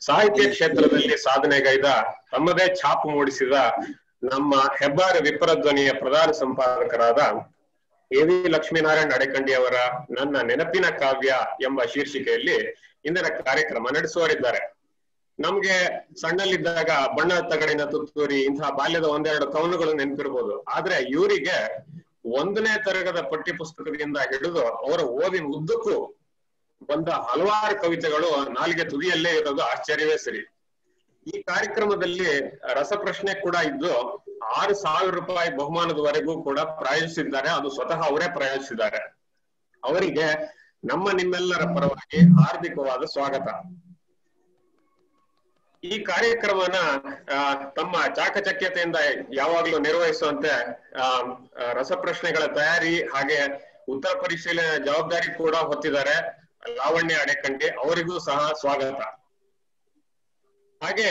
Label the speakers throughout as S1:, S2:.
S1: ಸಾಹಿತ್ಯ ಕ್ಷೇತ್ರದಲ್ಲಿ ಸಾಧನೆಗೈದ ತಮ್ಮದೇ ಛಾಪು ಮೂಡಿಸಿದ ನಮ್ಮ ಹೆಬ್ಬಾರ ವಿಪ್ರಧ್ವನಿಯ ಪ್ರಧಾನ ಸಂಪಾದಕರಾದ ಎ.ವಿ. ಲಕ್ಷ್ಮೀನಾರಾಯಣ್ ಅಡೆಕಂಡಿ ಅವರ ನನ್ನ ನೆನಪಿನ ಕಾವ್ಯ ಎಂಬ ಶೀರ್ಷಿಕೆಯಲ್ಲಿ ಇಂದಿನ ಕಾರ್ಯಕ್ರಮ ನಡೆಸುವರಿದ್ದಾರೆ. ನಮ್ಗೆ ಸಣ್ಣಲ್ಲಿದ್ದಾಗ ಬಣ್ಣ ತಗಡಿನ ತುತ್ತೂರಿ ಇಂತಹ ಬಾಲ್ಯದ ಒಂದೆರಡು ಕವನಗಳು ನೆನಪಿರ್ಬೋದು. ಆದ್ರೆ ಇವರಿಗೆ 1ನೇ ತರಗದ ಪಠ್ಯ ಪುಸ್ತಕದಿಂದ ಹಿಡಿದು ಅವರ ಓದಿನ ಉದ್ದಕ್ಕೂ ಬಂದ ಹಲವಾರು ಕವಿತೆಗಳು ನಾಲಿಗೆ ತುದಿಯಲ್ಲೇ ಇರೋದು ಆಶ್ಚರ್ಯವೇ ಸರಿ. ಈ ಕಾರ್ಯಕ್ರಮದಲ್ಲಿ ರಸಪ್ರಶ್ನೆ ಕೂಡ ಇದ್ದು 6,000 ರೂಪಾಯಿ ಬಹುಮಾನದವರೆಗೂ ಕೂಡ ಪ್ರಾಯೋಜಿಸಿದ್ದಾರೆ. ಅದು ಸ್ವತಃ ಅವರೇ ಪ್ರಾಯೋಜಿಸಿದ್ದಾರೆ. ಅವರಿಗೆ ನಮ್ಮ ನಿಮ್ಮೆಲ್ಲರ ಪರವಾಗಿ ಹಾರ್ದಿಕವಾದ ಸ್ವಾಗತ. ಈ ಕಾರ್ಯಕ್ರಮನ ತಮ್ಮ ಚಾಕಚಕ್ಯತೆಯಿಂದ ಯಾವಾಗ್ಲೂ ನಿರ್ವಹಿಸುವಂತೆ ರಸಪ್ರಶ್ನೆಗಳ ತಯಾರಿ ಹಾಗೆ ಉತ್ತರ ಪರಿಶೀಲನೆ ಜವಾಬ್ದಾರಿ ಕೂಡ ಹೊತ್ತಿದ್ದಾರೆ ಲಾವಣ್ಯ ಅಡೆಕಂಡಿ. ಅವರಿಗೂ ಸಹ ಸ್ವಾಗತ. ಹಾಗೆ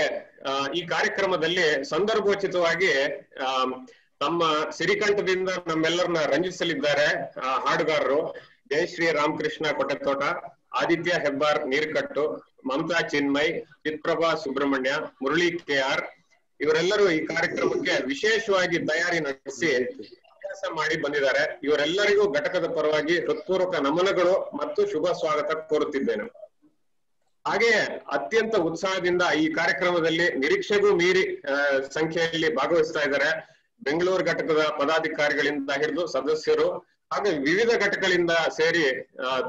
S1: ಈ ಕಾರ್ಯಕ್ರಮದಲ್ಲಿ ಸಂದರ್ಭೋಚಿತವಾಗಿ ತಮ್ಮ ಸಿರಿಕಂಠದಿಂದ ನಮ್ಮೆಲ್ಲರನ್ನ ರಂಜಿಸಲಿದ್ದಾರೆ ಹಾಡುಗಾರರು ಜಯಶ್ರೀ ರಾಮಕೃಷ್ಣ ಕೊಟ್ಟೆತೋಟ, ಆದಿತ್ಯ ಹೆಬ್ಬಾರ್ ನೀರ್ಕಟ್ಟು, ಮಮತಾ ಚಿನ್ಮಯ್, ಚಿತ್ರಪ್ರಭಾ ಸುಬ್ರಹ್ಮಣ್ಯ, ಮುರಳಿ ಕೆ.ಆರ್. ಇವರೆಲ್ಲರೂ ಈ ಕಾರ್ಯಕ್ರಮಕ್ಕೆ ವಿಶೇಷವಾಗಿ ತಯಾರಿ ನಡೆಸಿ ಕೆಲಸ ಮಾಡಿ ಬಂದಿದ್ದಾರೆ. ಇವರೆಲ್ಲರಿಗೂ ಘಟಕದ ಪರವಾಗಿ ಹೃತ್ಪೂರ್ವಕ ನಮನಗಳು ಮತ್ತು ಶುಭ ಸ್ವಾಗತ ಕೋರುತ್ತಿದ್ದೇನೆ. ಹಾಗೆ ಅತ್ಯಂತ ಉತ್ಸಾಹದಿಂದ ಈ ಕಾರ್ಯಕ್ರಮದಲ್ಲಿ ನಿರೀಕ್ಷೆಗೂ ಮೀರಿ ಸಂಖ್ಯೆಯಲ್ಲಿ ಭಾಗವಹಿಸ್ತಾ ಇದ್ದಾರೆ ಬೆಂಗಳೂರು ಘಟಕದ ಪದಾಧಿಕಾರಿಗಳಿಂದ ಹಿಡಿದು ಸದಸ್ಯರು ಹಾಗೆ ವಿವಿಧ ಘಟಕಗಳಿಂದ ಸೇರಿ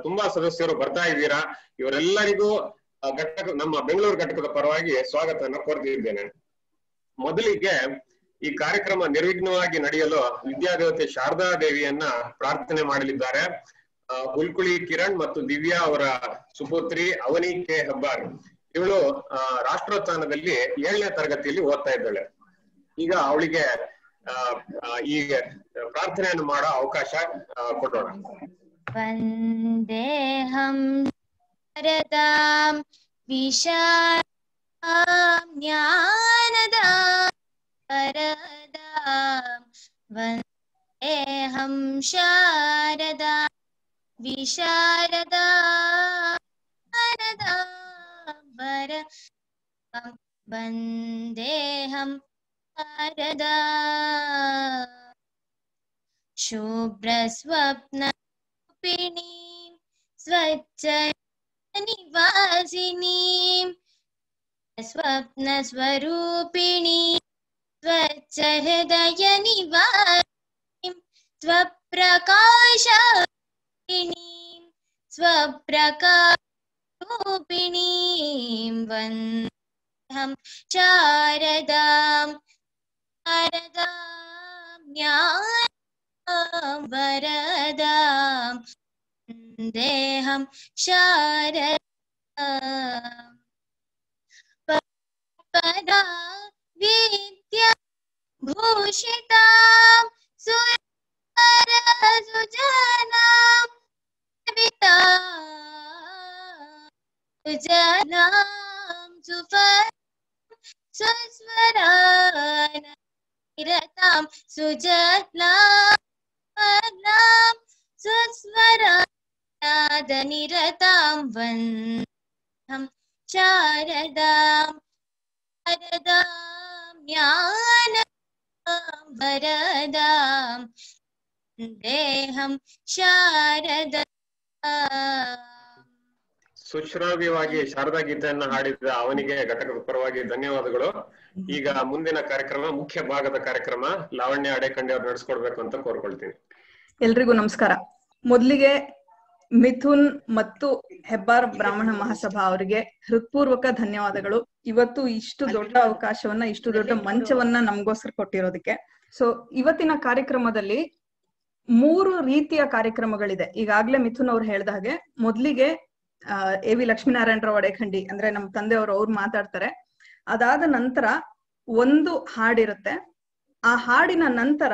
S1: ತುಂಬಾ ಸದಸ್ಯರು ಬರ್ತಾ ಇದ್ದೀರಾ. ಇವರೆಲ್ಲರಿಗೂ ನಮ್ಮ ಬೆಂಗಳೂರು ಘಟಕದ ಪರವಾಗಿ ಸ್ವಾಗತನ ಕೋರ್ತಿದ್ದೇನೆ. ಮೊದಲಿಗೆ ಈ ಕಾರ್ಯಕ್ರಮ ನಿರ್ವಿಘ್ನವಾಗಿ ನಡೆಯಲು ವಿದ್ಯಾದೇವತೆ ಶಾರದಾ ದೇವಿಯನ್ನ ಪ್ರಾರ್ಥನೆ ಮಾಡಲಿದ್ದಾರೆ. ಹುಲ್ಕುಳಿ ಕಿರಣ್ ಮತ್ತು ದಿವ್ಯಾ ಅವರ ಸುಪುತ್ರಿ ಅವನಿ ಕೆ ಹೆಬ್ಬಾರ್. ಇವಳು ರಾಷ್ಟ್ರೋತ್ಥಾನದಲ್ಲಿ 7ನೇ ತರಗತಿಯಲ್ಲಿ ಓದ್ತಾ ಇದ್ದಾಳೆ. ಈಗ ಅವಳಿಗೆ ಈಗ ಪ್ರಾರ್ಥನೆಯನ್ನು ಮಾಡೋ ಅವಕಾಶ ಕೊಡೋಣ.
S2: ವಂದೇಹಂ ಶಾರದಾಂ ವಿಶಾಲಾಂ ಜ್ಞಾನದಾಂ ವರದಾಂ. ವಂದೇಹಂ ಶಾರದಾಂ ವಿಶಾರದಾಂ ವರದಾಂ. ವಂದೇಹಂ ಶಾರದಾ ಶುಭ್ರಸ್ವಪ್ನರೂಪಿಣೀಂ ಸ್ವಚ್ಛನಿವಾಸಿನೀಂ. ಸ್ವಪ್ನಸ್ವರೂಪಿಣೀಂ ಸ್ವಚ್ಛಹೃದಯನಿವಾಸಿನೀಂ. ಸ್ವಪ್ರಕಾಶರೂಪಿಣೀಂ ಸ್ವಪ್ರಕಾಶರೂಪಿಣೀಂ. ವಂದೇಹಂ ಶಾರದಾಂ ಶಾರದಾಂ ಜ್ಞಾನದಾಂ ವರದಾಂ. ವಂದೇಹಂ ಶಾರದಾಂ ಪದಾ ವಿದ್ಯಾ ಭೂಷಿತಾಂ ಸುಜನಾಂ ಸುಜನಾಂ ಸುಸ್ವರಾನ್ ನಿರತಾಂ ಸುಜನಾಂ ಸುಸ್ವರಾನಿರತಾಂ. ವಂದೇಹಂ ಶಾರದಾಂ ಶಾರದಾಂ ಜ್ಞಾನದಾಂ ವರದಾಂ. ವಂದೇಹಂ ಶಾರದಾ.
S1: ಸುಶ್ರಾವ್ಯವಾಗಿ ಶಾರದಾ ಗೀತೆಯನ್ನ ಹಾಡಿದ ಅವನಿಗೆ ಘಟಕದ ಪರವಾಗಿ ಧನ್ಯವಾದಗಳು. ಈಗ ಮುಂದಿನ ಕಾರ್ಯಕ್ರಮ, ಮುಖ್ಯ ಭಾಗದ ಕಾರ್ಯಕ್ರಮ ಲಾವಣ್ಯ ಅಡೆಕಂಡಿ ಅವ್ರು ನಡೆಸ್ಕೊಡ್ಬೇಕು ಅಂತ ಕೋರ್ಕೊಳ್ತೀನಿ.
S3: ಎಲ್ರಿಗೂ ನಮಸ್ಕಾರ. ಮೊದಲಿಗೆ ಮಿಥುನ್ ಮತ್ತು ಹೆಬ್ಬಾರ್ ಬ್ರಾಹ್ಮಣ ಮಹಾಸಭಾ ಅವರಿಗೆ ಹೃತ್ಪೂರ್ವಕ ಧನ್ಯವಾದಗಳು. ಇವತ್ತು ಇಷ್ಟು ದೊಡ್ಡ ಅವಕಾಶವನ್ನ, ಇಷ್ಟು ದೊಡ್ಡ ಮಂಚವನ್ನ ನಮಗೋಸ್ಕರ ಕೊಟ್ಟಿರೋದಕ್ಕೆ. ಸೊ ಇವತ್ತಿನ ಕಾರ್ಯಕ್ರಮದಲ್ಲಿ 3 ರೀತಿಯ ಕಾರ್ಯಕ್ರಮಗಳಿದೆ. ಈಗಾಗ್ಲೇ ಮಿಥುನ್ ಅವ್ರು ಹೇಳ್ದ ಹಾಗೆ ಮೊದಲಿಗೆ ಎ.ವಿ. ಲಕ್ಷ್ಮೀನಾರಾಯಣರಾವ್ ಅಡೆಕಂಡಿ ಅಂದ್ರೆ ನಮ್ಮ ತಂದೆಯವರು ಅವ್ರು ಮಾತಾಡ್ತಾರೆ. ಅದಾದ ನಂತರ ಒಂದು ಹಾಡಿರುತ್ತೆ. ಆ ಹಾಡಿನ ನಂತರ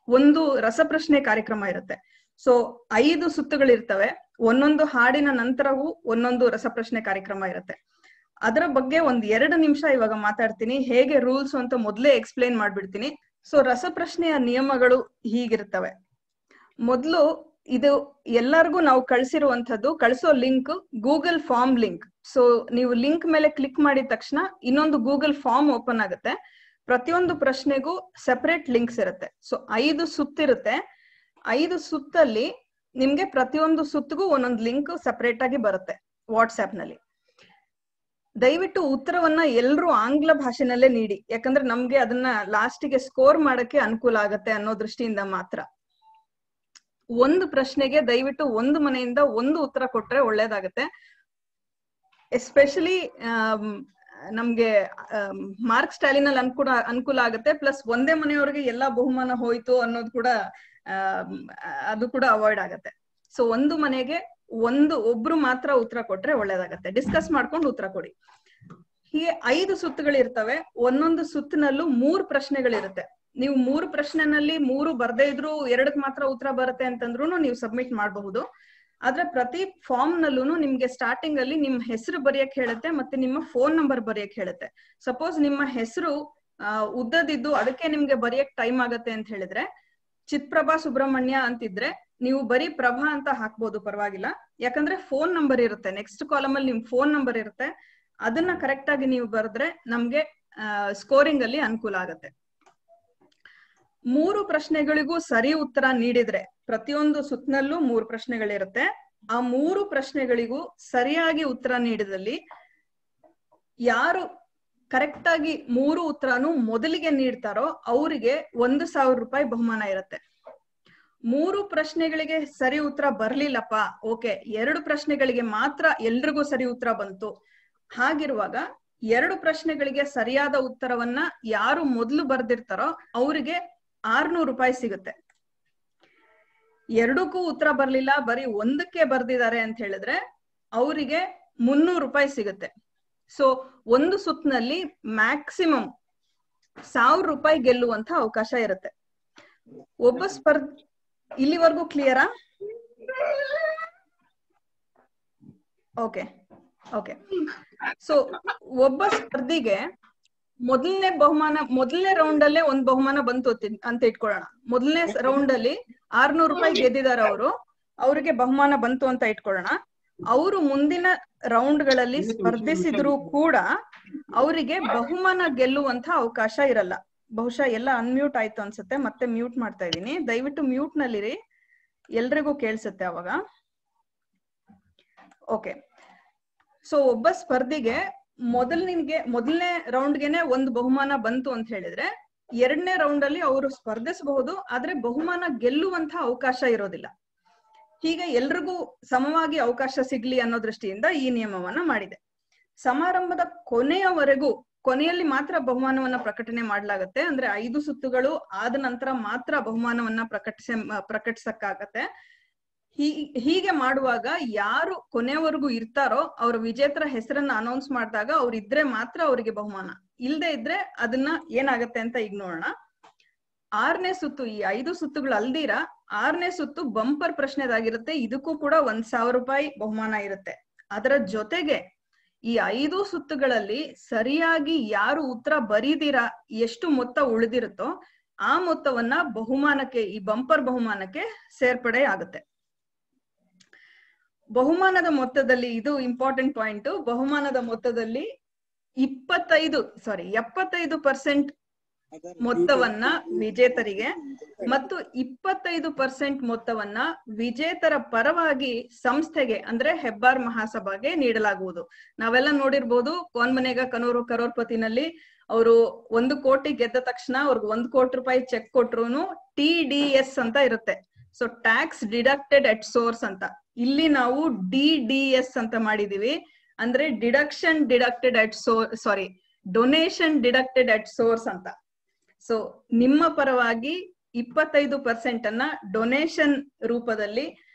S3: ಒಂದು ರಸಪ್ರಶ್ನೆ ಕಾರ್ಯಕ್ರಮ ಇರುತ್ತೆ. ಸೊ 5 ಸುತ್ತುಗಳಿರ್ತವೆ. ಒಂದೊಂದು ಹಾಡಿನ ನಂತರವೂ ಒಂದೊಂದು ರಸಪ್ರಶ್ನೆ ಕಾರ್ಯಕ್ರಮ ಇರುತ್ತೆ. ಅದರ ಬಗ್ಗೆ 2 ನಿಮಿಷ ಇವಾಗ ಮಾತಾಡ್ತೀನಿ. ಹೇಗೆ ರೂಲ್ಸ್ ಅಂತ ಮೊದಲೇ ಎಕ್ಸ್ಪ್ಲೇನ್ ಮಾಡ್ಬಿಡ್ತೀನಿ. ಸೊ ರಸಪ್ರಶ್ನೆಯ ನಿಯಮಗಳು ಹೀಗಿರ್ತವೆ. ಮೊದಲು ಇದು ಎಲ್ಲರಿಗೂ ನಾವು ಕಳಿಸಿರುವಂತದ್ದು, ಕಳಿಸೋ link Google form link. So ನೀವು ಲಿಂಕ್ ಮೇಲೆ ಕ್ಲಿಕ್ ಮಾಡಿದ ತಕ್ಷಣ ಇನ್ನೊಂದು ಗೂಗಲ್ ಫಾರ್ಮ್ ಓಪನ್ ಆಗುತ್ತೆ. ಪ್ರತಿಯೊಂದು ಪ್ರಶ್ನೆಗೂ ಸೆಪರೇಟ್ ಲಿಂಕ್ಸ್ ಇರುತ್ತೆ. ಸೊ 5 ಸುತ್ತಿರುತ್ತೆ. 5 ಸುತ್ತಲ್ಲಿ ನಿಮ್ಗೆ ಪ್ರತಿಯೊಂದು ಸುತ್ತಿಗೂ ಒಂದೊಂದು ಲಿಂಕ್ ಸೆಪರೇಟ್ ಆಗಿ ಬರುತ್ತೆ ವಾಟ್ಸ್ಆಪ್ ನಲ್ಲಿ. ದಯವಿಟ್ಟು ಉತ್ತರವನ್ನ ಎಲ್ರೂ ಆಂಗ್ಲ ಭಾಷೆನಲ್ಲೇ ನೀಡಿ, ಯಾಕಂದ್ರೆ ನಮ್ಗೆ ಅದನ್ನ ಲಾಸ್ಟಿಗೆ ಸ್ಕೋರ್ ಮಾಡಕ್ಕೆ ಅನುಕೂಲ ಆಗತ್ತೆ ಅನ್ನೋ ದೃಷ್ಟಿಯಿಂದ ಮಾತ್ರ. ಒಂದು ಪ್ರಶ್ನೆಗೆ ದಯವಿಟ್ಟು ಒಂದು ಮನೆಯಿಂದ ಒಂದು ಉತ್ತರ ಕೊಟ್ರೆ ಒಳ್ಳೇದಾಗತ್ತೆ. ಎಸ್ಪೆಷಲಿ ನಮ್ಗೆ ಮಾರ್ಕ್ಸ್ ಟ್ಯಾಲಿನಲ್ಲಿ ಅನುಕೂಲ ಆಗುತ್ತೆ. ಪ್ಲಸ್ ಒಂದೇ ಮನೆಯವ್ರಿಗೆ ಎಲ್ಲಾ ಬಹುಮಾನ ಹೋಯ್ತು ಅನ್ನೋದು ಕೂಡ ಅದು ಕೂಡ ಅವಾಯ್ಡ್ ಆಗತ್ತೆ. ಸೊ ಒಂದು ಮನೆಗೆ ಒಬ್ರು ಮಾತ್ರ ಉತ್ತರ ಕೊಟ್ರೆ ಒಳ್ಳೇದಾಗತ್ತೆ. ಡಿಸ್ಕಸ್ ಮಾಡ್ಕೊಂಡು ಉತ್ತರ ಕೊಡಿ. ಹೀಗೆ 5 ಸುತ್ತುಗಳಿರ್ತವೆ. ಒಂದೊಂದು ಸುತ್ತಿನಲ್ಲೂ 3 ಪ್ರಶ್ನೆಗಳಿರುತ್ತೆ. ನೀವು 3 ಪ್ರಶ್ನೆನಲ್ಲಿ 3 ಬರ್ದೇ ಇದ್ರು 2ಕ್ಕೆ ಮಾತ್ರ ಉತ್ತರ ಬರುತ್ತೆ ಅಂತಂದ್ರು ನೀವು ಸಬ್ಮಿಟ್ ಮಾಡಬಹುದು. ಆದ್ರೆ ಪ್ರತಿ ಫಾರ್ಮ್ ನಲ್ಲೂ ನಿಮ್ಗೆ ಸ್ಟಾರ್ಟಿಂಗ್ ಅಲ್ಲಿ ನಿಮ್ ಹೆಸರು ಬರೆಯಕ್ ಹೇಳುತ್ತೆ, ಮತ್ತೆ ನಿಮ್ಮ ಫೋನ್ ನಂಬರ್ ಬರೆಯಕ್ ಹೇಳುತ್ತೆ. ಸಪೋಸ್ ನಿಮ್ಮ ಹೆಸರು ಉದ್ದದಿದ್ದು ಅದಕ್ಕೆ ನಿಮ್ಗೆ ಬರೆಯಕ್ ಟೈಮ್ ಆಗತ್ತೆ ಅಂತ ಹೇಳಿದ್ರೆ, ಚಿತ್ಪ್ರಭಾ ಸುಬ್ರಹ್ಮಣ್ಯ ಅಂತಿದ್ರೆ ನೀವು ಬರೀ ಪ್ರಭಾ ಅಂತ ಹಾಕ್ಬೋದು, ಪರವಾಗಿಲ್ಲ. ಯಾಕಂದ್ರೆ ಫೋನ್ ನಂಬರ್ ಇರುತ್ತೆ, ನೆಕ್ಸ್ಟ್ ಕಾಲಮ್ ಅಲ್ಲಿ ನಿಮ್ ಫೋನ್ ನಂಬರ್ ಇರುತ್ತೆ. ಅದನ್ನ ಕರೆಕ್ಟ್ ಆಗಿ ನೀವು ಬರೆದ್ರೆ ನಮ್ಗೆ ಸ್ಕೋರಿಂಗ್ ಅಲ್ಲಿ ಅನುಕೂಲ ಆಗತ್ತೆ. 3 ಪ್ರಶ್ನೆಗಳಿಗೂ ಸರಿ ಉತ್ತರ ನೀಡಿದ್ರೆ, ಪ್ರತಿಯೊಂದು ಸುತ್ತಿನಲ್ಲೂ 3 ಪ್ರಶ್ನೆಗಳಿರುತ್ತೆ. ಆ 3 ಪ್ರಶ್ನೆಗಳಿಗೂ ಸರಿಯಾಗಿ ಉತ್ತರ ನೀಡಿದಲ್ಲಿ ಯಾರು ಕರೆಕ್ಟ್ ಆಗಿ 3 ಉತ್ತರನು ಮೊದಲಿಗೆ ನೀಡ್ತಾರೋ ಅವರಿಗೆ 1,000 ರೂಪಾಯಿ ಬಹುಮಾನ ಇರುತ್ತೆ. 3 ಪ್ರಶ್ನೆಗಳಿಗೆ ಸರಿ ಉತ್ತರ ಬರ್ಲಿಲ್ಲಪ್ಪ, ಓಕೆ 2 ಪ್ರಶ್ನೆಗಳಿಗೆ ಮಾತ್ರ ಎಲ್ರಿಗೂ ಸರಿ ಉತ್ತರ ಬಂತು. ಹಾಗಿರುವಾಗ 2 ಪ್ರಶ್ನೆಗಳಿಗೆ ಸರಿಯಾದ ಉತ್ತರವನ್ನ ಯಾರು ಮೊದಲು ಬರ್ದಿರ್ತಾರೋ ಅವರಿಗೆ 600 ರೂಪಾಯಿ ಸಿಗುತ್ತೆ. 2ಕ್ಕೂ ಉತ್ತರ ಬರ್ಲಿಲ್ಲ, ಬರೀ 1ಕ್ಕೆ ಬರ್ದಿದ್ದಾರೆ ಅಂತ ಹೇಳಿದ್ರೆ ಅವರಿಗೆ 300 ರೂಪಾಯಿ ಸಿಗುತ್ತೆ. ಸೊ ಒಂದು ಸುತ್ತಿನಲ್ಲಿ ಮ್ಯಾಕ್ಸಿಮಮ್ 1000 ರೂಪಾಯಿ ಗೆಲ್ಲುವಂತ ಅವಕಾಶ ಇರುತ್ತೆ. ಒಬ್ಬ ಇಲ್ಲಿವರೆಗೂ ಕ್ಲಿಯರಾ? Okay okay. ಸೊ ಒಬ್ಬ ಸ್ಪರ್ಧಿಗೆ ಮೊದಲನೇ ರೌಂಡ್ ಅಲ್ಲೇ ಒಂದು ಬಹುಮಾನ ಬಂತು ಅಂತ ಇಟ್ಕೊಳ್ಳೋಣ. ಮೊದಲನೇ ರೌಂಡ್ ಅಲ್ಲಿ 600 ರೂಪಾಯಿ ಗೆದ್ದಿದ್ದಾರೆ ಅವ್ರಿಗೆ ಬಹುಮಾನ ಬಂತು ಅಂತ ಇಟ್ಕೊಳ್ಳೋಣ. ಅವರು ಮುಂದಿನ ರೌಂಡ್ ಗಳಲ್ಲಿ ಸ್ಪರ್ಧಿಸಿದ್ರು ಕೂಡ ಅವರಿಗೆ ಬಹುಮಾನ ಗೆಲ್ಲುವಂತ ಅವಕಾಶ ಇರಲ್ಲ. ಬಹುಶಃ ಎಲ್ಲ ಅನ್ಮ್ಯೂಟ್ ಆಯ್ತು ಅನ್ಸುತ್ತೆ, ಮತ್ತೆ ಮ್ಯೂಟ್ ಮಾಡ್ತಾ ಇದೀನಿ. ದಯವಿಟ್ಟು ಮ್ಯೂಟ್ ನಲ್ಲಿರಿ, ಎಲ್ರಿಗೂ ಕೇಳಿಸುತ್ತೆ ಅವಾಗ. ಓಕೆ. ಸೊ ಒಬ್ಬ ಸ್ಪರ್ಧಿಗೆ ಮೊದಲನೇ ರೌಂಡ್ಗೆನೆ ಒಂದು ಬಹುಮಾನ ಬಂತು ಅಂತ ಹೇಳಿದ್ರೆ 2ನೇ ರೌಂಡ್ ಅಲ್ಲಿ ಅವರು ಸ್ಪರ್ಧಿಸಬಹುದು, ಆದ್ರೆ ಬಹುಮಾನ ಗೆಲ್ಲುವಂತ ಅವಕಾಶ ಇರೋದಿಲ್ಲ. ಹೀಗೆ ಎಲ್ರಿಗೂ ಸಮವಾಗಿ ಅವಕಾಶ ಸಿಗ್ಲಿ ಅನ್ನೋ ದೃಷ್ಟಿಯಿಂದ ಈ ನಿಯಮವನ್ನ ಮಾಡಿದೆ. ಸಮಾರಂಭದ ಕೊನೆಯಲ್ಲಿ ಮಾತ್ರ ಬಹುಮಾನವನ್ನ ಪ್ರಕಟಣೆ ಮಾಡಲಾಗತ್ತೆ. ಅಂದ್ರೆ 5 ಸುತ್ತುಗಳು ಆದ ನಂತರ ಮಾತ್ರ ಬಹುಮಾನವನ್ನ ಪ್ರಕಟಿಸಕ್ಕಾಗತ್ತೆ. ಹೀಗೆ ಮಾಡುವಾಗ ಯಾರು ಕೊನೆಯವರೆಗೂ ಇರ್ತಾರೋ ಅವ್ರ ವಿಜೇತರ ಹೆಸರನ್ನ ಅನೌನ್ಸ್ ಮಾಡಿದಾಗ ಅವ್ರಿದ್ರೆ ಮಾತ್ರ ಅವರಿಗೆ ಬಹುಮಾನ, ಇಲ್ದೆ ಇದ್ರೆ ಅದನ್ನ ಏನಾಗತ್ತೆ ಅಂತ ಈಗ ನೋಡೋಣ. 6ನೇ ಸುತ್ತು, ಈ 5 ಸುತ್ತುಗಳು ಅಲ್ದಿರ 6ನೇ ಸುತ್ತು ಬಂಪರ್ ಪ್ರಶ್ನೆದಾಗಿರುತ್ತೆ. ಇದಕ್ಕೂ ಕೂಡ 1,000 ರೂಪಾಯಿ ಬಹುಮಾನ ಇರುತ್ತೆ. ಅದರ ಜೊತೆಗೆ ಈ 5 ಸುತ್ತುಗಳಲ್ಲಿ ಸರಿಯಾಗಿ ಯಾರು ಉತ್ತರ ಬರೀದಿರಾ ಎಷ್ಟು ಮೊತ್ತ ಉಳಿದಿರುತ್ತೋ ಆ ಮೊತ್ತವನ್ನ ಬಹುಮಾನಕ್ಕೆ, ಈ ಬಂಪರ್ ಬಹುಮಾನಕ್ಕೆ ಸೇರ್ಪಡೆ ಆಗುತ್ತೆ. ಬಹುಮಾನದ ಮೊತ್ತದಲ್ಲಿ, ಇದು ಇಂಪಾರ್ಟೆಂಟ್ ಪಾಯಿಂಟ್, ಬಹುಮಾನದ ಮೊತ್ತದಲ್ಲಿ 75% ಮೊತ್ತವನ್ನ ವಿಜೇತರಿಗೆ ಮತ್ತು 25% ಮೊತ್ತವನ್ನ ವಿಜೇತರ ಪರವಾಗಿ ಸಂಸ್ಥೆಗೆ ಅಂದ್ರೆ ಹೆಬ್ಬಾರ್ ಮಹಾಸಭಾಗೆ ನೀಡಲಾಗುವುದು. ನಾವೆಲ್ಲ ನೋಡಿರ್ಬೋದು, ಕೌನ್ ಬನೇಗಾ ಕರೋರ್ಪತಿನಲ್ಲಿ ಅವರು 1 ಕೋಟಿ ಗೆದ್ದ ತಕ್ಷಣ ಅವ್ರಿಗೆ 1 ಕೋಟಿ ರೂಪಾಯಿ ಚೆಕ್ ಕೊಟ್ರುನು TDS ಅಂತ ಇರುತ್ತೆ. So tax deducted at source ಅಂತ. ಇಲ್ಲಿ ನಾವು DDS ಅಂತ ಮಾಡಿದೀವಿ, ಅಂದ್ರೆ ಡೊನೇಷನ್ ಡಿಡಕ್ಟೆಡ್ ಅಟ್ ಸೋರ್ಸ್ ಅಂತ. ಸೊ ನಿಮ್ಮ ಪರವಾಗಿ 25% ಅನ್ನ ಡೊನೇಷನ್ ರೂಪದಲ್ಲಿ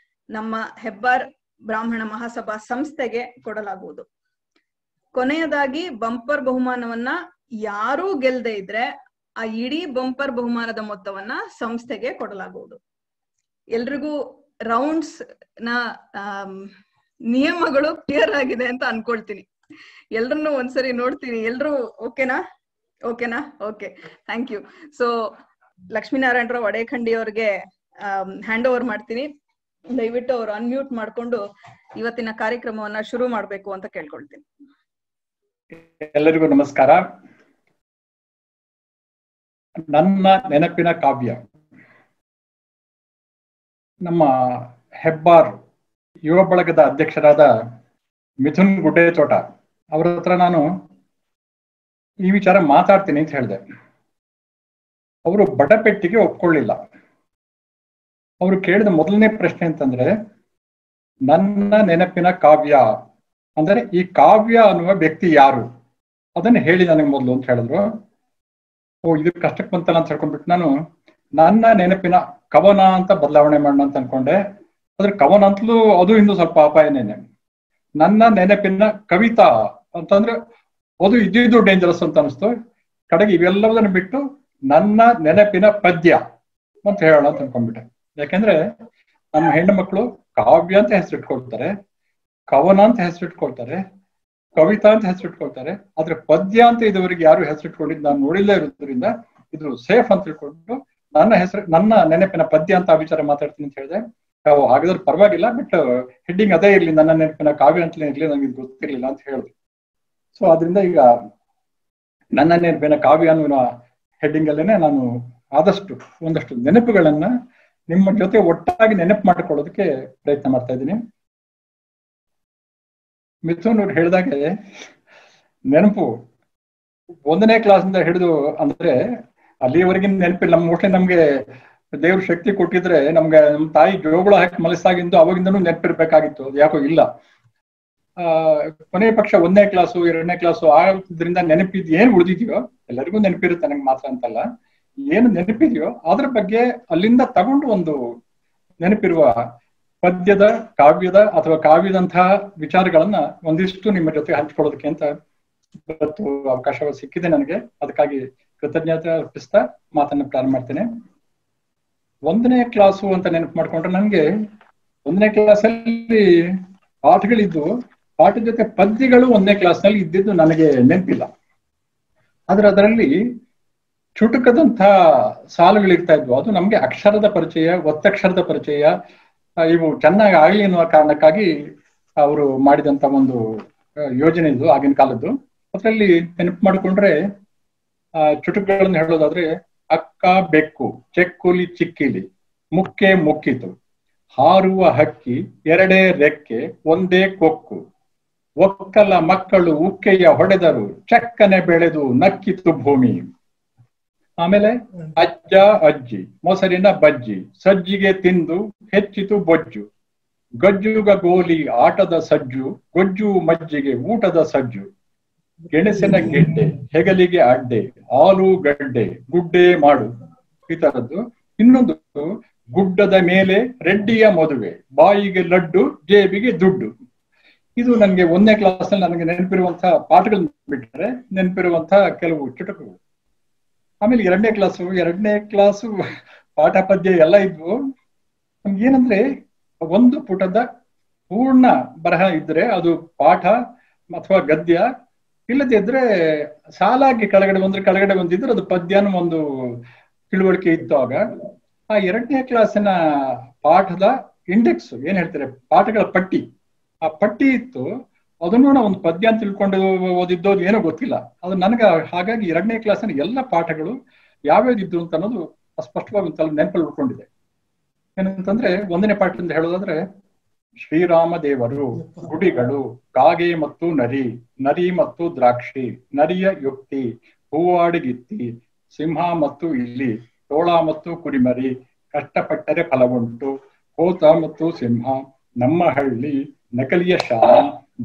S3: ನಮ್ಮ ಹೆಬ್ಬಾರ್ ಬ್ರಾಹ್ಮಣ ಮಹಾಸಭಾ ಸಂಸ್ಥೆಗೆ ಕೊಡಲಾಗುವುದು. ಕೊನೆಯದಾಗಿ ಬಂಪರ್ ಬಹುಮಾನವನ್ನ ಯಾರೂ ಗೆಲ್ಲದೆ ಇದ್ರೆ ಆ ಇಡೀ ಬಂಪರ್ ಬಹುಮಾನದ ಮೊತ್ತವನ್ನ ಸಂಸ್ಥೆಗೆ ಕೊಡಲಾಗುವುದು. ಎಲ್ರಿಗೂ ರೌಂಡ್ಸ್ ನ ನಿಯಮಗಳು ಕ್ಲಿಯರ್ ಆಗಿದೆ ಅಂತ ಅನ್ಕೊಳ್ತೀನಿ. ಎಲ್ರನ್ನೂ ಒಂದ್ಸರಿ ನೋಡ್ತೀನಿ. ಎಲ್ರು ಓಕೆನಾ? Okay, thank you. So Lakshminarayanarao ಅಡೇಖಂಡಿ ಅವ್ರಿಗೆ ಹ್ಯಾಂಡ್ ಓವರ್ ಮಾಡ್ತೀನಿ. ದಯವಿಟ್ಟು ಅವ್ರು ಅನ್ಮ್ಯೂಟ್ ಮಾಡ್ಕೊಂಡು ಇವತ್ತಿನ ಕಾರ್ಯಕ್ರಮವನ್ನ ಶುರು ಮಾಡ್ಬೇಕು ಅಂತ ಕೇಳ್ಕೊಳ್ತೀನಿ.
S4: ಎಲ್ಲರಿಗೂ ನಮಸ್ಕಾರ. ನನ್ನ ನೆನಪಿನ ಕಾವ್ಯ. ನಮ್ಮ ಹೆಬ್ಬಾರ್ ಯುವ ಬಳಗದ ಅಧ್ಯಕ್ಷರಾದ ಮಿಥುನ್ ಗುಡ್ಡೇತೋಟ ಅವರ ಹತ್ರ ನಾನು ಈ ವಿಚಾರ ಮಾತಾಡ್ತೀನಿ ಅಂತ ಹೇಳಿದೆ. ಅವರು ಬಡಪೆಟ್ಟಿಗೆ ಒಪ್ಕೊಳ್ಳಿಲ್ಲ. ಅವರು ಕೇಳಿದ ಮೊದಲನೇ ಪ್ರಶ್ನೆ ಅಂತಂದ್ರೆ, ನನ್ನ ನೆನಪಿನ ಕಾವ್ಯ ಅಂದ್ರೆ ಈ ಕಾವ್ಯ ಅನ್ನುವ ವ್ಯಕ್ತಿ ಯಾರು, ಅದನ್ನ ಹೇಳಿ ನನಗೆ ಮೊದಲು ಅಂತ ಹೇಳಿದ್ರು. ಇದು ಕಷ್ಟಕ್ಕೆ ಬಂತಲ್ಲ ಅಂತ ಹೇಳ್ಕೊಂಡ್ಬಿಟ್ಟು ನಾನು ನನ್ನ ನೆನಪಿನ ಕವನ ಅಂತ ಬದಲಾವಣೆ ಮಾಡೋಣ ಅಂತ ಅನ್ಕೊಂಡೆ. ಅದ್ರ ಕವನ ಅಂತಲೂ ಅದು ಇನ್ನೂ ಸ್ವಲ್ಪ ಅಪಾಯನೇನೆ. ನನ್ನ ನೆನಪಿನ ಕವಿತಾ ಅಂತಂದ್ರೆ ಅದು ಇದ್ದಿದ್ದು ಡೇಂಜರಸ್ ಅಂತ ಅನಿಸ್ತು. ಕಡೆಗೆ ಇವೆಲ್ಲದನ್ನು ಬಿಟ್ಟು ನನ್ನ ನೆನಪಿನ ಪದ್ಯ ಅಂತ ಹೇಳೋಣ ಅಂತ ಅನ್ಕೊಂಡ್ಬಿಟ್ಟೆ. ಯಾಕೆಂದ್ರೆ ನಮ್ಮ ಹೆಣ್ಣು ಮಕ್ಕಳು ಕಾವ್ಯ ಅಂತ ಹೆಸರಿಟ್ಕೊಳ್ತಾರೆ, ಕವನ ಅಂತ ಹೆಸರಿಟ್ಕೊಳ್ತಾರೆ, ಕವಿತಾ ಅಂತ ಹೆಸರಿಟ್ಕೊಳ್ತಾರೆ. ಆದ್ರೆ ಪದ್ಯ ಅಂತ ಇದುವರೆಗೆ ಯಾರು ಹೆಸರಿಟ್ಕೊಂಡಿದ್ದು ನಾನು ನೋಡಿಲ್ಲೇ ಇರೋದ್ರಿಂದ ಇದು ಸೇಫ್ ಅಂತ ತಿಳ್ಕೊಂಡು ನನ್ನ ನೆನಪಿನ ಪದ್ಯ ಅಂತ ಆ ವಿಚಾರ ಮಾತಾಡ್ತೀನಿ ಅಂತ ಹೇಳಿದೆ. ಹಾಗಾದ್ರೆ ಪರವಾಗಿಲ್ಲ, ಬಟ್ ಹೆಡ್ಡಿಂಗ್ ಅದೇ ಇರ್ಲಿ, ನನ್ನ ನೆನಪಿನ ಕಾವ್ಯ ಅಂತಲೇ ಇರ್ಲಿ, ನನಗೆ ಇದು ಗೊತ್ತಿರ್ಲಿಲ್ಲ ಅಂತ ಹೇಳಿದ್ರು. ಸೊ ಆದ್ರಿಂದ ಈಗ ನನ್ನ ನೆನಪಿನ ಕಾವ್ಯ ಅನ್ನುವ ಹೆಡ್ಡಿಂಗ್ ಅಲ್ಲೇನೆ ನಾನು ಆದಷ್ಟು ಒಂದಷ್ಟು ನೆನಪುಗಳನ್ನ ನಿಮ್ಮ ಜೊತೆ ಒಟ್ಟಾಗಿ ನೆನಪು ಮಾಡಿಕೊಳ್ಳೋದಕ್ಕೆ ಪ್ರಯತ್ನ ಮಾಡ್ತಾ ಇದ್ದೀನಿ. ಮಿಥುನ್ ಅವ್ರು ಹೇಳಿದಾಗೆ ನೆನಪು 1ನೇ ಕ್ಲಾಸಿಂದ ಹಿಡಿದು ಅಂದ್ರೆ ಅಲ್ಲಿವರೆಗಿನ ನೆನಪಿಲ್ಲ. ಮೋಸ್ಟ್ಲಿ ನಮ್ಗೆ ದೇವ್ರ ಶಕ್ತಿ ಕೊಟ್ಟಿದ್ರೆ ನಮ್ಗೆ ನಮ್ಮ ತಾಯಿ ಜೋಗುಳ ಹಾಕಿ ಮಲಸಾಗಿದ್ದು ಅವಾಗಿಂದನೂ ನೆನಪಿರ್ಬೇಕಾಗಿತ್ತು. ಅದು ಯಾಕೋ ಇಲ್ಲ. ಕೊನೆಯ ಪಕ್ಷ 1ನೇ ಕ್ಲಾಸು 2ನೇ ಕ್ಲಾಸು ಆದ್ರಿಂದ ನೆನಪಿದ್ ಏನ್ ಉಳಿದಿದೆಯೋ ಎಲ್ಲರಿಗೂ ನೆನಪಿರುತ್ತೆ, ನಂಗೆ ಮಾತ್ರ ಅಂತಲ್ಲ, ಏನು ನೆನಪಿದೆಯೋ ಅದ್ರ ಬಗ್ಗೆ ಅಲ್ಲಿಂದ ತಗೊಂಡು ಒಂದು ನೆನಪಿರುವ ಪದ್ಯದ ಕಾವ್ಯದ ಅಥವಾ ಕಾವ್ಯದಂತಹ ವಿಚಾರಗಳನ್ನ ಒಂದಿಷ್ಟು ನಿಮ್ಮ ಜೊತೆ ಹಂಚ್ಕೊಳ್ಳೋದಕ್ಕೆ ಅಂತ ಇವತ್ತು ಅವಕಾಶ ಸಿಕ್ಕಿದೆ ನನಗೆ. ಅದಕ್ಕಾಗಿ ಕೃತಜ್ಞತೆ ಅರ್ಪಿಸ್ತಾ ಮಾತನ್ನ ಪ್ರಾರಂಭ ಮಾಡ್ತೇನೆ. 1ನೇ ಕ್ಲಾಸು ಅಂತ ನೆನಪು ಮಾಡ್ಕೊಂಡ್ರೆ ನನಗೆ 1ನೇ ಕ್ಲಾಸಲ್ಲಿ ಪಾಠಗಳಿದ್ದು, ಪಾಠದ ಜೊತೆ ಪದ್ಯಗಳು 1ನೇ ಕ್ಲಾಸ್ನಲ್ಲಿ ಇದ್ದಿದ್ದು ನನಗೆ ನೆನಪಿಲ್ಲ. ಆದ್ರೆ ಅದರಲ್ಲಿ ಚುಟುಕದಂಥ ಸಾಲುಗಳಿರ್ತಾ ಇದ್ವು. ಅದು ನಮ್ಗೆ ಅಕ್ಷರದ ಪರಿಚಯ, ಒತ್ತಕ್ಷರದ ಪರಿಚಯ ಇವು ಚೆನ್ನಾಗಿ ಆಗ್ಲಿ ಅನ್ನುವ ಕಾರಣಕ್ಕಾಗಿ ಅವರು ಮಾಡಿದಂತ ಒಂದು ಯೋಜನೆ ಇದು ಆಗಿನ ಕಾಲದ್ದು. ಅದರಲ್ಲಿ ನೆನಪು ಮಾಡಿಕೊಂಡ್ರೆ ಚುಟುಕುಗಳನ್ನು ಹೇಳೋದಾದ್ರೆ, ಅಕ್ಕ ಬೆಕ್ಕು ಚೆಕ್ಕುಲಿ ಚಿಕ್ಕಿಲಿ ಮುಕ್ಕೆ ಮುಕ್ಕಿತು, ಹಾರುವ ಹಕ್ಕಿ ಎರಡೇ ರೆಕ್ಕೆ ಒಂದೇ ಕೊಕ್ಕು, ಒಕ್ಕಲ ಮಕ್ಕಳು ಉಕ್ಕೆಯ ಹೊಡೆದರು ಚಕ್ಕನೆ ಬೆಳೆದು ನಕ್ಕಿತು ಭೂಮಿ. ಆಮೇಲೆ ಅಜ್ಜ ಅಜ್ಜಿ ಮೊಸರಿನ ಬಜ್ಜಿ ಸಜ್ಜಿಗೆ ತಿಂದು ಹೆಚ್ಚಿತು ಬೊಜ್ಜು, ಗಜ್ಜುಗ ಗೋಲಿ ಆಟದ ಸಜ್ಜು ಗೊಜ್ಜು ಮಜ್ಜಿಗೆ ಊಟದ ಸಜ್ಜು, ಗೆಣಸಿನ ಗೆಡ್ಡೆ ಹೆಗಲಿಗೆ ಅಡ್ಡೆ ಆಲೂಗಡ್ಡೆ ಗುಡ್ಡೆ ಮಾಡು. ಈ ತರದ್ದು. ಇನ್ನೊಂದು, ಗುಡ್ಡದ ಮೇಲೆ ರೆಡ್ಡಿಯ ಮದುವೆ ಬಾಯಿಗೆ ಲಡ್ಡು ಜೇಬಿಗೆ ದುಡ್ಡು. ಇದು ನನಗೆ 1ನೇ ಕ್ಲಾಸಲ್ಲಿ ನನಗೆ ನೆನಪಿರುವಂತಹ ಪಾಠಗಳನ್ನ ಬಿಟ್ಟರೆ ನೆನಪಿರುವಂತಹ ಕೆಲವು ಚುಟುಕುಗಳು. ಆಮೇಲೆ 2ನೇ ಕ್ಲಾಸು ಪಾಠ ಪದ್ಯ ಎಲ್ಲ ಇದ್ವು. ನಮ್ಗೆ ಏನಂದ್ರೆ ಒಂದು ಪುಟದ ಪೂರ್ಣ ಬರಹ ಇದ್ರೆ ಅದು ಪಾಠ ಅಥವಾ ಗದ್ಯ, ಇಲ್ಲದೆ ಇದ್ರೆ ಸಾಲಾಗಿ ಕೆಳಗಡೆ ಒಂದಿದ್ರೆ ಅದು ಪದ್ಯನ ಒಂದು ತಿಳುವಳಿಕೆ ಇತ್ತು. ಆಗ ಆ 2ನೇ ಕ್ಲಾಸಿನ ಪಾಠದ ಇಂಡೆಕ್ಸ್ ಏನ್ ಹೇಳ್ತಾರೆ, ಪಾಠಗಳ ಪಟ್ಟಿ, ಆ ಪಟ್ಟಿ ಇತ್ತು. ಅದನ್ನು ನಾವು ಒಂದು ಪದ್ಯ ಅಂತ ತಿಳ್ಕೊಂಡು ಓದಿದ್ದು ಏನೋ ಗೊತ್ತಿಲ್ಲ. ಅದು ನನಗೆ ಹಾಗಾಗಿ 2ನೇ ಕ್ಲಾಸಿನ ಎಲ್ಲ ಪಾಠಗಳು ಯಾವ್ಯಾವ್ದಿದ್ದು ಅಂತ ಅನ್ನೋದು ಸ್ಪಷ್ಟವಾಗಿ ಒಂದು ನೆನಪಲ್ಲಿ ಉಳ್ಕೊಂಡಿದೆ. ಏನಂತಂದ್ರೆ 1ನೇ ಪಾಠದಿಂದ ಹೇಳೋದಾದ್ರೆ, ಶ್ರೀರಾಮ ದೇವರು, ಗುಡಿಗಳು, ಕಾಗೆ ಮತ್ತು ನರಿ, ನರಿ ಮತ್ತು ದ್ರಾಕ್ಷಿ, ನರಿಯ ಯುಕ್ತಿ, ಹೂವಾಡಿಗಿತ್ತಿ, ಸಿಂಹ ಮತ್ತು ಇಲಿ, ತೋಳ ಮತ್ತು ಕುರಿಮರಿ, ಕಷ್ಟಪಟ್ಟರೆ ಫಲವುಂಟು, ಕೋತ ಮತ್ತು ಸಿಂಹ, ನಮ್ಮ ಹಳ್ಳಿ, ನಕಲಿಯ ಶಾಲ,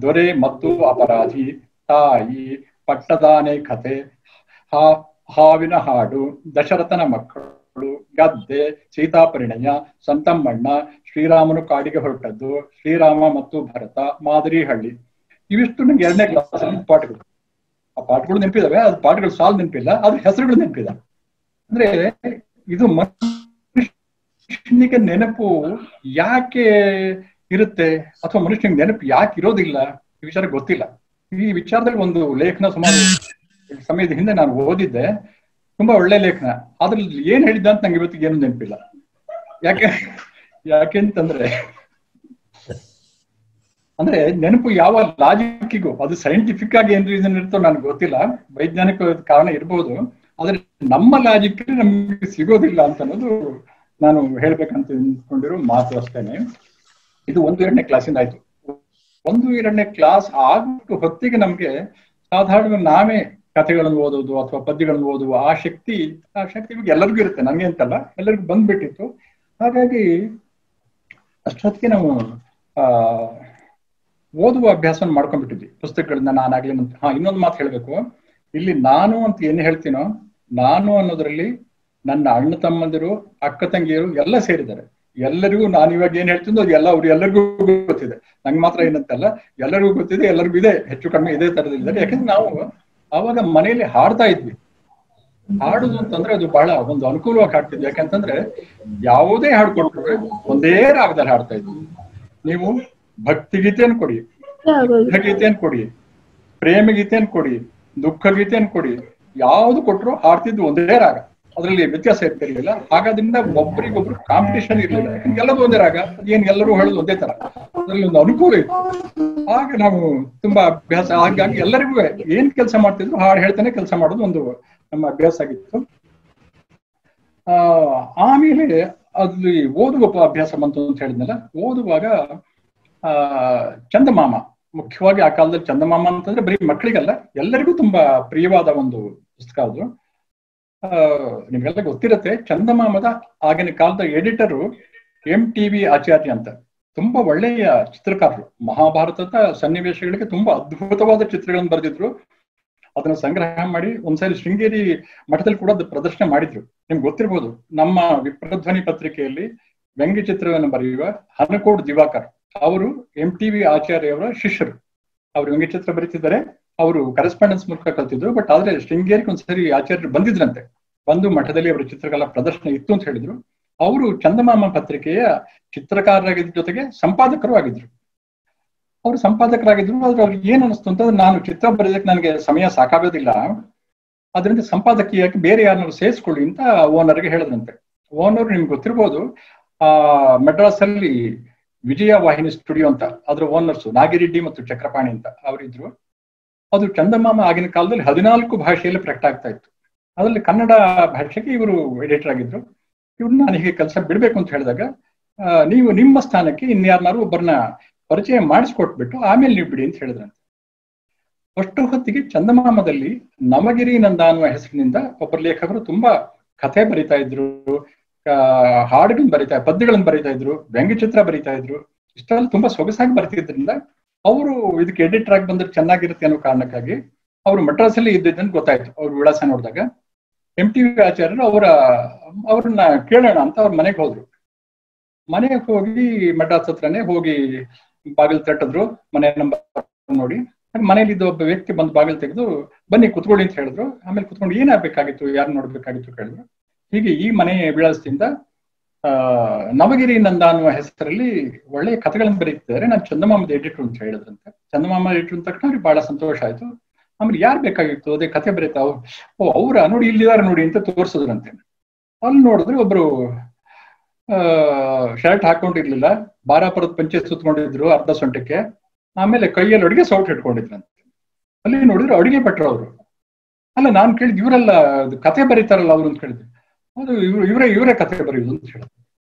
S4: ದೊರೆ ಮತ್ತು ಅಪರಾಧಿ, ತಾಯಿ, ಪಟ್ಟದಾನೆ ಕಥೆ, ಹಾವಿನ ಹಾಡು, ದಶರಥನ ಮಕ್ಕಳು, ಗದ್ದೆ, ಸೀತಾಪರಿಣಯ, ಸಂತಮ್ಮಣ್ಣ, ಶ್ರೀರಾಮನು ಕಾಡಿಗೆ ಹೊರಟದ್ದು, ಶ್ರೀರಾಮ ಮತ್ತು ಭರತ, ಮಾದರಿ ಹಳ್ಳಿ. ಇವಿಷ್ಟು ನಂಗೆ 2ನೇ ಕ್ಲಾಸಲ್ಲಿ ಪಾಠಗಳು. ಆ ಪಾಠಗಳು ನೆನಪಿದಾವೆ, ಅದು ಪಾಠಗಳು ಸಾಲು ನೆನಪಿಲ್ಲ, ಅದ್ರ ಹೆಸರುಗಳು ನೆನಪಿದ. ಅಂದ್ರೆ ಇದು ಮನುಷ್ಯನಿಗೆ ನೆನಪು ಯಾಕೆ ಇರುತ್ತೆ ಅಥವಾ ಮನುಷ್ಯನಿಗೆ ನೆನಪು ಯಾಕೆ ಇರೋದಿಲ್ಲ, ಈ ವಿಚಾರ ಗೊತ್ತಿಲ್ಲ. ಈ ವಿಚಾರದಲ್ಲಿ ಒಂದು ಲೇಖನ ಸುಮಾರು ಸಮಯದ ಹಿಂದೆ ನಾನು ಓದಿದ್ದೆ, ತುಂಬಾ ಒಳ್ಳೆ ಲೇಖನ. ಅದ್ರಲ್ಲಿ ಏನ್ ಹೇಳಿದ್ದ ಅಂತ ನಂಗೆ ಇವತ್ತಿಗೆ ಏನು ನೆನಪಿಲ್ಲ. ಯಾಕೆಂತಂದ್ರೆ ಅಂದ್ರೆ ನೆನಪು ಯಾವ ಲಾಜಿಕ್ಕಿಗೂ, ಅದು ಸೈಂಟಿಫಿಕ್ ಆಗಿ ಏನ್ ರೀಸನ್ ಇರ್ತೋ ನನ್ಗೆ ಗೊತ್ತಿಲ್ಲ, ವೈಜ್ಞಾನಿಕ ಕಾರಣ ಇರ್ಬೋದು, ಆದ್ರೆ ನಮ್ಮ ಲಾಜಿಕ್ ನಮ್ಗೆ ಸಿಗೋದಿಲ್ಲ ಅಂತ ಅನ್ನೋದು ನಾನು ಹೇಳ್ಬೇಕಂತ ಅಂದ್ಕೊಂಡಿರೋ ಮಾತು ಅಷ್ಟೇನೆ. ಇದು 1-2ನೇ ಕ್ಲಾಸಿಂದ ಆಯ್ತು. 1-2ನೇ ಕ್ಲಾಸ್ ಆಗ್ಬಿಟ್ಟು ಹೊತ್ತಿಗೆ ನಮ್ಗೆ ಸಾಧಾರಣ ನಾವೇ ಕಥೆಗಳನ್ನು ಓದೋದು ಅಥವಾ ಪದ್ಯಗಳನ್ನು ಓದುವ ಆ ಶಕ್ತಿ ಎಲ್ಲರಿಗೂ ಇರುತ್ತೆ, ನನಗೆ ಅಂತಲ್ಲ, ಎಲ್ಲರಿಗೂ ಬಂದ್ಬಿಟ್ಟಿತ್ತು. ಹಾಗಾಗಿ ಅಷ್ಟೊತ್ತಿಗೆ ನಾವು ಓದುವ ಅಭ್ಯಾಸವನ್ನು ಮಾಡ್ಕೊಂಡ್ಬಿಟ್ಟಿದ್ವಿ ಪುಸ್ತಕಗಳನ್ನ. ನಾನಾಗ್ಲಿ ಇನ್ನೊಂದು ಮಾತು ಹೇಳ್ಬೇಕು, ಇಲ್ಲಿ ನಾನು ಅಂತ ಏನ್ ಹೇಳ್ತೀನೋ, ನಾನು ಅನ್ನೋದ್ರಲ್ಲಿ ನನ್ನ ಅಣ್ಣ ತಮ್ಮಂದಿರು, ಅಕ್ಕ ತಂಗಿಯರು ಎಲ್ಲ ಸೇರಿದ್ದಾರೆ. ಎಲ್ಲರಿಗೂ ನಾನು ಇವಾಗ ಏನ್ ಹೇಳ್ತೀನೋ ಅದು ಎಲ್ಲ ಅವ್ರು ಎಲ್ಲರಿಗೂ ಗೊತ್ತಿದೆ, ನಂಗೆ ಮಾತ್ರ ಏನಂತಲ್ಲ, ಎಲ್ಲರಿಗೂ ಗೊತ್ತಿದೆ, ಎಲ್ಲರಿಗೂ ಇದೆ, ಹೆಚ್ಚು ಕಡಿಮೆ ಇದೇ ತರದಿದ್ದಾರೆ. ಯಾಕಂದ್ರೆ ನಾವು ಆವಾಗ ಮನೆಯಲ್ಲಿ ಹಾಡ್ತಾ ಇದ್ವಿ. ಹಾಡುದು ಅಂತಂದ್ರೆ ಅದು ಬಹಳ ಒಂದು ಅನುಕೂಲವಾಗಿ ಹಾಡ್ತಿದ್ವಿ. ಯಾಕಂತಂದ್ರೆ ಯಾವುದೇ ಹಾಡು ಕೊಟ್ಟರು ಒಂದೇ ರಾಗದಲ್ಲಿ ಹಾಡ್ತಾ ಇದ್ವಿ. ನೀವು ಭಕ್ತಿ ಗೀತೆಯನ್ನು ಕೊಡಿ, ಗೀತೆಯನ್ನು ಕೊಡಿ, ಪ್ರೇಮ ಗೀತೆಯನ್ನು ಕೊಡಿ, ದುಃಖ ಗೀತೆಯನ್ನು ಕೊಡಿ, ಯಾವ್ದು ಕೊಟ್ಟರು ಹಾಡ್ತಿದ್ದು ಒಂದೇ ರಾಗ, ಅದರಲ್ಲಿ ವ್ಯತ್ಯಾಸ ಇರ್ತಿರ್ಲಿಲ್ಲ. ಹಾಗಾದ್ರಿಂದ ಒಬ್ಬರಿಗೊಬ್ರು ಕಾಂಪಿಟೇಷನ್ ಇರ್ಲಿಲ್ಲ, ಎಲ್ಲರೂ ಒಂದೇ ರಾಗ, ಏನ್ ಎಲ್ಲರೂ ಹೇಳೋದು ಒಂದೇ ತರ, ಅದ್ರಲ್ಲಿ ಒಂದು ಅನುಕೂಲ ಇತ್ತು. ಆಗ ನಾವು ತುಂಬಾ ಅಭ್ಯಾಸ, ಹಾಗಾಗಿ ಎಲ್ಲರಿಗೂ ಏನ್ ಕೆಲಸ ಮಾಡ್ತಿದ್ರು ಹಾಡು ಹೇಳ್ತಾನೆ ಕೆಲಸ ಮಾಡೋದು ಒಂದು ನಮ್ಮ ಅಭ್ಯಾಸ ಆಗಿತ್ತು. ಆಮೇಲೆ ಅಲ್ಲಿ ಓದುವ ಅಭ್ಯಾಸ ಬಂತು ಅಂತ ಹೇಳಿದ್ನಲ್ಲ, ಓದುವಾಗ ಚಂದಮಾಮ, ಮುಖ್ಯವಾಗಿ ಆ ಕಾಲದಲ್ಲಿ ಚಂದಮಾಮ ಅಂತಂದ್ರೆ ಬರೀ ಮಕ್ಕಳಿಗಲ್ಲ, ಎಲ್ಲರಿಗೂ ತುಂಬಾ ಪ್ರಿಯವಾದ ಒಂದು ಪುಸ್ತಕ ಅದು. ನಿಮ್ಗೆಲ್ಲ ಗೊತ್ತಿರತ್ತೆ, ಚಂದಮಾಮದ ಆಗಿನ ಕಾಲದ ಎಡಿಟರು MTV ಆಚಾರ್ಯ ಅಂತ, ತುಂಬಾ ಒಳ್ಳೆಯ ಚಿತ್ರಕಾರರು. ಮಹಾಭಾರತದ ಸನ್ನಿವೇಶಗಳಿಗೆ ತುಂಬಾ ಅದ್ಭುತವಾದ ಚಿತ್ರಗಳನ್ನು ಬರೆದಿದ್ರು. ಅದನ್ನ ಸಂಗ್ರಹ ಮಾಡಿ ಒಂದ್ಸರಿ ಶೃಂಗೇರಿ ಮಠದಲ್ಲಿ ಕೂಡ ಅದು ಪ್ರದರ್ಶನ ಮಾಡಿದ್ರು. ನಿಮ್ಗೆ ಗೊತ್ತಿರ್ಬೋದು, ನಮ್ಮ ವಿಪ್ರಧ್ವನಿ ಪತ್ರಿಕೆಯಲ್ಲಿ ವ್ಯಂಗ್ಯ ಚಿತ್ರವನ್ನು ಬರೆಯುವ ಹನಕೋಡ್ ದಿವಾಕರ್ ಅವರು MTV ಆಚಾರ್ಯ ಅವರ ಶಿಷ್ಯರು. ಅವರು ವ್ಯಂಗ್ಯ ಚಿತ್ರ ಬರೀತಿದ್ದಾರೆ, ಅವರು ಕರೆಸ್ಪಾಂಡೆನ್ಸ್ ಮೂಲಕ ಕಲ್ತಿದ್ರು. ಬಟ್ ಆದ್ರೆ ಶೃಂಗೇರಿಗೆ ಒಂದ್ಸರಿ ಆಚಾರ್ಯರು ಬಂದಿದ್ರಂತೆ, ಬಂದು ಮಠದಲ್ಲಿ ಅವರ ಚಿತ್ರಕಲಾ ಪ್ರದರ್ಶನ ಇತ್ತು ಅಂತ ಹೇಳಿದ್ರು. ಅವರು ಚಂದಮಾಮ ಪತ್ರಿಕೆಯ ಚಿತ್ರಕಾರರಾಗಿದ್ದ ಜೊತೆಗೆ ಸಂಪಾದಕರು ಆಗಿದ್ರು. ಅವರು ಸಂಪಾದಕರಾಗಿದ್ರು. ಆದ್ರೆ ಅವ್ರಿಗೆ ಏನ್ ಅನಿಸ್ತು ಅಂತಂದ್ರೆ, ನಾನು ಚಿತ್ರ ಬರೆಯೋದಕ್ಕೆ ನನಗೆ ಸಮಯ ಸಾಕಾಗೋದಿಲ್ಲ, ಅದರಿಂದ ಸಂಪಾದಕೀಯಕ್ಕೆ ಬೇರೆ ಯಾರನ್ನಾರು ಸೇರಿಸ್ಕೊಳ್ಳಿ ಅಂತ ಓನರ್ಗೆ ಹೇಳಿದ್ರಂತೆ. ಓನರ್ ನಿಮ್ಗೆ ಗೊತ್ತಿರ್ಬೋದು, ಮೆಡ್ರಾಸ್ ಅಲ್ಲಿ ವಿಜಯ ವಾಹಿನಿ ಸ್ಟುಡಿಯೋ ಅಂತ, ಅದ್ರ ಓನರ್ಸ್ ನಾಗಿರೆಡ್ಡಿ ಮತ್ತು ಚಕ್ರಪಾಣಿ ಅಂತ ಅವರಿದ್ರು. ಅದು ಚಂದಮಾಮ ಆಗಿನ ಕಾಲದಲ್ಲಿ 14 ಭಾಷೆಯಲ್ಲಿ ಪ್ರಕಟ ಆಗ್ತಾ ಇತ್ತು. ಅದರಲ್ಲಿ ಕನ್ನಡ ಭಾಷೆಗೆ ಇವರು ಎಡಿಟರ್ ಆಗಿದ್ರು. ಇವ್ರು ನಾನು ಹೀಗೆ ಕೆಲಸ ಬಿಡ್ಬೇಕು ಅಂತ ಹೇಳಿದಾಗ, ನೀವು ನಿಮ್ಮ ಸ್ಥಾನಕ್ಕೆ ಇನ್ಯಾರನ್ನಾರು ಒಬ್ಬರನ್ನ ಪರಿಚಯ ಮಾಡಿಸ್ಕೊಟ್ಬಿಟ್ಟು ಆಮೇಲೆ ನೀವು ಬಿಡಿ ಅಂತ ಹೇಳಿದ್ರಂತೆ. ಅಷ್ಟು ಹೊತ್ತಿಗೆ ಚಂದಮಾಮದಲ್ಲಿ ನವಗಿರಿ ನಂದ ಅನ್ನುವ ಹೆಸರಿನಿಂದ ಒಬ್ಬರ ಲೇಖಕರು ತುಂಬಾ ಕಥೆ ಬರಿತಾ ಇದ್ರು, ಹಾಡುಗಳನ್ನ ಬರಿತಾ, ಪದ್ಯಗಳನ್ನು ಬರಿತಾ ಇದ್ರು, ವ್ಯಂಗ್ಯಚಿತ್ರ ಬರಿತಾ ಇದ್ರು. ಇಷ್ಟೆಲ್ಲ ತುಂಬಾ ಸೊಗಸಾಗಿ ಬರ್ತಿದ್ರಿಂದ ಅವರು ಇದಕ್ಕೆ ಎಡಿಟರ್ ಆಗಿ ಬಂದ್ರೆ ಚೆನ್ನಾಗಿರುತ್ತೆ ಅನ್ನೋ ಕಾರಣಕ್ಕಾಗಿ ಅವರು ಮಡ್ರಾಸಲ್ಲಿ ಇದ್ದಿದ್ದನ್ನು ಗೊತ್ತಾಯ್ತು. ಅವ್ರ ವಿಳಾಸ ನೋಡಿದಾಗ MTV ಆಚಾರ್ಯರು ಅವ್ರನ್ನ ಕೇಳೋಣ ಅಂತ ಅವ್ರ ಮನೆಗೆ ಹೋದ್ರು. ಮನೆಗೆ ಹೋಗಿ ಮಡ್ರಾಸ್ ಹತ್ರನೇ ಹೋಗಿ ಬಾಗಿಲು ತಟ್ಟಿದ್ರು, ಮನೆ ನಂಬರ್ ನೋಡಿ. ಮನೇಲಿದ್ದ ಒಬ್ಬ ವ್ಯಕ್ತಿ ಬಂದು ಬಾಗಿಲು ತೆಗೆದು ಬನ್ನಿ ಕುತ್ಕೊಳ್ಳಿ ಅಂತ ಹೇಳಿದ್ರು. ಆಮೇಲೆ ಕುತ್ಕೊಂಡು ಏನಾಗಬೇಕಾಗಿತ್ತು, ಯಾರು ನೋಡ್ಬೇಕಾಗಿತ್ತು ಕೇಳಿದ್ರು. ಹೀಗೆ ಈ ಮನೆ ವಿಳಾಸದಿಂದ ನವಗಿರಿ ನಂದ ಅನ್ನುವ ಹೆಸರಲ್ಲಿ ಒಳ್ಳೆಯ ಕಥೆಗಳನ್ನು ಬರೀತಿದ್ದಾರೆ, ನಾನು ಚಂದಮಾಮದ ಎಡಿಟರ್ ಅಂತ ಹೇಳಿದ್ರಂತೆ. ಚಂದಮಾಮ ಎಡಿಟರ್ ಅಂತ ತಕ್ಷಣ ಅವ್ರಿಗೆ ಬಹಳ ಸಂತೋಷ ಆಯ್ತು. ಆಮೇಲೆ ಯಾರು ಬೇಕಾಗಿತ್ತು, ಅದೇ ಕಥೆ ಬರೀತಾವ್, ಅವ್ರ ನೋಡಿ ಇಲ್ಲಿದ್ದಾರೆ ನೋಡಿ ಅಂತ ತೋರಿಸಿದ್ರಂತೆ. ಅಲ್ಲಿ ನೋಡಿದ್ರೆ ಒಬ್ರು ಶರ್ಟ್ ಹಾಕೊಂಡಿರ್ಲಿಲ್ಲ, ಬಾರಾಪುರದ ಪಂಚೆ ಸುತ್ಕೊಂಡಿದ್ರು ಅರ್ಧ ಸೊಂಟಕ್ಕೆ, ಆಮೇಲೆ ಕೈಯಲ್ಲಿ ಅಡುಗೆ ಸೌಟ್ ಇಟ್ಕೊಂಡಿದ್ರಂತೆ. ಅಲ್ಲಿ ನೋಡಿದ್ರೆ ಅಡುಗೆ ಭಟ್ರು ಅವರು. ಅಲ್ಲ, ನಾನು ಕೇಳಿದ್ ಇವರೆಲ್ಲ ಕಥೆ ಬರೀತಾರಲ್ಲ ಅವ್ರು ಅಂತ ಕೇಳಿದ್ವಿ. ಅದು ಇವರೇ ಕಥೆ ಬರೆಯುವುದು ಅಂತ ಹೇಳಿದ್ರು.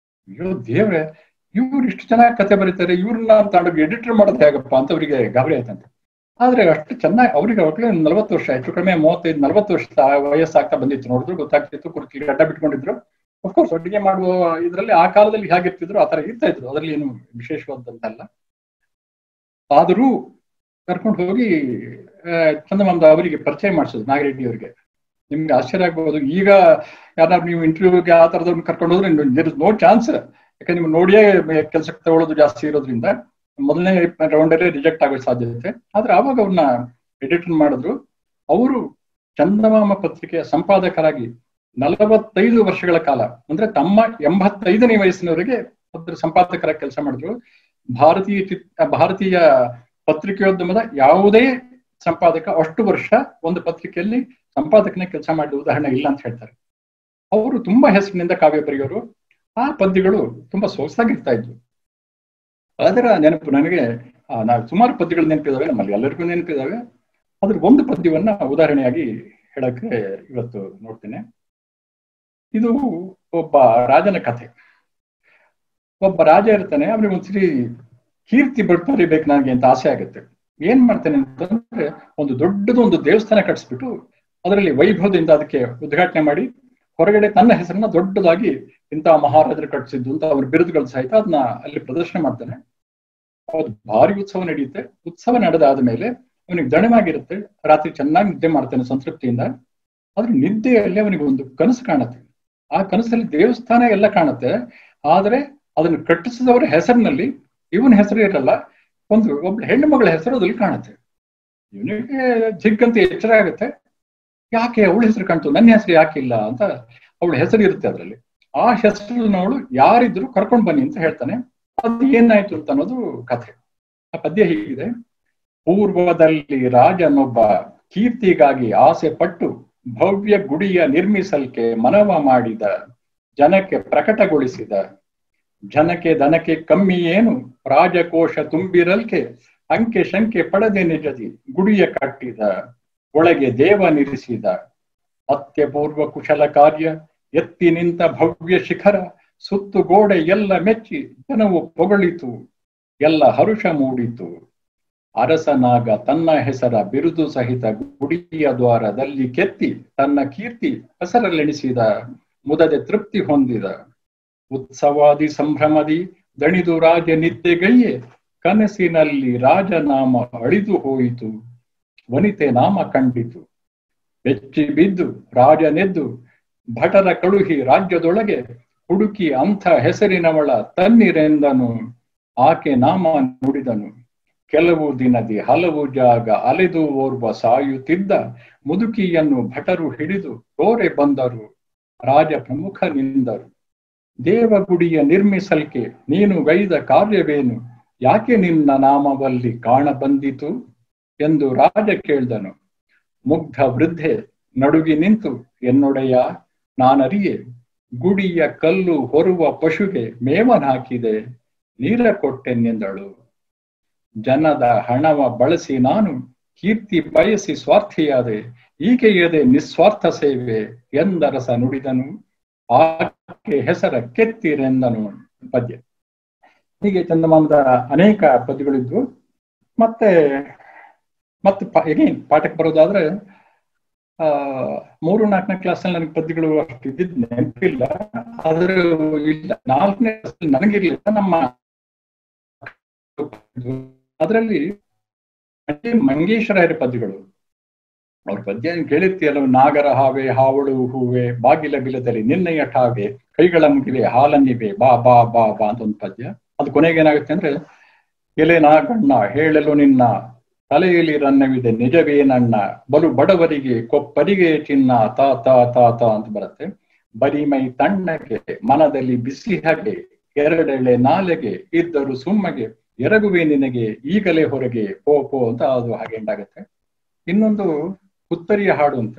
S4: ಅಯ್ಯೋ ದೇವ್ರೆ, ಇವ್ರು ಇಷ್ಟು ಚೆನ್ನಾಗಿ ಕಥೆ ಬರೀತಾರೆ, ಇವ್ರನ್ನ ತಗೊಂಡೋಗಿ ಎಡಿಟರ್ ಮಾಡೋದು ಹೇಗಪ್ಪ ಅಂತ ಅವರಿಗೆ ಗಾಬರಿ ಆಯ್ತಂತೆ. ಆದ್ರೆ ಅಷ್ಟು ಚೆನ್ನಾಗಿ ಅವ್ರಿಗೆ ಅವಾಗಲೇ 40 ವರ್ಷ, ಹೆಚ್ಚು ಕಡಿಮೆ 35-40 ವರ್ಷ ವಯಸ್ಸಾಗ್ತಾ ಬಂದಿತ್ತು. ನೋಡಿದ್ರು ಗೊತ್ತಾಗ್ತಿತ್ತು, ಕುರ್ಕಿ ಗಡ್ಡ ಬಿಟ್ಕೊಂಡಿದ್ರು. ಅಫ್ಕೋರ್ಸ್ ಅಡುಗೆ ಮಾಡುವ ಇದ್ರಲ್ಲಿ ಆ ಕಾಲದಲ್ಲಿ ಹೇಗಿರ್ತಿದ್ರು ಆ ತರ ಇರ್ತಾ ಇದ್ರು, ಅದರಲ್ಲಿ ಏನು ವಿಶೇಷವಾದಂತಲ್ಲ. ಆದರೂ ಕರ್ಕೊಂಡು ಹೋಗಿ ಚಂದಮಾಮದ ಅವರಿಗೆ ಪರಿಚಯ ಮಾಡಿಸೋದು, ನಾಗಿರೆಡ್ಡಿ ಅವರಿಗೆ. ನಿಮ್ಗೆ ಆಶ್ಚರ್ಯ ಆಗ್ಬಹುದು, ಈಗ ಯಾರು ನೀವು ಇಂಟರ್ವ್ಯೂಗೆ ಆ ತರದವ್ರನ್ನ ಕರ್ಕೊಂಡು ಹೋದ್ರೆ ದೇರ್ ಇಸ್ ನೋ ಚಾನ್ಸ್. ಯಾಕಂದ್ರೆ ನೀವು ನೋಡಿಯೇ ಕೆಲಸಕ್ಕೆ ತಗೊಳ್ಳೋದು ಜಾಸ್ತಿ ಇರೋದ್ರಿಂದ ಮೊದಲನೇ ರೌಂಡಲ್ಲೇ ರಿಜೆಕ್ಟ್ ಆಗೋ ಸಾಧ್ಯತೆ. ಆದ್ರೆ ಆವಾಗ ಅವ್ರನ್ನ ಎಡಿಟರ್ ಮಾಡಿದ್ರು. ಅವರು ಚಂದಮಾಮ ಪತ್ರಿಕೆಯ ಸಂಪಾದಕರಾಗಿ 45 ವರ್ಷಗಳ ಕಾಲ, ಅಂದ್ರೆ ತಮ್ಮ 85ನೇ ವಯಸ್ಸಿನವರೆಗೆ ಅದರ ಸಂಪಾದಕರಾಗಿ ಕೆಲಸ ಮಾಡಿದ್ರು. ಭಾರತೀಯ ಪತ್ರಿಕೆಯೋದ್ಯಮದ ಯಾವುದೇ ಸಂಪಾದಕ ಅಷ್ಟು ವರ್ಷ ಒಂದು ಪತ್ರಿಕೆಯಲ್ಲಿ ಸಂಪಾದಕನೇ ಕೆಲಸ ಮಾಡಿದ ಉದಾಹರಣೆ ಇಲ್ಲ ಅಂತ ಹೇಳ್ತಾರೆ. ಅವರು ತುಂಬಾ ಹೆಸರಿನಿಂದ ಕಾವ್ಯ ಬರೆಯೋರು. ಆ ಪದ್ಯಗಳು ತುಂಬಾ ಸೊಗಸಾಗಿರ್ತಾ ಇದ್ವು. ಅದರ ನೆನಪು ನನಗೆ ನಾವು ಸುಮಾರು ಪದ್ಯಗಳು ನೆನಪಿದಾವೆ, ನಮ್ಮಲ್ಲಿ ಎಲ್ಲರಿಗೂ ನೆನಪಿದಾವೆ. ಅದ್ರ ಒಂದು ಪದ್ಯವನ್ನ ಉದಾಹರಣೆಯಾಗಿ ಹೇಳಕ್ಕೆ ಇವತ್ತು ನೋಡ್ತೇನೆ. ಇದು ಒಬ್ಬ ರಾಜನ ಕಥೆ. ಒಬ್ಬ ರಾಜ ಇರ್ತಾನೆ, ಅವ್ನಿಗೆ ಒಂದ್ಸರಿ ಕೀರ್ತಿ ಬರಿಬೇಕು ನನಗೆ ಅಂತ ಆಸೆ ಆಗುತ್ತೆ. ಏನ್ ಮಾಡ್ತಾನೆ ಅಂತಂದ್ರೆ, ಒಂದು ದೊಡ್ಡದೊಂದು ದೇವಸ್ಥಾನ ಕಟ್ಸ್ಬಿಟ್ಟು ಅದರಲ್ಲಿ ವೈಭವದಿಂದ ಅದಕ್ಕೆ ಉದ್ಘಾಟನೆ ಮಾಡಿ ಹೊರಗಡೆ ತನ್ನ ಹೆಸರನ್ನ ದೊಡ್ಡದಾಗಿ ಇಂತಹ ಮಹಾರಾಜರು ಕಟ್ಸಿದ್ದು ಅಂತ ಅವ್ರ ಬಿರುದುಗಳು ಸಹಿತ ಅದನ್ನ ಅಲ್ಲಿ ಪ್ರದರ್ಶನ ಮಾಡ್ತಾನೆ. ಅದು ಭಾರಿ ಉತ್ಸವ ನಡೆಯುತ್ತೆ. ಉತ್ಸವ ನಡೆದಾದ ಮೇಲೆ ಅವನಿಗೆ ದಣವಾಗಿರುತ್ತೆ, ರಾತ್ರಿ ಚೆನ್ನಾಗಿ ನಿದ್ದೆ ಮಾಡ್ತಾನೆ ಸಂತೃಪ್ತಿಯಿಂದ. ಆದ್ರೆ ನಿದ್ದೆಯಲ್ಲಿ ಅವನಿಗೆ ಒಂದು ಕನಸು ಕಾಣುತ್ತೆ. ಆ ಕನಸಲ್ಲಿ ದೇವಸ್ಥಾನ ಎಲ್ಲ ಕಾಣುತ್ತೆ, ಆದ್ರೆ ಅದನ್ನು ಕಟ್ಟಿಸಿದವರ ಹೆಸರಿನಲ್ಲಿ ಇವನ ಹೆಸರು ಇರಲ್ಲ, ಒಬ್ಬ ಹೆಣ್ಣು ಮಗಳ ಹೆಸರು ಅದ್ರಲ್ಲಿ ಕಾಣುತ್ತೆ. ಇವನಿಗೆ ಜಿಗ್ಗಂತ ಎಚ್ಚರ ಆಗುತ್ತೆ, ಯಾಕೆ ಅವಳ ಹೆಸರು ಕಾಣ್ತು, ನನ್ನ ಹೆಸರು ಯಾಕಿಲ್ಲ ಅಂತ. ಅವಳ ಹೆಸರು ಇರುತ್ತೆ ಅದರಲ್ಲಿ. ಆ ಹೆಸರಿನವಳು ಯಾರಿದ್ರು ಕರ್ಕೊಂಡು ಬನ್ನಿ ಅಂತ ಹೇಳ್ತಾನೆ. ಅದು ಏನಾಯ್ತು ಅಂತ ಅನ್ನೋದು ಕಥೆ. ಆ ಪದ್ಯ ಹೀಗಿದೆ: ಪೂರ್ವದಲ್ಲಿ ರಾಜನೊಬ್ಬ ಕೀರ್ತಿಗಾಗಿ ಆಸೆ ಪಟ್ಟು ಭವ್ಯ ಗುಡಿಯ ನಿರ್ಮಿಸಲ್ಕೆ ಮನವ ಮಾಡಿದ, ಜನಕ್ಕೆ ಪ್ರಕಟಗೊಳಿಸಿದ. ಜನಕ್ಕೆ ದನಕ್ಕೆ ಕಮ್ಮಿ ಏನು, ರಾಜಕೋಶ ತುಂಬಿರಲ್ಕೆ ಅಂಕೆ ಶಂಕೆ ಪಡೆದೆ ನಿಜದಿ ಗುಡಿಯ ಕಟ್ಟಿದ. ಒಳಗೆ ದೇವ ನಿರಿಸಿದ, ಅತ್ಯಪೂರ್ವ ಕುಶಲ ಕಾರ್ಯ ಎತ್ತಿ ನಿಂತ ಭವ್ಯ ಶಿಖರ. ಸುತ್ತು ಗೋಡೆ ಎಲ್ಲ ಮೆಚ್ಚಿ ಜನವು ಪೊಗಳಿತು, ಎಲ್ಲ ಹರುಷ ಮೂಡಿತು. ಅರಸನಾಗ ತನ್ನ ಹೆಸರ ಬಿರುದು ಸಹಿತ ಗುಡಿಯ ದ್ವಾರದಲ್ಲಿ ಕೆತ್ತಿ ತನ್ನ ಕೀರ್ತಿ ಹೆಸರಲ್ಲೆಣಿಸಿದ. ಮುದದೆ ತೃಪ್ತಿ ಹೊಂದಿದ, ಉತ್ಸವಾದಿ ಸಂಭ್ರಮದಿ ದಣಿದು ರಾಜ ನಿದ್ದೆಗೈಯೇ. ಕನಸಿನಲ್ಲಿ ರಾಜನಾಮ ಅಳಿದು ಹೋಯಿತು, ವನಿತೆ ನಾಮ ಕಂಡಿತು. ಬೆಚ್ಚಿ ಬಿದ್ದು ರಾಜನೆದ್ದು ಭಟರ ಕಳುಹಿ ರಾಜ್ಯದೊಳಗೆ ಹುಡುಕಿ ಅಂಥ ಹೆಸರಿನವಳ ತನ್ನಿರೆಂದನು. ಆಕೆ ನಾಮ ನುಡಿದನು, ಕೆಲವು ದಿನದಿ ಹಲವು ಜಾಗ ಅಲೆದು ಓರ್ವ ಸಾಯುತ್ತಿದ್ದ. ಮುದುಕಿಯನ್ನು ಭಟರು ಹಿಡಿದು ತೋರೆ ಬಂದರು, ರಾಜ ಪ್ರಮುಖ ನಿಂದರು. ದೇವಗುಡಿಯ ನಿರ್ಮಿಸಲ್ಕೆ ನೀನು ಗೈದ ಕಾರ್ಯವೇನು, ಯಾಕೆ ನಿನ್ನ ನಾಮವಲ್ಲಿ ಕಾಣ ಬಂದಿತು ಎಂದು ರಾಜ ಕೇಳ್ದನು. ಮುಗ್ಧ ವೃದ್ಧೆ ನಡುಗಿ ನಿಂತು, ಎನ್ನೊಡೆಯ ನಾನರಿಯೆ, ಗುಡಿಯ ಕಲ್ಲು ಹೊರುವ ಪಶುಗೆ ಮೇವನಾಕಿದೆ, ನೀರ ಕೊಟ್ಟೆನೆಂದಳು. ಜನದ ಹಣವ ಬಳಸಿ ನಾನು ಕೀರ್ತಿ ಬಯಸಿ ಸ್ವಾರ್ಥಿಯಾದೆ, ಈಕೆಯದೆ ನಿಸ್ವಾರ್ಥ ಸೇವೆ ಎಂದರಸ ನುಡಿದನು. ಆಕೆ ಹೆಸರ ಕೆತ್ತಿರೆಂದನು. ಪದ್ಯ. ಹೀಗೆ ಚಂದಮಾಮದ ಅನೇಕ ಪದ್ಯಗಳಿದ್ವು. ಮತ್ತೆ ಹೇಗೇನ್ ಪಾಠಕ್ಕೆ ಬರೋದಾದ್ರೆ 3-4ನೇ ಕ್ಲಾಸಲ್ಲಿ ನನಗೆ ಪದ್ಯಗಳು ಅಷ್ಟು ಇದ್ದಿದ್ದು ನೆನಪಿಲ್ಲ. ಆದ್ರೆ ಇಲ್ಲ 4ನೇ ಕ್ಲಾಸಲ್ಲಿ ನನಗಿರ್ಲಿಲ್ಲ. ನಮ್ಮ ಅದರಲ್ಲಿ ಮಂಗೇಶ್ವರಾಯರ ಪದ್ಯಗಳು, ಅವ್ರ ಪದ್ಯ ಕೇಳಿರ್ತೀಯಲ್ಲ. ನಾಗರ ಹಾವೆ ಹಾವಳು ಹೂವೆ ಬಾಗಿಲ ಬಿಲದಲ್ಲಿ ನಿನ್ನಯ್ಯ ಠಾವೆ ಕೈಗಳ ಮುಗಿವೆ ಹಾಲನ್ನಿವೆ ಬಾ ಬಾ ಬಾ ಬಾ ಅಂತ ಒಂದು ಪದ್ಯ. ಅದು ಕೊನೆಗೆ ಏನಾಗುತ್ತೆ ಅಂದ್ರೆ, ಎಲೆ ನಾಗಣ್ಣ ಹೇಳಲು ನಿನ್ನ ತಲೆಯಲ್ಲಿ ರನ್ನವಿದೆ ನಿಜವೇನಣ್ಣ, ಬಲು ಬಡವರಿಗೆ ಕೊಪ್ಪರಿಗೆ ಚಿನ್ನ ತಾ ತಾ ತಾ ತಾ ಅಂತ ಬರುತ್ತೆ. ಬರಿಮೈ ತಣ್ಣಗೆ ಮನದಲ್ಲಿ ಬಿಸಿ ಹಾಗೆ, ಎರಡೆಳೆ ನಾಲೆಗೆ ಇದ್ದರು ಸುಮ್ಮಗೆ, ಎರಗುವೆ ನಿನಗೆ ಈಗಲೇ ಹೊರಗೆ ಪೋ ಪೋ ಅಂತ ಅದು ಹಾಗೆ ಎಂಡಾಗತ್ತೆ. ಇನ್ನೊಂದು ಉತ್ತರಿಯ ಹಾಡು ಅಂತ,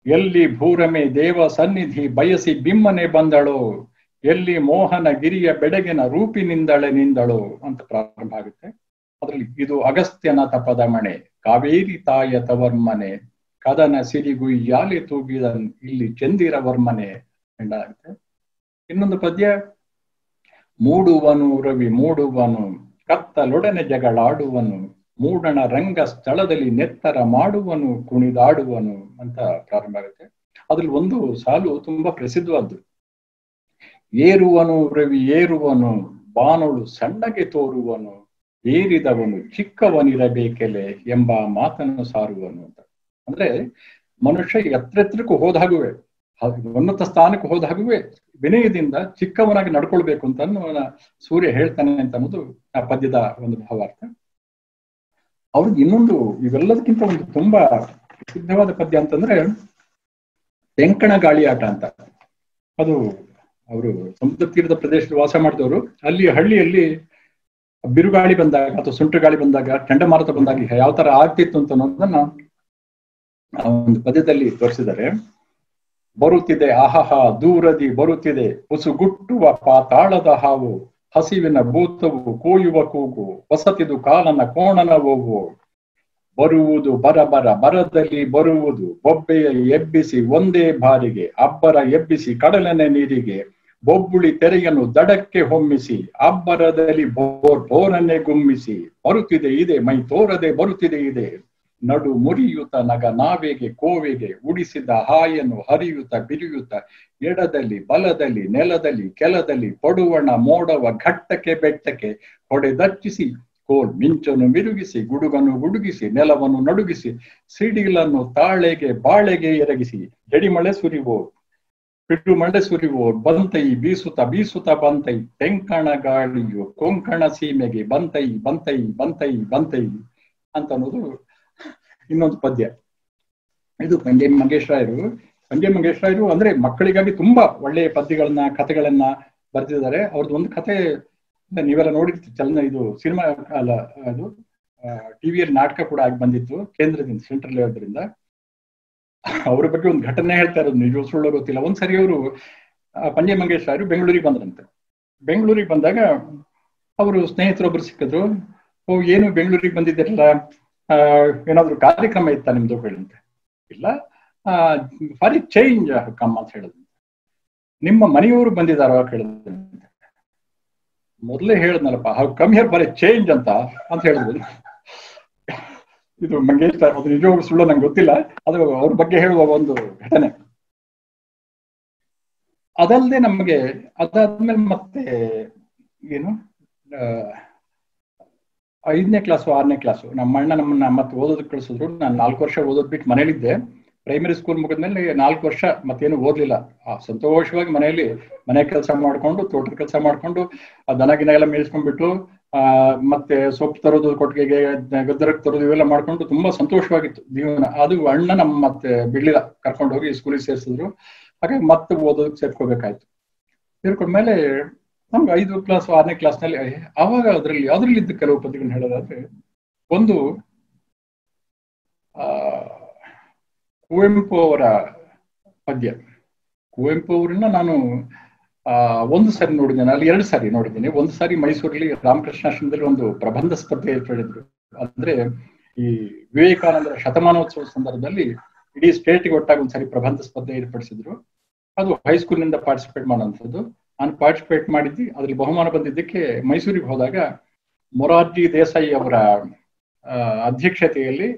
S4: ಎಲ್ಲಿ ಭೂರಮೆ ದೇವ ಸನ್ನಿಧಿ ಬಯಸಿ ಬಿಮ್ಮನೆ ಬಂದಳೋ, ಎಲ್ಲಿ ಮೋಹನ ಗಿರಿಯ ಬೆಡಗಿನ ರೂಪಿನಿಂದಳೆ ನಿಂದಳೋ ಅಂತ ಪ್ರಾರಂಭ ಆಗುತ್ತೆ. ಅದ್ರಲ್ಲಿ ಇದು ಅಗಸ್ತ್ಯನ ತಪದ ಮಣೆ, ಕಾವೇರಿ ತಾಯ ತವರ್ಮನೆ, ಕದನ ಸಿರಿಗುಯ್ಯಾಲೆ ತೂಗಿದನ್ ಇಲ್ಲಿ ಚಂದಿರವರ್ಮನೆ ಎಂಡಾಗುತ್ತೆ. ಇನ್ನೊಂದು ಪದ್ಯ, ಮೂಡುವನು ರವಿ ಮೂಡುವನು ಕತ್ತಲೊಡನೆ ಜಗಳಾಡುವನು, ಮೂಡಣ ರಂಗ ಸ್ಥಳದಲ್ಲಿ ನೆತ್ತರ ಮಾಡುವನು ಕುಣಿದಾಡುವನು ಅಂತ ಪ್ರಾರಂಭ ಆಗುತ್ತೆ. ಅದ್ರಲ್ಲಿ ಒಂದು ಸಾಲು ತುಂಬಾ ಪ್ರಸಿದ್ಧವಾದ್ದು, ಏರುವನು ರವಿ ಏರುವನು ಬಾನೊಳು ಸಣ್ಣಗೆ ತೋರುವನು, ಏರಿದವನು ಚಿಕ್ಕವನಿರಬೇಕೆಲೆ ಎಂಬ ಮಾತನ್ನು ಸಾರುವನು ಅಂತ. ಅಂದ್ರೆ ಮನುಷ್ಯ ಎತ್ತರಕ್ಕೂ ಹೋದಾಗುವೆ, ಉನ್ನತ ಸ್ಥಾನಕ್ಕೆ ಹೋದಾಗುವೆ ವಿನಯದಿಂದ ಚಿಕ್ಕವನಾಗಿ ನಡ್ಕೊಳ್ಬೇಕು ಅಂತ ಸೂರ್ಯ ಹೇಳ್ತಾನೆ ಅಂತ ಅನ್ನೋದು ಆ ಪದ್ಯದ ಒಂದು ಭಾವಾರ್ಥ. ಅವ್ರಿಗೆ ಇನ್ನೊಂದು ಇವೆಲ್ಲದಕ್ಕಿಂತ ಒಂದು ತುಂಬಾ ಪ್ರಸಿದ್ಧವಾದ ಪದ್ಯ ಅಂತಂದ್ರೆ ತೆಂಕಣ ಗಾಳಿ ಆಟ ಅಂತ. ಅದು ಅವರು ಸಮುದ್ರ ತೀರದ ಪ್ರದೇಶದಲ್ಲಿ ವಾಸ ಮಾಡಿದವರು. ಅಲ್ಲಿ ಹಳ್ಳಿಯಲ್ಲಿ ಬಿರುಗಾಳಿ ಬಂದಾಗ ಅಥವಾ ಸುಂಟು ಗಾಳಿ ಬಂದಾಗ, ಚಂಡಮಾರುತ ಬಂದಾಗ ಯಾವ ತರ ಆಗ್ತಿತ್ತು ಅಂತ ಅನ್ನೋದನ್ನ ಆ ಒಂದು ಪದ್ಯದಲ್ಲಿ ತೋರಿಸಿದ್ದಾರೆ. ಬರುತ್ತಿದೆ ಅಹಹ ದೂರದಿ ಬರುತ್ತಿದೆ ಉಸುಗುಟ್ಟುವ ಪಾತಾಳದ ಹಾವು, ಹಸಿವಿನ ಭೂತವು ಕೂಯುವ ಕೂಗು, ಹೊಸತಿದು ಕಾಲನ ಕೋಣನ ಹೋಗು. ಬರುವುದು ಬರಬರ ಬರದಲ್ಲಿ ಬರುವುದು, ಬೊಬ್ಬೆಯ ಎಬ್ಬಿಸಿ ಒಂದೇ ಬಾರಿಗೆ, ಅಬ್ಬರ ಎಬ್ಬಿಸಿ ಕಡಲನೆ ನೀರಿಗೆ, ಬೊಬ್ಬುಳಿ ತೆರೆಯನ್ನು ದಡಕ್ಕೆ ಹೊಮ್ಮಿಸಿ, ಅಬ್ಬರದಲ್ಲಿ ಬೋರನ್ನೇ ಗುಮ್ಮಿಸಿ, ಬರುತ್ತಿದೆ ಇದೆ ಮೈ ತೋರದೆ ಬರುತ್ತಿದೆ ಇದೆ, ನಡು ಮುರಿಯುತ್ತ ನಗ ನಾವೆಗೆ ಕೋವೆಗೆ, ಉಡಿಸಿದ ಹಾಯನ್ನು ಹರಿಯುತ್ತ ಬಿರಿಯುತ್ತ, ಎಡದಲ್ಲಿ ಬಲದಲ್ಲಿ ನೆಲದಲ್ಲಿ ಕೆಲದಲ್ಲಿ, ಪಡುವಣ ಮೋಡವ ಘಟ್ಟಕ್ಕೆ ಬೆಟ್ಟಕ್ಕೆ, ಹೊಡೆದಚ್ಚಿಸಿ ಕೋಲ್ ಮಿಂಚನ್ನು ಮಿರುಗಿಸಿ, ಗುಡುಗನ್ನು ಗುಡುಗಿಸಿ ನೆಲವನ್ನು ನಡುಗಿಸಿ, ಸಿಡಿಲನ್ನು ತಾಳೆಗೆ ಬಾಳೆಗೆ ಎರಗಿಸಿ, ಜಡಿಮಳೆ ಸುರಿವೋ ಪಿಟ್ಟು ಮಳೆ ಸುರಿವೋ, ಬಂತೈ ಬೀಸುತ್ತ ಬೀಸುತ್ತ ಬಂತೈ, ತೆಂಕಣ ಗಾಳಿಯು ಕೊಂಕಣ ಸೀಮೆಗೆ ಬಂತೈ ಬಂತೈ ಬಂತೈ ಬಂತೈ ಅಂತ ಅನ್ನೋದು ಇನ್ನೊಂದು ಪದ್ಯ. ಇದು ಪಂಜೆ ಮಂಗೇಶ್ ರಾಯರು ಅಂದ್ರೆ ಮಕ್ಕಳಿಗಾಗಿ ತುಂಬಾ ಒಳ್ಳೆಯ ಪದ್ಯಗಳನ್ನ ಕಥೆಗಳನ್ನ ಬರೆದಿದ್ದಾರೆ. ಅವ್ರದ್ದು ಒಂದು ಕಥೆ ನೀವೆಲ್ಲ ನೋಡಿರ್ತೀವಿ, ಇದು ಸಿನಿಮಾ ಅಲ್ಲ, ಅದು ಟಿವಿಯಲ್ಲಿ ನಾಟಕ ಕೂಡ ಆಗಿ ಬಂದಿತ್ತು ಕೇಂದ್ರದಿಂದ, ಸೆಂಟ್ರಲ್ ಲೆವೆಲ್ದಿಂದ. ಅವ್ರ ಬಗ್ಗೆ ಒಂದು ಘಟನೆ ಹೇಳ್ತಾ ಇರೋದು, ನಿಜ ಸುಳ್ಳು ಗೊತ್ತಿಲ್ಲ. ಒಂದ್ಸರಿ ಅವರು ಪಂಜೆ ಮಂಗೇಶ್ ರಾಯರು ಬೆಂಗಳೂರಿಗೆ ಬಂದ್ರಂತೆ. ಬೆಂಗಳೂರಿಗೆ ಬಂದಾಗ ಅವರು ಸ್ನೇಹಿತರೊಬ್ರು ಸಿಕ್ಕಿದ್ರು. ಏನು ಬೆಂಗಳೂರಿಗೆ ಬಂದಿದ್ದೀರಲ್ಲ, ಏನಾದ್ರು ಕಾರ್ಯಕ್ರಮ ಇತ್ತ ನಿಮ್ದು ಹೇಳಿದಂತೆ. ಇಲ್ಲ, ಫಾರ್ ಚೇಂಜ್ ಕಮ್ ಅಂತ ಹೇಳಿದ್ರು. ನಿಮ್ಮ ಮನೆಯವರು ಬಂದಿದಾರೋ ಕೇಳಿದಂತೆ. ಮೊದಲೇ ಹೇಳಿದ್ನಲ್ಲಪ್ಪ, how come here for a change ಅಂತ ಹೇಳಿದ್ರು. ಇದು ಮಂಗೇಶ್ ರಾಯ್, ಅದು ನಿಜವಾಗ್ಲೂ ಸುಳ್ಳು ನಂಗೆ ಗೊತ್ತಿಲ್ಲ, ಅದು ಅವ್ರ ಬಗ್ಗೆ ಹೇಳುವ ಒಂದು ಘಟನೆ. ಅದಲ್ಲದೆ ನಮಗೆ ಅದಾದ್ಮೇಲೆ ಮತ್ತೆ ಏನು 5ನೇ ಕ್ಲಾಸು 6ನೇ ಕ್ಲಾಸು ನಮ್ಮ ಅಣ್ಣ ನಮ್ಮನ್ನ ಮತ್ತೆ ಓದೋದಕ್ಕೆ ಕಳಿಸಿದ್ರು. ನಾನು 4 ವರ್ಷ ಓದೋದ್ ಬಿಟ್ಟು ಮನೇಲಿದ್ದೆ. ಪ್ರೈಮರಿ ಸ್ಕೂಲ್ ಮುಗಿದ್ಮೇಲೆ 4 ವರ್ಷ ಮತ್ತೇನು ಓದ್ಲಿಲ್ಲ. ಸಂತೋಷವಾಗಿ ಮನೆಯಲ್ಲಿ ಮನೆ ಕೆಲಸ ಮಾಡ್ಕೊಂಡು, ತೋಟದ ಕೆಲಸ ಮಾಡ್ಕೊಂಡು, ದನ ಗಿನ ಎಲ್ಲ ಮೇಯಿಸ್ಕೊಂಡ್ಬಿಟ್ಟು, ಮತ್ತೆ ಸೊಪ್ಪು ತರೋದು, ಕೊಟ್ಟಿಗೆಗೆ ಗದ್ದರಕ್ಕೆ ತರೋದು, ಇವೆಲ್ಲ ಮಾಡ್ಕೊಂಡು ತುಂಬಾ ಸಂತೋಷವಾಗಿತ್ತು ಜೀವನ. ಅದು ಅಣ್ಣ ನಮ್ಮ ಮತ್ತೆ ಬಿಡ್ಲಿಲ್ಲ, ಕರ್ಕೊಂಡು ಹೋಗಿ ಸ್ಕೂಲಿಗೆ ಸೇರಿಸಿದ್ರು. ಹಾಗೆ ಮತ್ತೆ ಓದೋದಕ್ಕೆ ಸೇರ್ಕೋಬೇಕಾಯ್ತು. ಸೇರ್ಕೊಂಡ್ಮೇಲೆ ನಮ್ಗೆ 5ನೇ ಕ್ಲಾಸ್ 6ನೇ ಕ್ಲಾಸ್ನಲ್ಲಿ ಅವಾಗ ಅದ್ರಲ್ಲಿದ್ದ ಕೆಲವು ಪದ್ಯಗಳನ್ನ ಹೇಳೋದಾದ್ರೆ, ಒಂದು ಕುವೆಂಪು ಅವರ ಪದ್ಯ. ಕುವೆಂಪು ಅವರನ್ನ ನಾನು ಒಂದು ಸಾರಿ ನೋಡಿದ್ದೇನೆ, ಅಲ್ಲಿ 2 ಸಾರಿ ನೋಡಿದ್ದೀನಿ. ಒಂದು ಸಾರಿ ಮೈಸೂರಲ್ಲಿ ರಾಮಕೃಷ್ಣಾಶ್ರಮದಲ್ಲಿ ಒಂದು ಪ್ರಬಂಧ ಸ್ಪರ್ಧೆ ಏರ್ಪಡಿದ್ರು. ಅಂದ್ರೆ ಈ ವಿವೇಕಾನಂದರ ಶತಮಾನೋತ್ಸವ ಸಂದರ್ಭದಲ್ಲಿ ಇಡೀ ಸ್ಟೇಟ್ಗೆ ಒಟ್ಟಾಗಿ ಒಂದ್ಸರಿ ಪ್ರಬಂಧ ಸ್ಪರ್ಧೆ ಏರ್ಪಡಿಸಿದ್ರು. ಅದು ಹೈಸ್ಕೂಲ್ನಿಂದ ಪಾರ್ಟಿಸಿಪೇಟ್ ಮಾಡೋಂಥದ್ದು. ನಾನು ಪಾರ್ಟಿಸಿಪೇಟ್ ಮಾಡಿದ್ದಿ, ಅದ್ರಲ್ಲಿ ಬಹುಮಾನ ಬಂದಿದ್ದಕ್ಕೆ ಮೈಸೂರಿಗೆ ಹೋದಾಗ ಮೊರಾರ್ಜಿ ದೇಸಾಯಿ ಅವರ ಅಧ್ಯಕ್ಷತೆಯಲ್ಲಿ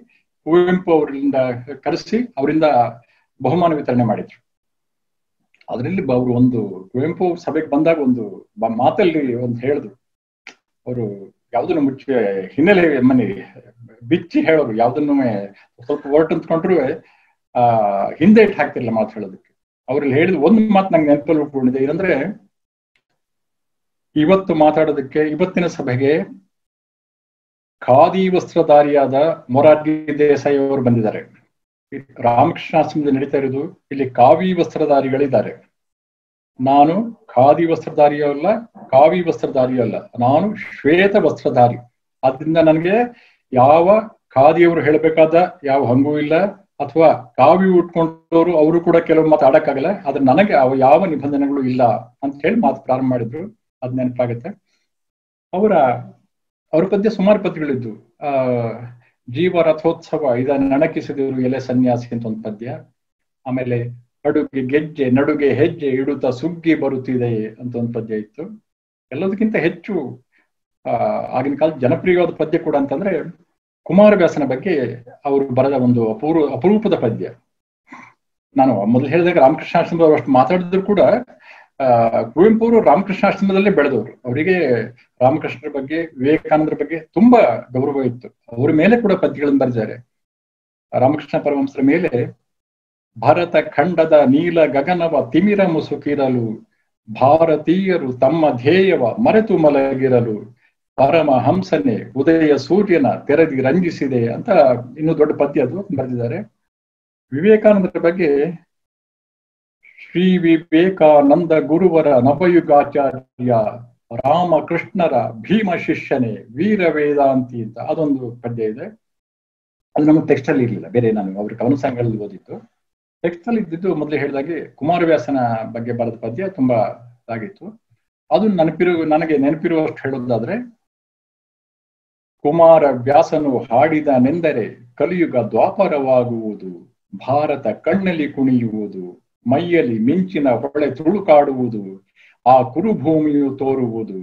S4: ಕುವೆಂಪು ಅವರಿಂದ ಕರೆಸಿ ಅವರಿಂದ ಬಹುಮಾನ ವಿತರಣೆ ಮಾಡಿದ್ರು. ಅದರಲ್ಲಿ ಅವರು ಒಂದು ಕುವೆಂಪು ಸಭೆಗೆ ಬಂದಾಗ ಒಂದು ಮಾತಲ್ಲಿ ಒಂದು ಹೇಳಿದ್ರು. ಅವರು ಯಾವ್ದನ್ನು ಮುಚ್ಚಿ ಹಿನ್ನೆಲೆ ಮನೆ ಬಿಚ್ಚಿ ಹೇಳೋರು, ಯಾವ್ದನ್ನು ಸ್ವಲ್ಪ ವರ್ಟ್ ಅಂತ್ಕೊಂಡ್ರು ಹಿಂದೆ ಇಟ್ಟು ಹಾಕ್ತಿರ್ಲಿಲ್ಲ ಮಾತು ಹೇಳೋದಕ್ಕೆ. ಅವ್ರಲ್ಲಿ ಹೇಳಿದ ಒಂದು ಮಾತು ನಂಗೆ ನೆನಪಲ್ಲಿ ಉಳ್ಕೊಂಡಿದೆ. ಏನಂದ್ರೆ, ಇವತ್ತು ಮಾತಾಡೋದಕ್ಕೆ ಇವತ್ತಿನ ಸಭೆಗೆ ಖಾದಿ ವಸ್ತ್ರಧಾರಿಯಾದ ಮೊರಾರ್ಜಿ ದೇಸಾಯಿ ಅವರು ಬಂದಿದ್ದಾರೆ. ರಾಮಕೃಷ್ಣಾಶ್ರಮದಲ್ಲಿ ನಡೀತಾ ಇರೋದು, ಇಲ್ಲಿ ಕಾವಿ ವಸ್ತ್ರಧಾರಿಗಳಿದ್ದಾರೆ. ನಾನು ಖಾದಿ ವಸ್ತ್ರಧಾರಿಯೂ ಅಲ್ಲ, ಕಾವಿ ವಸ್ತ್ರಧಾರಿಯೂ ಅಲ್ಲ, ನಾನು ಶ್ವೇತ ವಸ್ತ್ರಧಾರಿ. ಆದ್ರಿಂದ ನನಗೆ ಯಾವ ಖಾದಿಯವರು ಹೇಳಬೇಕಾದ ಯಾವ ಹಂಗೂ ಇಲ್ಲ, ಅಥವಾ ಕಾವಿ ಉಟ್ಕೊಂಡವರು ಅವರು ಕೂಡ ಕೆಲವು ಮಾತು ಆಡಕ್ಕಾಗಲ್ಲ. ಆದ್ರೆ ನನಗೆ ಯಾವ ನಿಬಂಧನೆಗಳು ಇಲ್ಲ ಅಂತ ಹೇಳಿ ಮಾತು ಪ್ರಾರಂಭ ಮಾಡಿದ್ರು. ಅದ್ ನೆನಪಾಗುತ್ತೆ. ಅವ್ರ ಪದ್ಯ ಸುಮಾರು ಪದ್ಯಗಳಿದ್ದು. ಜೀವ ರಥೋತ್ಸವ ಇದನ್ನು ನಣಕಿಸಿದವರು ಎಲೆ ಸನ್ಯಾಸಿ ಅಂತ ಒಂದು ಪದ್ಯ. ಆಮೇಲೆ ಅಡುಗೆ ಗೆಜ್ಜೆ ನಡುಗೆ ಹೆಜ್ಜೆ ಇಡುತ್ತಾ ಸುಗ್ಗಿ ಬರುತ್ತಿದೆ ಅಂತ ಒಂದು ಪದ್ಯ ಇತ್ತು. ಎಲ್ಲದಕ್ಕಿಂತ ಹೆಚ್ಚು ಆಗಿನ ಕಾಲದ ಜನಪ್ರಿಯವಾದ ಪದ್ಯ ಕೂಡ ಅಂತಂದ್ರೆ ಕುಮಾರವ್ಯಾಸನ ಬಗ್ಗೆ ಅವರು ಬರೆದ ಒಂದು ಅಪರೂಪದ ಪದ್ಯ. ನಾನು ಮೊದಲು ಹೇಳಿದಾಗ ರಾಮಕೃಷ್ಣಾಶ್ರಮದವರು ಅಷ್ಟು ಮಾತಾಡಿದ್ರು ಕೂಡ ಕುವೆಂಪು ಅವರು ರಾಮಕೃಷ್ಣಾಶ್ರಮದಲ್ಲೇ ಬೆಳೆದವರು. ಅವರಿಗೆ ರಾಮಕೃಷ್ಣರ ಬಗ್ಗೆ, ವಿವೇಕಾನಂದರ ಬಗ್ಗೆ ತುಂಬಾ ಗೌರವ ಇತ್ತು. ಅವ್ರ ಮೇಲೆ ಕೂಡ ಪದ್ಯಗಳನ್ನು ಬರೆದಿದ್ದಾರೆ. ರಾಮಕೃಷ್ಣ ಪರಮಹಂಸರ ಮೇಲೆ, ಭಾರತ ಖಂಡದ ನೀಲ ಗಗನವ ತಿಮಿರ ಮುಸುಕಿರಲು, ಭಾರತೀಯರು ತಮ್ಮ ಧ್ಯೇಯವ ಮರೆತು ಮಲಗಿರಲು, ಪರಮ ಹಂಸನೆ ಉದಯ ಸೂರ್ಯನ ತೆರೆದಿ ರಂಜಿಸಿದೆ ಅಂತ ಇನ್ನು ದೊಡ್ಡ ಪದ್ಯ ಅದು ಬರೆದಿದ್ದಾರೆ. ವಿವೇಕಾನಂದರ ಬಗ್ಗೆ, ಶ್ರೀ ವಿವೇಕಾನಂದ ಗುರುವರ ನವಯುಗಾಚಾರ್ಯ ರಾಮಕೃಷ್ಣರ ಭೀಮ ಶಿಷ್ಯನೇ ವೀರ ವೇದಾಂತಿ ಅಂತ ಅದೊಂದು ಪದ್ಯ ಇದೆ. ಅದು ನಮ್ಮ ಟೆಕ್ಸ್ಟ್ ಅಲ್ಲಿ ಇರ್ಲಿಲ್ಲ, ಬೇರೆ ನಾನು ಅವ್ರ ಕವನ ಸಂಘಗಳಲ್ಲಿ ಓದಿತ್ತು. ಟೆಕ್ಸ್ಟ್ ಅಲ್ಲಿ ಇದ್ದಿದ್ದು ಮೊದಲೇ ಹೇಳಿದಾಗೆ ಕುಮಾರವ್ಯಾಸನ ಬಗ್ಗೆ ಬರೆದ ಪದ್ಯ ತುಂಬಾ ಆಗಿತ್ತು. ಅದು ನನಗೆ ನೆನಪಿರುವಷ್ಟು ಹೇಳೋದಾದ್ರೆ, ಕುಮಾರವ್ಯಾಸನು ಹಾಡಿದನೆಂದರೆ ಕಲಿಯುಗ ದ್ವಾಪರವಾಗುವುದು, ಭಾರತ ಕಣ್ಣಲ್ಲಿ ಕುಣಿಯುವುದು, ಮೈಯಲ್ಲಿ ಮಿಂಚಿನ ಹೊಳೆ ತುಳುಕಾಡುವುದು, ಆ ಕುರುಭೂಮಿಯು ತೋರುವುದು,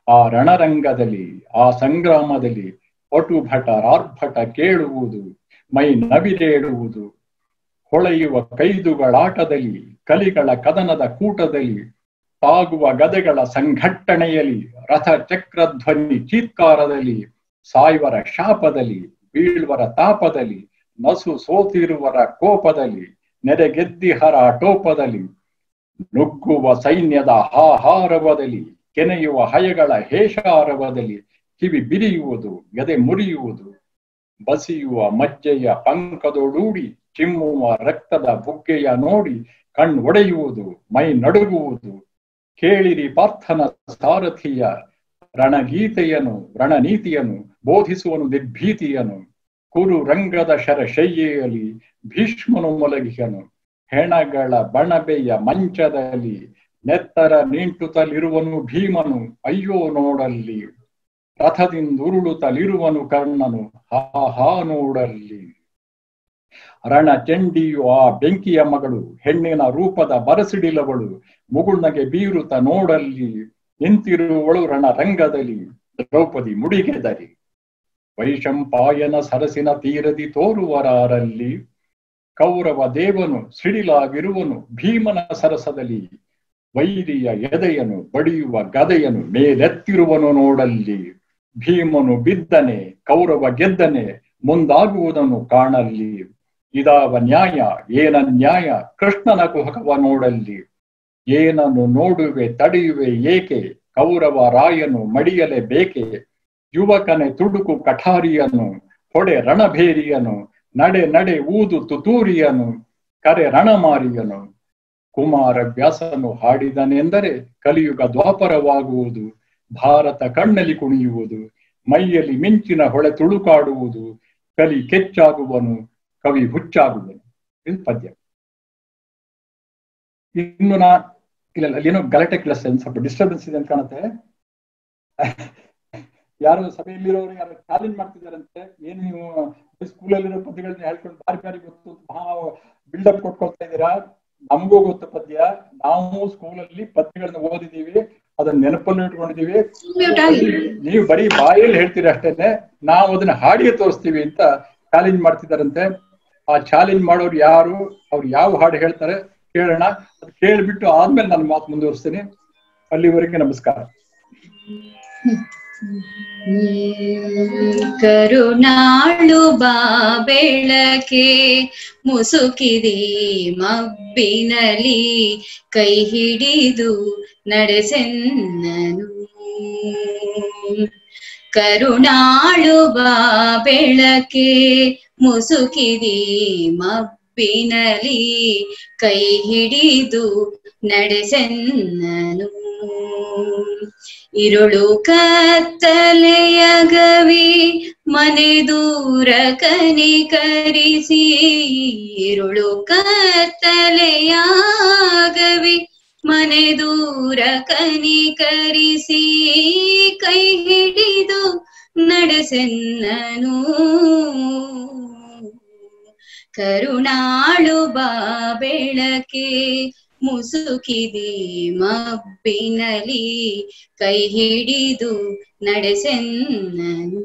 S4: ಆ ರಣರಂಗದಲ್ಲಿ ಆ ಸಂಗ್ರಾಮದಲ್ಲಿ ಪಟುಭಟ ರಾರ್ಭಟ ಕೇಳುವುದು, ಮೈ ನವಿರೇಳುವುದು, ಹೊಳೆಯುವ ಕೈದುಗಳಾಟದಲ್ಲಿ ಕಲಿಗಳ ಕದನದ ಕೂಟದಲ್ಲಿ ತಾಗುವ ಗದೆಗಳ ಸಂಘಟನೆಯಲ್ಲಿ ರಥ ಚಕ್ರಧ್ವನಿ ಚೀತ್ಕಾರದಲ್ಲಿ ಸಾಯುವರ ಶಾಪದಲ್ಲಿ ಬೀಳುವರ ತಾಪದಲ್ಲಿ ನಸು ಸೋತಿರುವರ ಕೋಪದಲ್ಲಿ ನೆರೆಗೆದ್ದಿಹರ ಟೋಪದಲ್ಲಿ ನುಗ್ಗುವ ಸೈನ್ಯದ ಹಾಹಾರವದಲ್ಲಿ ಕೆನೆಯುವ ಹಯಗಳ ಹೇಷಾರವದಲ್ಲಿ ಕಿವಿ ಬಿರಿಯುವುದು ಎದೆ ಮುರಿಯುವುದು, ಬಸಿಯುವ ಮಜ್ಜೆಯ ಪಂಕದೊಡೂಡಿ ಚಿಮ್ಮುವ ರಕ್ತದ ಬುಗ್ಗೆಯ ನೋಡಿ ಕಣ್ಣೊಡೆಯುವುದು, ಮೈ ನಡುಗುವುದು. ಕೇಳಿರಿ ಪಾರ್ಥನ ಸಾರಥಿಯ ರಣಗೀತೆಯನು ರಣನೀತಿಯನು ಬೋಧಿಸುವನು ನಿರ್ಭೀತಿಯನು, ಕುರು ರಂಗದ ಶರಶಯ್ಯೆಯಲ್ಲಿ ಭೀಷ್ಮನು ಮಲಗಿಯನು, ಹೆಣಗಳ ಬಣಬೆಯ ಮಂಚದಲ್ಲಿ ನೆತ್ತರ ನಿಂಟುತ್ತಲಿರುವನು ಭೀಮನು ಅಯ್ಯೋ ನೋಡಲ್ಲಿ, ರಥದಿಂದುರುಳುತ್ತಲಿರುವನು ಕರ್ಣನು ಹಾ ನೋಡಲ್ಲಿ. ರಣ ಚಂಡಿಯು ಆ ಬೆಂಕಿಯ ಮಗಳು, ಹೆಣ್ಣಿನ ರೂಪದ ಬರಸಿಡಿಲವಳು, ಮುಗುಳ್ನಗೆ ಬೀರುತ್ತ ನೋಡಲ್ಲಿ, ನಿಂತಿರುವಳು ರಣರಂಗದಲ್ಲಿ ದ್ರೌಪದಿ ಮುಡಿಗೆದರಿ. ವೈಶಂಪಾಯನ ಸರಸಿನ ತೀರದಿ ತೋರುವರಾರಲ್ಲಿ, ಕೌರವ ದೇವನು ಸಿಡಿಲಾಗಿರುವನು ಭೀಮನ ಸರಸದಲ್ಲಿ, ವೈರಿಯ ಎದೆಯನು ಬಡಿಯುವ ಗದೆಯನು ಮೇಲೆತ್ತಿರುವನು ನೋಡಲ್ಲಿ. ಭೀಮನು ಬಿದ್ದನೆ ಕೌರವ ಗೆದ್ದನೆ ಮುಂದಾಗುವುದನ್ನು ಕಾಣಲ್ಲಿ, ಇದಾವ ನ್ಯಾಯ ಏನ ನ್ಯಾಯ ಕೃಷ್ಣನ ಕುಹಕವ ನೋಡಲ್ಲಿ. ಏನನ್ನು ನೋಡುವೆ ತಡೆಯುವೆ ಏಕೆ ಕೌರವ ರಾಯನು ಮಡಿಯಲೆ ಬೇಕೆ, ಯುವಕನೆ ತುಡುಕು ಕಠಾರಿಯನು ಹೊಡೆ ರಣಭೇರಿಯನು, ನಡೆ ನಡೆ ಊದು ತುತೂರಿಯನು ಕರೆ ರಣಮಾರಿಯನು. ಕುಮಾರವ್ಯಾಸನು ಹಾಡಿದನೆಂದರೆ ಕಲಿಯುಗ ದ್ವಾಪರವಾಗುವುದು, ಭಾರತ ಕಣ್ಣಲ್ಲಿ ಕುಣಿಯುವುದು, ಮೈಯಲ್ಲಿ ಮಿಂಚಿನ ಹೊಳೆ ತುಳುಕಾಡುವುದು, ಕಲಿ ಕೆಚ್ಚಾಗುವನು ಕವಿ ಹುಚ್ಚಾಗುವನು. ಇದು ಪದ್ಯ. ಇನ್ನು ಇಲ್ಲ ಏನೋ ಗಲಾಟೆ ಕ್ಲಾಸ್ ಸ್ವಲ್ಪ ಡಿಸ್ಟರ್ಬೆನ್ಸ್ ಇದೆ ಅಂತ ಕಾಣುತ್ತೆ. ಯಾರು ಸಭೆಯಲ್ಲಿರೋರು ಯಾರು ಚಾಲೆಂಜ್ ಮಾಡ್ತಿದಾರಂತೆ, ಏನ್ ನೀವು ಸ್ಕೂಲಲ್ಲಿರೋ ಪದ್ಯಗಳನ್ನ ಹೇಳ್ಕೊಂಡು ಬಾರಿ ಗೊತ್ತು ಬಿಲ್ಡಪ್ ಕೊಟ್ಕೊಳ್ತಾ ಇದ್ದೀರಾ. ನಮಗೂ ಗೊತ್ತು ಪದ್ಯ, ನಾವು ಸ್ಕೂಲಲ್ಲಿ ಪದ್ಯಗಳನ್ನ ಓದಿದೀವಿ, ಅದನ್ನ ನೆನಪನ್ನು ಇಟ್ಕೊಂಡಿದೀವಿ. ನೀವು ಬರೀ ಬಾಯಲ್ಲಿ ಹೇಳ್ತೀರಿ ಅಷ್ಟೇನೆ, ನಾವು ಅದನ್ನ ಹಾಡಿಗೆ ತೋರಿಸ್ತೀವಿ ಅಂತ ಚಾಲೆಂಜ್ ಮಾಡ್ತಿದಾರಂತೆ. ಆ ಚಾಲೆಂಜ್ ಮಾಡೋರು ಯಾರು, ಅವ್ರು ಯಾವ ಹಾಡು ಹೇಳ್ತಾರೆ ಕೇಳೋಣ. ಅದು ಕೇಳ್ಬಿಟ್ಟು ಆದ್ಮೇಲೆ ನಾನು ಮಾತು ಮುಂದುವರಿಸ್ತೀನಿ. ಅಲ್ಲಿವರೆಗೆ ನಮಸ್ಕಾರ.
S2: ಕರುಣಾಳು ಬಾ ಬೆಳಕೆ ಮುಸುಕಿದೆ ಮಬ್ಬಿನಲಿ, ಕೈ ಹಿಡಿದು ನಡೆಸೆನ್ನನು. ಕರುಣಾಳು ಬಾ ಬೆಳಕೆ ಮುಸುಕಿದೆ ಮಬ್ಬಿನಲಿ, ಕೈ ಹಿಡಿದು ನಡೆಸೆನ್ನನು. ഇരുളു കത്തലയകവി മನೆ ದೂರ ಕನಿಕರಿಸಿ, ഇരുളു ಕತ್ತಲೆಯಾಗವಿ ಮನೆ ದೂರ ಕನಿಕರಿಸಿ, ಕೈ ಹಿಡಿದು ನಡೆಸೆನ್ನನು. ಕರುಣಾಳು ಬಾ ಬೆಳಕೆ ಮುಸುಕಿದೆ ಮಬ್ಬಿನಲಿ, ಕೈ ಹಿಡಿದು ನಡೆಸೆನ್ನನು.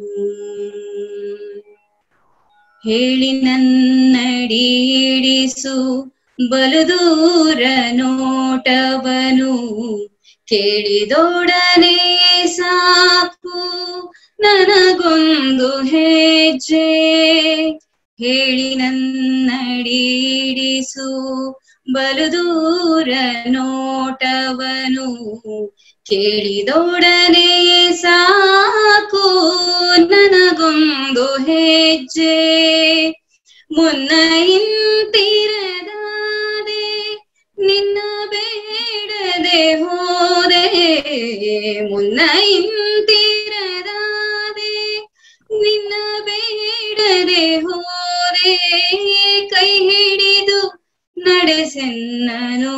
S2: ಹೇಳಿ ನನ್ನಡಿಯಿಡಿಸು ಬಲು ದೂರ ನೋಟವನು, ಕೇಳಿದೊಡನೆ ಸಾಕು ನನಗೊಂದು ಹೆಜ್ಜೆ. ಹೇಳಿ ನನ್ನಡಿಯಿಡಿಸು ಬಲು ದೂರ ನೋಟವನು, ಕೇಳಿದೊಡನೆ ಸಾಕು ನನಗೊಂದು ಹೆಜ್ಜೆ. ಮುನ್ನ ಇಂತಿರದಾದೆ ನಿನ್ನ ಬೇಡದೆ ಹೋದೆ, ಮುನ್ನ ಇಂತಿರದಾದೆ ನಿನ್ನ ಬೇಡದೆ ಹೋದೆ, ಕೈ ಹಿಡಿದು ನಡೆಸೆನ್ನನು.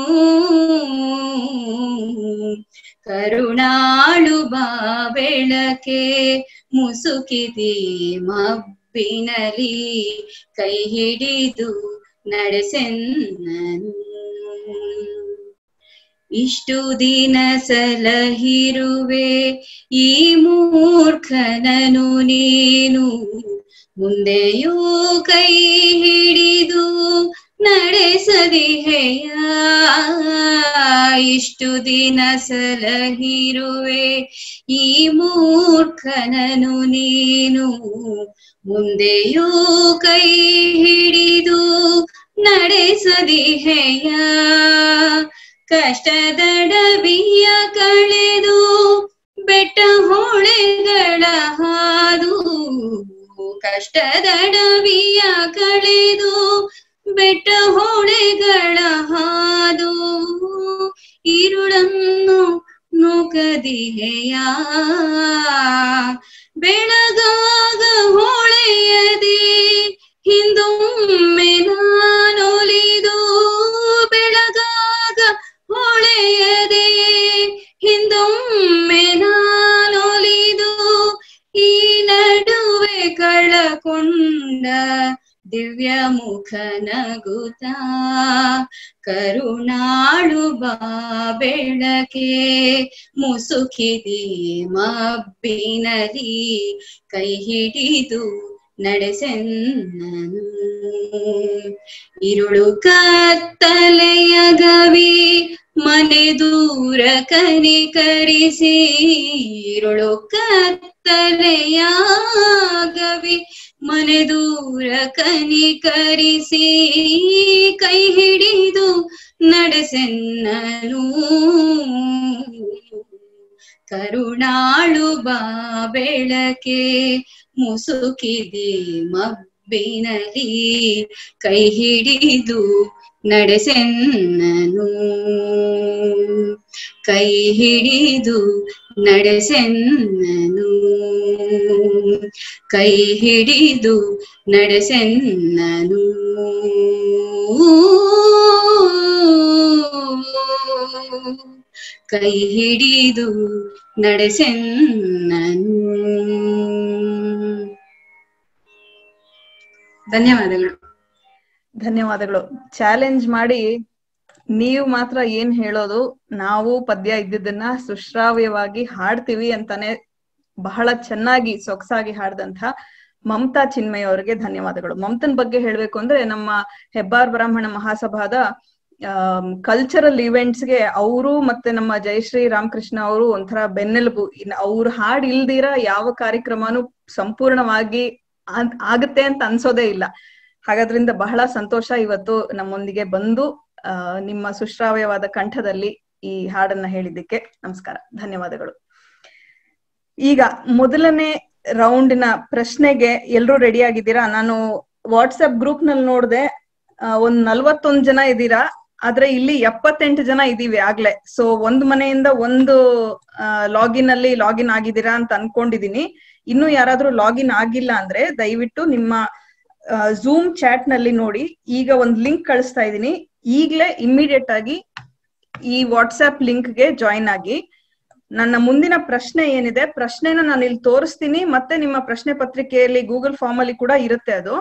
S2: ಕರುಣಾಳು ಬಾ ಬೆಳಕೆ ಮುಸುಕಿದಿ ಮಬ್ಬಿನಲಿ ಕೈ ಹಿಡಿದು ನಡೆಸೆನ್ನನು. ಇಷ್ಟು ದಿನ ಸಲಹಿರುವೆ ಈ ಮೂರ್ಖನನು ನೀನು, ಮುಂದೆಯೂ ಕೈ ಹಿಡಿದು ನಡೆಸದಿಹೆಯ. ಇಷ್ಟು ದಿನ ಸಲಹಿರುವೆ ಈ ಮೂರ್ಖನನು ನೀನು, ಮುಂದೆಯೂ ಕೈ ಹಿಡಿದು ನಡೆಸದಿಹೆಯ. ಕಷ್ಟದಡವಿಯ ಕಳೆದು ಬೆಟ್ಟ ಹೊಳೆಗಳ ಹಾದು, ಕಷ್ಟದಡವಿಯ ಕಳೆದು ಬೆಟ್ಟ ಹೊಳೆಗಳ ಹಾದು, ಇರುಳನ್ನು ನೂಕದಿಹೆಯ. ಬೆಳಗಾಗ ಹೊಳೆಯದೆ ಹಿಂದೊಮ್ಮೆ ನಾನೊಲಿದು, ಬೆಳಗಾಗ ಹೊಳೆಯದೆ ಹಿಂದೊಮ್ಮೆ ನಾನೊಲಿದು, ಈ ನಡುವೆ ಕಳಕೊಂಡ ದಿವ್ಯ ಮುಖ ನಗುತ್ತ. ಕರುಣಾಳು ಬಾ ಬೆಳಕೆ ಮುಸುಕಿದಿ ಮಬ್ಬಿನಲಿ ಕೈ ಹಿಡಿದು ನಡೆಸೆನ್ನನು. ಇರುಳು ಕತ್ತಲೆಯ ಗವಿ ಮನೆ ದೂರ ಕನಿಕರಿಸಿ, ಇರುಳು ಕತ್ತಲೆಯ ಗವಿ ಮನೆ ದೂರ ಕನಿಕರಿಸಿ ಕೈ ಹಿಡಿದು ನಡೆಸೆನ್ನನು. ಕರುಣಾಳು ಬಾ ಬೆಳಕೆ ಮುಸುಕಿದಿ ಮಬ್ಬಿನಲಿ ಕೈ ಹಿಡಿದು ನಡೆಸೆನ್ನನು. ಕೈ ಹಿಡಿದು ನಡೆಸೆನ್ನನು. ಕೈ ಹಿಡಿದು ನಡೆಸೆನ್ನನು. ಕೈ ಹಿಡಿದು ನಡೆಸೆನ್ನನು. ಧನ್ಯವಾದಗಳು.
S3: ಧನ್ಯವಾದಗಳು. ಚಾಲೆಂಜ್ ಮಾಡಿ ನೀವು ಮಾತ್ರ ಏನ್ ಹೇಳೋದು, ನಾವು ಪದ್ಯ ಇದ್ದಿದ್ದನ್ನ ಸುಶ್ರಾವ್ಯವಾಗಿ ಹಾಡ್ತೀವಿ ಅಂತಾನೆ ಬಹಳ ಚೆನ್ನಾಗಿ ಸೊಗಸಾಗಿ ಹಾಡ್ದಂತ ಮಮತಾ ಚಿನ್ಮಯ ಅವರಿಗೆ ಧನ್ಯವಾದಗಳು. ಮಮತನ್ ಬಗ್ಗೆ ಹೇಳ್ಬೇಕು ಅಂದ್ರೆ ನಮ್ಮ ಹೆಬ್ಬಾರ್ ಬ್ರಾಹ್ಮಣ ಮಹಾಸಭಾದ ಕಲ್ಚರಲ್ ಇವೆಂಟ್ಸ್ಗೆ ಅವರು ಮತ್ತೆ ನಮ್ಮ ಜಯಶ್ರೀ ರಾಮಕೃಷ್ಣ ಅವರು ಒಂಥರ ಬೆನ್ನೆಲುಬು. ಅವ್ರ ಹಾಡ್ ಇಲ್ದಿರ ಯಾವ ಕಾರ್ಯಕ್ರಮನೂ ಸಂಪೂರ್ಣವಾಗಿ ಆಗುತ್ತೆ ಅಂತ ಅನ್ಸೋದೇ ಇಲ್ಲ. ಹಾಗಾದ್ರಿಂದ ಬಹಳ ಸಂತೋಷ ಇವತ್ತು ನಮ್ಮೊಂದಿಗೆ ಬಂದು ನಿಮ್ಮ ಸುಶ್ರಾವ್ಯವಾದ ಕಂಠದಲ್ಲಿ ಈ ಹಾಡನ್ನ ಹೇಳಿದ್ದಕ್ಕೆ. ನಮಸ್ಕಾರ, ಧನ್ಯವಾದಗಳು. ಈಗ ಮೊದಲನೇ ರೌಂಡಿನ ಪ್ರಶ್ನೆಗೆ ಎಲ್ರೂ ರೆಡಿ ಆಗಿದ್ದೀರಾ? ನಾನು ವಾಟ್ಸ್ಆಪ್ ಗ್ರೂಪ್ ನಲ್ಲಿ ನೋಡ್ದೆ, ಒಂದ್ 41 ಜನ ಇದ್ದೀರಾ, ಆದ್ರೆ ಇಲ್ಲಿ 78 ಜನ ಇದೀವಿ ಆಗ್ಲೇ. ಸೊ ಒಂದ್ ಮನೆಯಿಂದ ಒಂದು ಲಾಗಿನ್ ಅಲ್ಲಿ ಲಾಗಿನ್ ಆಗಿದ್ದೀರಾ ಅಂತ ಅನ್ಕೊಂಡಿದೀನಿ. ಇನ್ನು ಯಾರಾದ್ರೂ ಲಾಗಿನ್ ಆಗಿಲ್ಲ ಅಂದ್ರೆ ದಯವಿಟ್ಟು ನಿಮ್ಮ ಝೂಮ್ ಚಾಟ್ ನಲ್ಲಿ ನೋಡಿ. ಈಗ ಒಂದ್ ಲಿಂಕ್ ಕಳಿಸ್ತಾ ಇದೀನಿ, ಈಗ್ಲೇ ಇಮ್ಮಿಡಿಯೇಟ್ ಆಗಿ ಈ ವಾಟ್ಸ್ಆಪ್ ಲಿಂಕ್ ಗೆ ಜಾಯಿನ್ ಆಗಿ. ನನ್ನ ಮುಂದಿನ ಪ್ರಶ್ನೆ ಏನಿದೆ, ಪ್ರಶ್ನೆನ ನಾನು ಇಲ್ಲಿ ತೋರಿಸ್ತೀನಿ, ಮತ್ತೆ ನಿಮ್ಮ ಪ್ರಶ್ನೆ ಪತ್ರಿಕೆಯಲ್ಲಿ ಗೂಗಲ್ ಫಾರ್ಮ್ ಅಲ್ಲಿ ಕೂಡ ಇರುತ್ತೆ ಅದು.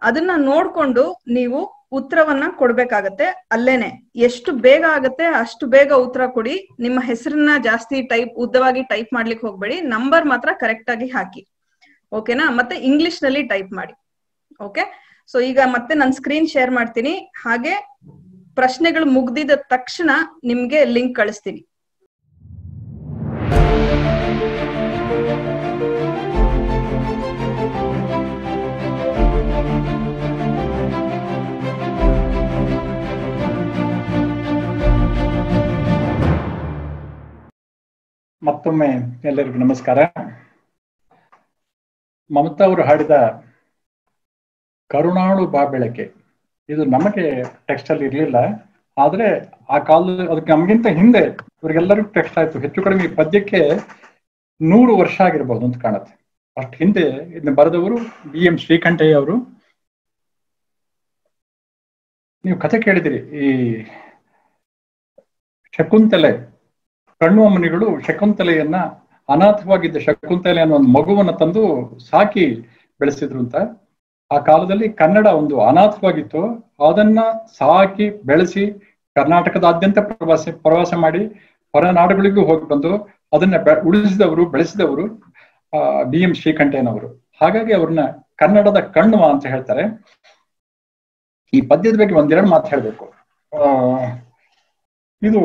S3: ಅದನ್ನ ನೋಡ್ಕೊಂಡು ನೀವು ಉತ್ತರವನ್ನ ಕೊಡ್ಬೇಕಾಗತ್ತೆ. ಅಲ್ಲೇನೆ ಎಷ್ಟು ಬೇಗ ಆಗತ್ತೆ ಅಷ್ಟು ಬೇಗ ಉತ್ತರ ಕೊಡಿ. ನಿಮ್ಮ ಹೆಸರನ್ನ ಜಾಸ್ತಿ ಉದ್ದವಾಗಿ ಟೈಪ್ ಮಾಡ್ಲಿಕ್ಕೆ ಹೋಗ್ಬೇಡಿ, ನಂಬರ್ ಮಾತ್ರ ಕರೆಕ್ಟ್ ಆಗಿ ಹಾಕಿ, ಓಕೆನಾ? ಮತ್ತೆ ಇಂಗ್ಲಿಷ್ ನಲ್ಲಿ ಟೈಪ್ ಮಾಡಿ, ಓಕೆ? ಸೊ ಈಗ ಮತ್ತೆ ನಾನು ಸ್ಕ್ರೀನ್ ಶೇರ್ ಮಾಡ್ತೀನಿ, ಹಾಗೆ ಪ್ರಶ್ನೆಗಳು ಮುಗ್ದಿದ ತಕ್ಷಣ ನಿಮ್ಗೆ ಲಿಂಕ್ ಕಳಿಸ್ತೀನಿ.
S4: ಮತ್ತೊಮ್ಮೆ ಎಲ್ಲರಿಗೂ ನಮಸ್ಕಾರ. ಮಮತಾ ಅವರು ಹಾಡಿದ ಕರುಣಾಳು ಬಾ ಬೆಳಕೆ, ಇದು ನಮಗೆ ಟೆಕ್ಸ್ಟ್ ಅಲ್ಲಿ ಇರ್ಲಿಲ್ಲ, ಆದ್ರೆ ಆ ಕಾಲದಲ್ಲಿ ಅದಕ್ಕೆ ನಮಗಿಂತ ಹಿಂದೆ ಇವ್ರಿಗೆಲ್ಲರಿಗೂ ಟೆಕ್ಸ್ಟ್ ಆಯ್ತು. ಹೆಚ್ಚು ಕಡಿಮೆ ಈ ಪದ್ಯಕ್ಕೆ 100 ವರ್ಷ ಆಗಿರ್ಬೋದು ಅಂತ ಕಾಣುತ್ತೆ. ಅಷ್ಟು ಹಿಂದೆ ಇದನ್ನ ಬರೆದವರು BM ಶ್ರೀಕಂಠಯ್ಯ ಅವರು. ನೀವು ಕಥೆ ಕೇಳಿದಿರಿ, ಈ ಶಕುಂತಲೆ, ಕಣ್ಣು ಅಮ್ಮನಿಗಳು ಶಕುಂತಲೆಯನ್ನ, ಅನಾಥವಾಗಿದ್ದ ಶಕುಂತಲೆ ಅನ್ನೋ ಒಂದು ಮಗುವನ್ನ ತಂದು ಸಾಕಿ ಬೆಳೆಸಿದ್ರು ಅಂತ. ಆ ಕಾಲದಲ್ಲಿ ಕನ್ನಡ ಒಂದು ಅನಾಥವಾಗಿತ್ತು, ಅದನ್ನ ಸಾಕಿ ಬೆಳೆಸಿ ಕರ್ನಾಟಕದಾದ್ಯಂತ ಪ್ರವಾಸ ಮಾಡಿ ಹೊರ ನಾಡುಗಳಿಗೂ ಹೋಗಿ ಬಂದು ಅದನ್ನ ಉಳಿಸಿದವರು ಬೆಳೆಸಿದವರು BM ಶ್ರೀಕಂಠಯ್ಯನವರು. ಹಾಗಾಗಿ ಅವ್ರನ್ನ ಕನ್ನಡದ ಕಣ್ಣು ಅಂತ ಹೇಳ್ತಾರೆ. ಈ ಪದ್ಯದ ಬಗ್ಗೆ ಒಂದೆರಡು ಮಾತು ಹೇಳ್ಬೇಕು. ಇದು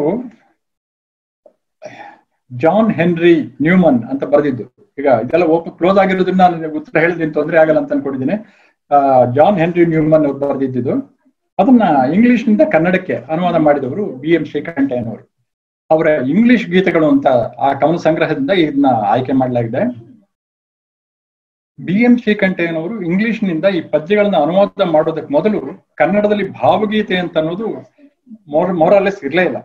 S4: ಜಾನ್ ಹೆನ್ರಿ ನ್ಯೂಮನ್ ಅಂತ ಬರೆದಿದ್ದು. ಈಗ ಇದೆಲ್ಲ ಕ್ಲೋಸ್ ಆಗಿರೋದ್ರಿಂದ ನಾನು ಉತ್ತರ ಹೇಳಿದ್ರೆ ತೊಂದರೆ ಆಗಲ್ಲ ಅಂತ ಅನ್ಕೊಂಡಿದ್ದೀನಿ. ಜಾನ್ ಹೆನ್ರಿ ನ್ಯೂಮನ್ ಅವ್ರು ಬರೆದಿದ್ದು. ಅದನ್ನ ಇಂಗ್ಲಿಷ್ ನಿಂದ ಕನ್ನಡಕ್ಕೆ ಅನುವಾದ ಮಾಡಿದವರು BM ಶ್ರೀಕಂಠಯ್ಯನವರು. ಅವರ ಇಂಗ್ಲಿಷ್ ಗೀತೆಗಳು ಅಂತ ಆ ಕವನ ಸಂಗ್ರಹದಿಂದ ಇದನ್ನ ಆಯ್ಕೆ ಮಾಡಲಾಗಿದೆ. BM ಶ್ರೀಕಂಠಯ್ಯನವರು ಇಂಗ್ಲಿಷ್ ನಿಂದ ಈ ಪದ್ಯಗಳನ್ನ ಅನುವಾದ ಮಾಡೋದಕ್ಕೆ ಮೊದಲು ಕನ್ನಡದಲ್ಲಿ ಭಾವಗೀತೆ ಅಂತ ಅನ್ನೋದು ಮೊರಾಲೆಸ್ ಇರ್ಲೇ ಇಲ್ಲ.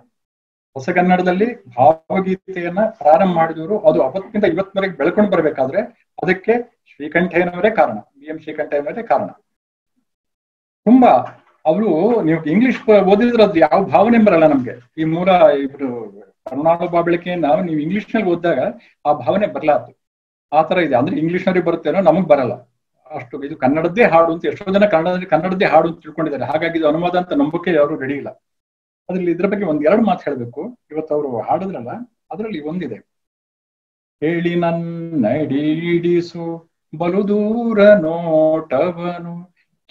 S4: ಹೊಸ ಕನ್ನಡದಲ್ಲಿ ಭಾವಗೀತೆಯನ್ನ ಪ್ರಾರಂಭ ಮಾಡಿದವರು, ಅದು ಅವತ್ತಿನಿಂದ ಇವತ್ತಿನವರೆಗೆ ಬೆಳ್ಕೊಂಡು ಬರ್ಬೇಕಾದ್ರೆ ಅದಕ್ಕೆ ಶ್ರೀಕಂಠಯ್ಯನವರೇ ಕಾರಣ, BM ಶ್ರೀಕಂಠಯ್ಯನವರೇ ಕಾರಣ. ತುಂಬಾ ಅವರು, ನೀವು ಇಂಗ್ಲಿಷ್ ಓದಿದ್ರೆ ಅದು ಯಾವ ಭಾವನೆ ಬರಲ್ಲ ನಮ್ಗೆ. ಈ ಇಬ್ರು ಕರುಣಾಳು ಬಾಬಳಿಕೆಯನ್ನ ನೀವು ಇಂಗ್ಲಿಷ್ ನಲ್ಲಿ ಓದಿದಾಗ ಆ ಭಾವನೆ ಬರಲಾರ್ದು. ಆ ತರ ಇದೆ. ಅಂದ್ರೆ ಇಂಗ್ಲಿಷ್ ನವ್ರಿಗೆ ಬರುತ್ತೇನೋ, ನಮಗ್ ಬರಲ್ಲ ಅಷ್ಟು. ಇದು ಕನ್ನಡದ್ದೇ ಹಾಡು ಅಂತ ಎಷ್ಟೋ ಜನ ಕನ್ನಡದ್ದೇ ಹಾಡು ಅಂತ ತಿಳ್ಕೊಂಡಿದ್ದಾರೆ. ಹಾಗಾಗಿ ಇದು ಅನುವಾದ ಅಂತ ನಂಬಕ್ಕೆ ಯಾರು ರೆಡಿ ಇಲ್ಲ. ಅದ್ರಲ್ಲಿ ಇದ್ರ ಬಗ್ಗೆ ಒಂದೆರಡು ಮಾತು ಹೇಳ್ಬೇಕು. ಇವತ್ತು ಅವರು ಹಾಡಿದ್ರಲ್ಲ, ಅದರಲ್ಲಿ ಒಂದಿದೆ, ಹೇಳಿ ನನ್ನಡಿಡಿಸು ಬಲು ದೂರ ನೋಟವನು,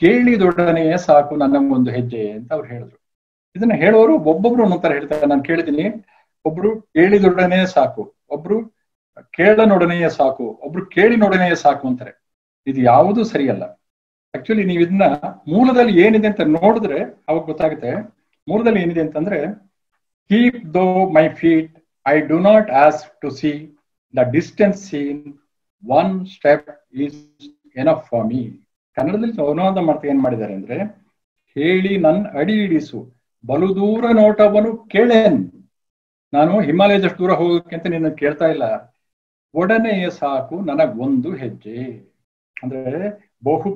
S4: ಕೇಳಿದೊಡನೆ ಸಾಕು ನನಗೊಂದು ಹೆಜ್ಜೆ ಅಂತ ಅವ್ರು ಹೇಳಿದ್ರು. ಇದನ್ನ ಹೇಳೋರು ಒಬ್ಬೊಬ್ರು ಒಂದೊಂಥರ ಹೇಳ್ತಾರೆ. ನಾನು ಕೇಳಿದೀನಿ, ಒಬ್ರು ಕೇಳಿದೊಡನೆ ಸಾಕು, ಒಬ್ರು ಕೇಳನೊಡನೆಯೇ ಸಾಕು, ಒಬ್ರು ಕೇಳಿನೊಡನೆಯೇ ಸಾಕು ಅಂತಾರೆ. ಇದು ಯಾವುದೂ ಸರಿಯಲ್ಲ. ಆಕ್ಚುಲಿ ನೀವು ಇದನ್ನ ಮೂಲದಲ್ಲಿ ಏನಿದೆ ಅಂತ ನೋಡಿದ್ರೆ ಅವಾಗ ಗೊತ್ತಾಗುತ್ತೆ. ಮೂಲದಲ್ಲಿ ಏನಿದೆ ಅಂತಂದ್ರೆ, keep thou my feet I do not ask to see the distance scene one step is enough for me. ಕನ್ನಡದಲ್ಲಿ ಅನುವಾದ ಮಾಡ್ತಾ ಏನ್ ಮಾಡಿದ್ದಾರೆ ಅಂದ್ರೆ, ಹೇಳಿ ನನ್ನ ಅಡಿ ಹಿಡಿಸು ಬಲು ದೂರ ನೋಟವನು ಕೇಳೇನ್, ನಾನು ಹಿಮಾಲಯದಷ್ಟು ದೂರ ಹೋಗೋಕೆ ಅಂತ ನಿನ್ನ ಕೇಳ್ತಾ ಇಲ್ಲ, ಒಡನೆಯೇ ಸಾಕು ನನಗೊಂದು ಹೆಜ್ಜೆ. ಅಂದ್ರೆ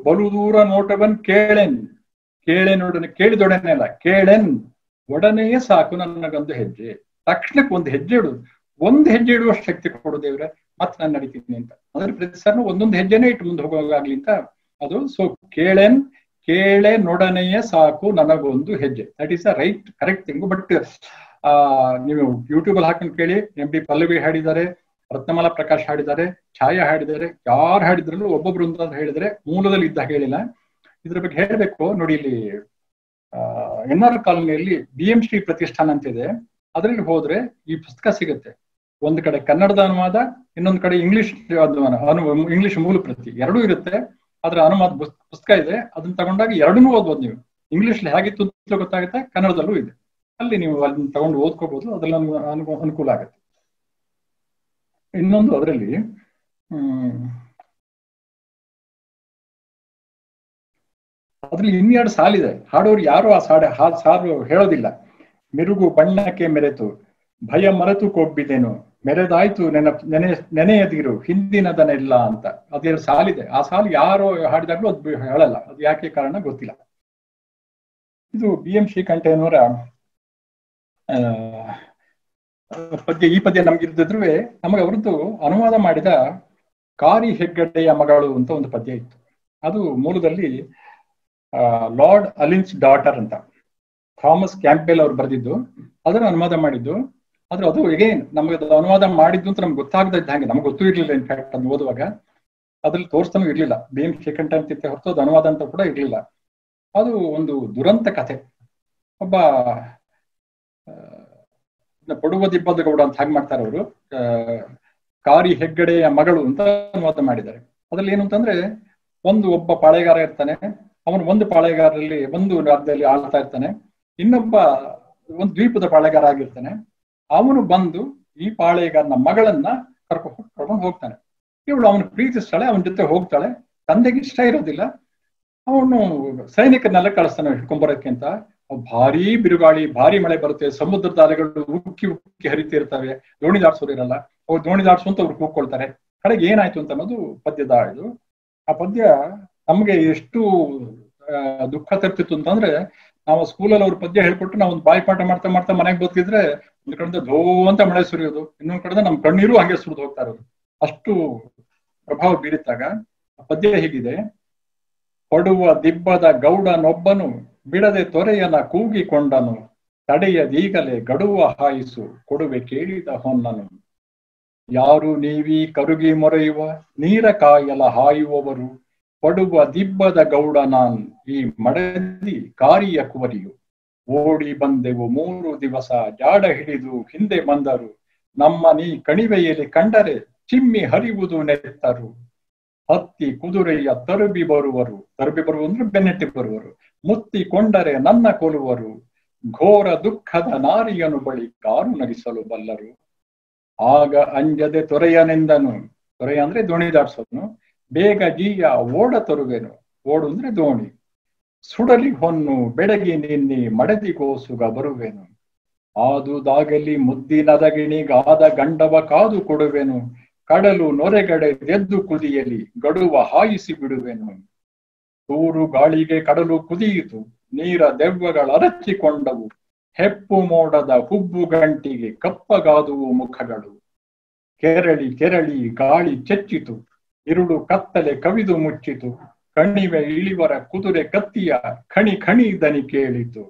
S4: ಬಲು ದೂರ ನೋಟವನ್ ಕೇಳೇನ್, ಕೇಳೇನೊಡನೆ, ಕೇಳಿದೊಡನೆ ಅಲ್ಲ, ಕೇಳೇನ್, ಒಡನೆಯೇ ಸಾಕು ನನಗೊಂದು ಹೆಜ್ಜೆ. ತಕ್ಷಣಕ್ಕೆ ಒಂದು ಹೆಜ್ಜೆ ಇಡುದು, ಒಂದು ಹೆಜ್ಜೆ ಇಡುವಷ್ಟು ಶಕ್ತಿ ಕೊಡು ದೇವ್ರೆ, ಮತ್ತೆ ನಾನು ನಡೀತೀನಿ ಅಂತ. ಅಂದ್ರೆ ಪ್ರತಿ ಸರ್ನು ಒಂದೊಂದು ಹೆಜ್ಜೆನೇ ಇಟ್ಟು ಮುಂದೆ ಹೋಗೋಗಾಗ್ಲಿ ಅಂತ ಅದು. ಸೊ ಕೇಳೆ ನೋಡನೆಯೇ ಸಾಕು ನನಗೊಂದು ಹೆಜ್ಜೆ, that is the right correct thing. But ನೀವು ಯೂಟ್ಯೂಬ್ ಅಲ್ಲಿ ಹಾಕೊಂಡು ಕೇಳಿ, MB ಪಲ್ಲವಿ ಹಾಡಿದ್ದಾರೆ, ರತ್ನಮಾಲಾ ಪ್ರಕಾಶ್ ಹಾಡಿದ್ದಾರೆ, ಛಾಯಾ ಹಾಡಿದ್ದಾರೆ, ಯಾರು ಹಾಡಿದ್ರಲ್ಲೂ ಒಬ್ಬೊಬ್ರು ಅಂತ ಹೇಳಿದ್ರೆ ಮೂಲದಲ್ಲಿ ಇದ್ದಾಗ ಹೇಳಿಲ್ಲ. ಇದ್ರ ಬಗ್ಗೆ ಹೇಳ್ಬೇಕು ನೋಡಿ. ಇಲ್ಲಿ NR ಕಾಲೋನಿಯಲ್ಲಿ BM ಶ್ರೀ ಪ್ರತಿಷ್ಠಾನ ಅಂತಿದೆ. ಅದರಲ್ಲಿ ಹೋದ್ರೆ ಈ ಪುಸ್ತಕ ಸಿಗುತ್ತೆ. ಒಂದು ಕಡೆ ಕನ್ನಡದ ಅನುವಾದ, ಇನ್ನೊಂದು ಕಡೆ ಇಂಗ್ಲಿಷ್ ಇಂಗ್ಲಿಷ್ ಮೂಲ ಪ್ರತಿ ಎರಡೂ ಇರುತ್ತೆ. ಅದರ ಅನುವಾದ ಪುಸ್ತಕ ಇದೆ. ಅದನ್ನ ತಗೊಂಡಾಗ ಎರಡನ್ನೂ ಓದ್ಬೋದು ನೀವು. ಇಂಗ್ಲಿಷ್ ಹೇಗಿತ್ತು ಅಂತ ಗೊತ್ತಾಗುತ್ತೆ, ಕನ್ನಡದಲ್ಲೂ ಇದೆ. ಅಲ್ಲಿ ನೀವು ಅದನ್ನ ತಗೊಂಡು ಓದ್ಕೋಬಹುದು. ಅದ್ರಲ್ಲಿ ಅನುಕೂಲ ಆಗುತ್ತೆ. ಇನ್ನೊಂದು ಅದರಲ್ಲಿ ಇನ್ನೆರಡು ಸಾಲಿದೆ. ಹಾಡೋರು ಯಾರು ಆ ಸಾಲು ಹೇಳೋದಿಲ್ಲ. ಮಿರುಗು ಬಣ್ಣಕ್ಕೆ ಮೆರೆತು ಭಯ ಮರೆತು ಕೊಬ್ಬಿದೆನು, ಮೆರೆದಾಯ್ತು ನೆನೆಯದಿರು ಹಿಂದಿನದನ್ನೆಲ್ಲ ಅಂತ ಅದೆರಡು ಸಾಲಿದೆ. ಆ ಸಾಲು ಯಾರು ಹಾಡಿದಾಗ್ಲೂ ಅದು ಹೇಳಲ್ಲ. ಅದು ಯಾಕೆ ಕಾರಣ ಗೊತ್ತಿಲ್ಲ. ಇದು BM ಶ್ರೀಕಂಠಯ್ಯನವರ ಪದ್ಯ. ಈ ಪದ್ಯ ನಮ್ಗಿರ್ದಿದ್ರು ನಮಗೆ ಅವರದ್ದು ಅನುವಾದ ಮಾಡಿದ ಕಾರಿ ಹೆಗ್ಗಡೆಯ ಮಗಳು ಅಂತ ಒಂದು ಪದ್ಯ ಇತ್ತು. ಅದು ಮೂಲದಲ್ಲಿ ಲಾರ್ಡ್ ಅಲಿನ್ಸ್ ಡಾಟರ್ ಅಂತ ಥಾಮಸ್ ಕ್ಯಾಂಪೆಲ್ ಅವ್ರು ಬರೆದಿದ್ದು, ಅದನ್ನ ಅನುವಾದ ಮಾಡಿದ್ದು. ಆದ್ರೆ ಅದು ಎಗೇನ್ ನಮಗೆ ಅನುವಾದ ಮಾಡಿದ್ದು ಅಂತ ನಮ್ಗೆ ಗೊತ್ತಾಗದ ಇದ್ದಂಗೆ, ನಮ್ಗೆ ಗೊತ್ತೂ ಇರ್ಲಿಲ್ಲ. ಇನ್ಫ್ಯಾಕ್ಟ್ ಅದನ್ನ ಓದುವಾಗ ಅದ್ರಲ್ಲಿ ತೋರಿಸ್ತಾನೂ ಇರ್ಲಿಲ್ಲ. BM ಶ್ರೀಕಂಠ ಅಂತ ಹೊರತು ಅದು ಅನುವಾದ ಅಂತ ಕೂಡ ಇರ್ಲಿಲ್ಲ. ಅದು ಒಂದು ದುರಂತ ಕಥೆ. ಒಬ್ಬ ಪಡುವ ದಿಬ್ಬದ ಗೌಡ ಅಂತ ಹಾಗೆ ಮಾಡ್ತಾರೆ ಅವರು. ಕಾರಿ ಹೆಗ್ಗಡೆಯ ಮಗಳು ಅಂತ ಅನುವಾದ ಮಾಡಿದ್ದಾರೆ. ಅದ್ರಲ್ಲಿ ಏನು ಅಂತಂದ್ರೆ, ಒಬ್ಬ ಪಾಳೆಗಾರ ಇರ್ತಾನೆ. ಅವನು ಒಂದು ಪಾಳೆಗಾರರಲ್ಲಿ ಒಂದು ರಾಜ್ಯದಲ್ಲಿ ಆಳ್ತಾ ಇರ್ತಾನೆ. ಇನ್ನೊಬ್ಬ ಒಂದು ದ್ವೀಪದ ಪಾಳೆಗಾರ ಆಗಿರ್ತಾನೆ. ಅವನು ಬಂದು ಈ ಪಾಳೆಗಾರನ ಮಗಳನ್ನ ಕರ್ಕೊಂಡು ಹೋಗ್ತಾನೆ. ಇವಳು ಅವನು ಪ್ರೀತಿಸ್ತಾಳೆ, ಅವನ ಜೊತೆ ಹೋಗ್ತಾಳೆ. ತಂದೆಗೆ ಇಷ್ಟ ಇರೋದಿಲ್ಲ. ಅವನು ಸೈನಿಕರನ್ನೆಲ್ಲ ಕಳಿಸ್ತಾನೆ ಹಿಡ್ಕೊಂಬರಕ್ಕೆ ಅಂತ. ಭಾರಿ ಬಿರುಗಾಳಿ, ಭಾರಿ ಮಳೆ ಬರುತ್ತೆ. ಸಮುದ್ರದ ಅಲೆಗಳು ಉಕ್ಕಿ ಉಕ್ಕಿ ಹರಿತಿರ್ತವೆ. ದೋಣಿ ದಾಟ್ಸೋರು ಇರಲ್ಲ. ಅವ್ರು ದೋಣಿ ದಾಟ್ಸು ಅವ್ರು ಕೂಗ್ಕೊಳ್ತಾರೆ. ಕಡೆಗೆ ಏನಾಯ್ತು ಅಂತ ಅನ್ನೋದು ಪದ್ಯದ ಇದು. ಆ ಪದ್ಯ ನಮ್ಗೆ ಎಷ್ಟು ದುಃಖ ತರ್ತಿತ್ತು ಅಂತಂದ್ರೆ, ನಾವು ಸ್ಕೂಲಲ್ಲಿ ಅವ್ರ ಪದ್ಯ ಹೇಳ್ಕೊಟ್ಟು ನಾವು ಒಂದು ಬಾಯಿಪಾಠ ಮಾಡ್ತಾ ಮಾಡ್ತಾ ಮನೆಗೆ ಬದುಕಿದ್ರೆ ಒಂದ್ ಕಡೆಯಿಂದ ಧೋ ಅಂತ ಮಳೆ ಸುರಿಯೋದು, ಇನ್ನೊಂದ್ ಕಡೆಯಿಂದ ನಮ್ ಕಣ್ಣೀರು ಹಂಗೆ ಸುರಿದು ಹೋಗ್ತಾ ಇರೋದು. ಅಷ್ಟು ಪ್ರಭಾವ ಬೀರಿತಾಗ ಆ ಪದ್ಯ ಹೇಗಿದೆ: ಕೊಡುವ ದಿಬ್ಬದ ಗೌಡನೊಬ್ಬನು ಬಿಡದೆ ತೊರೆಯನ ಕೂಗಿಕೊಂಡನು, ತಡೆಯದೀಗಲೇ ಗಡುವ ಹಾಯಿಸು ಕೊಡುವೆ ಕೇಳಿದ ಹೊನ್ನನು. ಯಾರು ನೀವೀ ಕರುಗಿ ಮೊರೆಯುವ ನೀರ ಕಾಯಲ ಹಾಯುವವರು, ಪಡುವ ದಿಬ್ಬದ ಗೌಡ ನಾನ್ ಈ ಮಡದಿ ಕಾರಿಯ ಕುವರಿಯು. ಓಡಿ ಬಂದೆವು 3 ದಿವಸ ಜಾಡ ಹಿಡಿದು ಹಿಂದೆ ಬಂದರು, ನಮ್ಮ ನೀ ಕಣಿವೆಯಲ್ಲಿ ಕಂಡರೆ ಚಿಮ್ಮಿ ಹರಿಯುವುದು ನೆತ್ತರು. ಹತ್ತಿ ಕುದುರೆಯ ತರುಬಿ ಬರುವರು ಅಂದ್ರೆ ಬೆನ್ನಟ್ಟಿ ಬರುವರು, ಮುತ್ತಿಕೊಂಡರೆ ನನ್ನ ಕೊಲುವರು. ಘೋರ ದುಃಖದ ನಾರಿಯನು ಬಳಿ ಕಾರು ನಗಿಸಲು ಬಲ್ಲರು. ಆಗ ಅಂಜದೆ ತೊರೆಯನೆಂದನು, ತೊರೆಯ ಅಂದ್ರೆ ದೋಣಿ ದಾಡ್ಸೋನು, ಬೇಗ ಜೀಯ ಓಡ ತರುವೆನು, ಓಡು ಅಂದ್ರೆ ದೋಣಿ. ಸುಡಲಿ ಹೊನ್ನು ಬೆಡಗಿ ನಿನ್ನಿ ಮಡದಿಗೋಸುಗ ಬರುವೆನು, ಆದುದಾಗಲಿ ಮುದ್ದಿನದಗಿಣಿಗಾದ ಗಂಡವ ಕಾದು ಕೊಡುವೆನು. ಕಡಲು ನೊರೆಗಡೆ ಎದ್ದು ಕುದಿಯಲಿ ಗಡುವ ಹಾಯಿಸಿ ಬಿಡುವೆನು. ತೂರು ಗಾಳಿಗೆ ಕಡಲು ಕುದಿಯಿತು, ನೀರ ದೆವ್ವಗಳ ಅರಚಿಕೊಂಡವು. ಹೆಪ್ಪು ಮೋಡದ ಹುಬ್ಬು ಗಂಟಿಗೆ ಕಪ್ಪಗಾದುವು ಮುಖಗಳು. ಕೆರಳಿ ಕೆರಳಿ ಗಾಳಿ ಚೆಚ್ಚಿತು, ಇರುಳು ಕತ್ತಲೆ ಕವಿದು ಮುಚ್ಚಿತು. ಕಣಿವೆ ಇಳಿವರ ಕುದುರೆ ಕತ್ತಿಯ ಖಣಿ ಖಣಿ ದನಿ ಕೇಳಿತು.